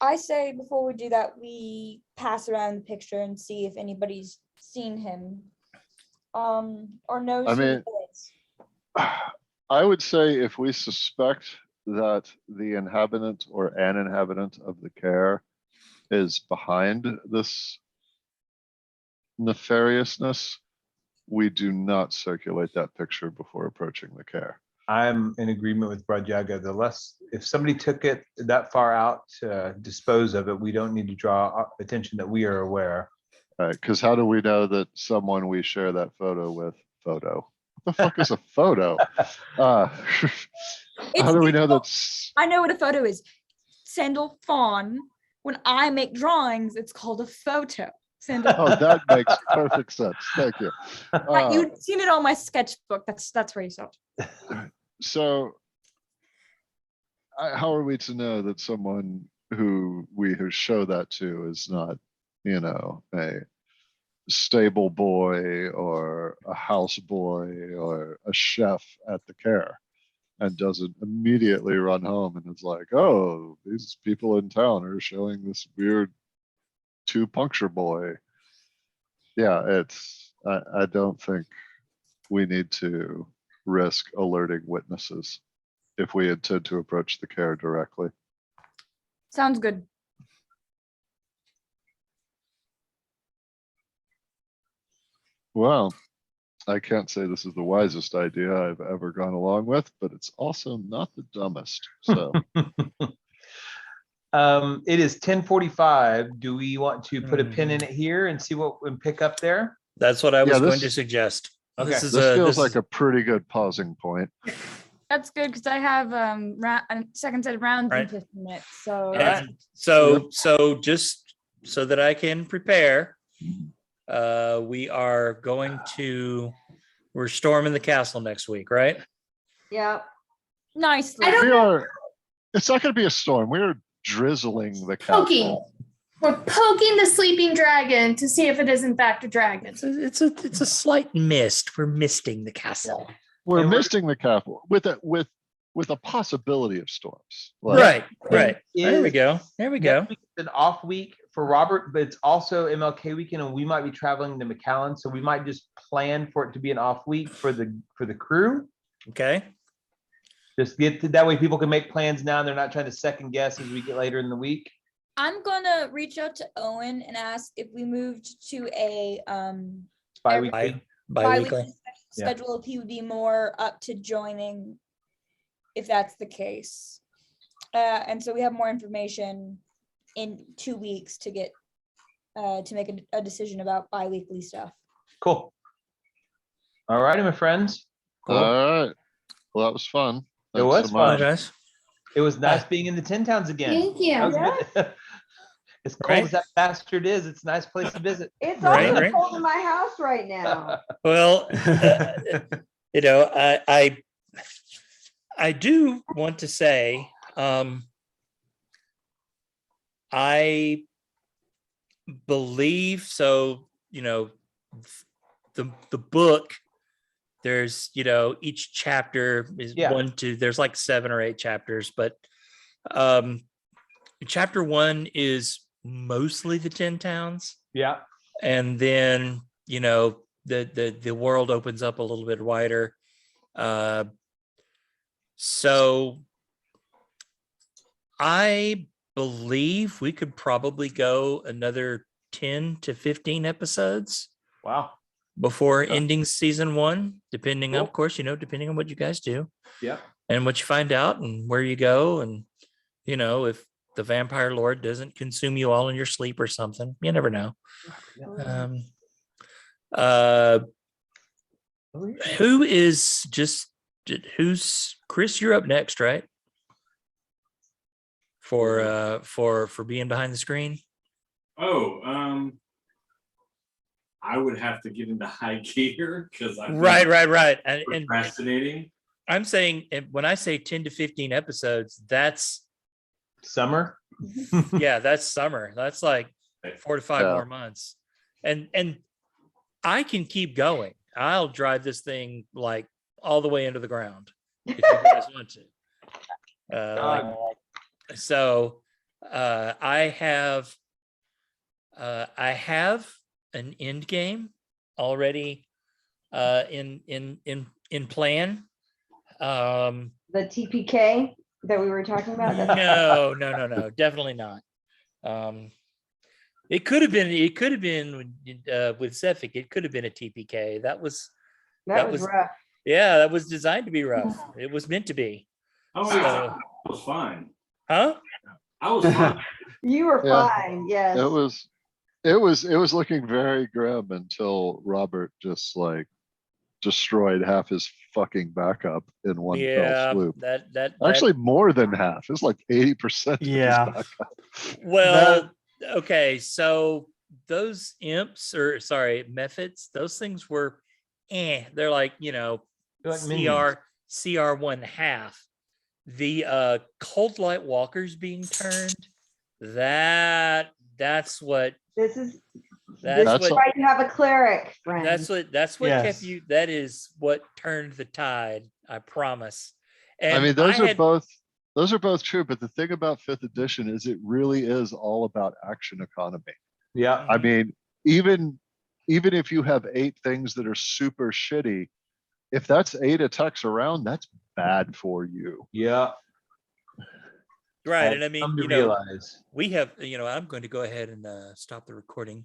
I say before we do that, we pass around the picture and see if anybody's seen him. Or knows I who mean, it is. I would say if we suspect that the inhabitant or an inhabitant of the Care is behind this nefariousness, we do not circulate that picture before approaching the Care. I'm in agreement with Brajaga. If somebody took it that far out to dispose of it, we don't need to draw attention that we are aware. Right, because how do we know that someone we share that photo with photo? What the fuck is a photo? How do we know that's... I know what a photo is. Sandal Fawn. When I make drawings, it's called a photo. Sandal. Oh, that makes perfect sense. Thank you. You've seen it on my sketchbook. That's where you saw it. So how are we to know that someone who we show that to is not, a stable boy or a house boy or a chef at the Care and doesn't immediately run home and is like, oh, these people in town are showing this weird puncture boy. Yeah, I don't think we need to risk alerting witnesses if we intend to approach the care directly. Sounds good. Well, I can't say this is the wisest idea I've ever gone along with, but it's also not the dumbest. So It is 10:45. Do we want to put a pin in it here and see what and pick up there? That's what I was Yeah, going to this- suggest. Okay. This is this feels this like is- a pretty good pausing point. That's good because I have a second set of rounds in Right. 15 minutes. So and so just so that I can prepare, we're storming the castle next week, right? Yep. nicely. I don't We know. are, it's not going to be a storm. We're drizzling the Poking. castle. We're poking the sleeping dragon to see if it is in fact a dragon. It's a slight mist. We're misting the castle. We're And we're- misting the castle with a possibility of storms. Like, Right. There we Is- go. There we go. Next week is an off week for Robert, but it's also MLK weekend, and we might be traveling to McAllen, so we might just plan for it to be an off week for the crew. Okay. Just get to, that way people can make plans now, and they're not trying to second guess as we get later in the week. I'm gonna reach out to Owen and ask if we moved to a Bi-weekly. Bi-weekly. Yeah. schedule, if he would be more up to joining, if that's the case. And so we have more information in 2 weeks to get to make a decision about bi-weekly stuff. Cool. All righty, my friends. Cool. All right. Well, that was fun. It Thanks was so Hi, much. guys. It was nice being in the Tin Towns again. Thank you. That was good. As cold Right. as that bastard is, it's a nice place to visit. It's Right, also right. cold in my house right now. Well, I do want to say, I believe so. The book. There's each chapter is Yeah. there's like 7 or 8 chapters, but chapter 1 is mostly the 10 towns, Yeah. and then the world opens up a little bit wider. So I believe we could probably go another 10 to 15 episodes Wow. before ending season 1, depending, Cool. of course, depending on what you guys do Yeah. and what you find out and where you go. And, if the vampire lord doesn't consume you all in your sleep or something, you never know. Who's Chris? You're up next, right? For being behind the screen. Oh, I would have to get into high gear because I'm Right. And procrastinating. I'm saying when I say 10 to 15 episodes, that's Summer. that's summer. That's like 4 to 5 Yeah. more months. And I can keep going. I'll drive this thing like all the way into the ground if you guys want to. I have an end game already in plan. The TPK that we were talking about. No, definitely not. It could have been with Cephik. It could have been a TPK. That was rough. yeah, that was designed to be rough. It was meant to be. Oh, So- yeah, I was fine. Huh? I was fine. You were Yeah. fine. Yes. It was looking very grim until Robert just like destroyed half his fucking backup in one fell Yeah, swoop. that Actually, more than half. It's like 80% of Yeah. his backup. well, okay, so those methods, those things were they're like, They're like minions. CR 1/2. The cold light walkers being turned, that's what This is that's That's what why you have a cleric, friend. that's what kept Yes. you. That is what turned the tide. I promise. And I mean, those had- are both true, but the thing about 5th edition is it really is all about action economy. Yeah. I mean, even if you have 8 things that are super shitty, if that's 8 attacks around, that's bad for you. Yeah. Right, I've and I mean, come to you know, realize. we have, you know, I'm going to go ahead and stop the recording.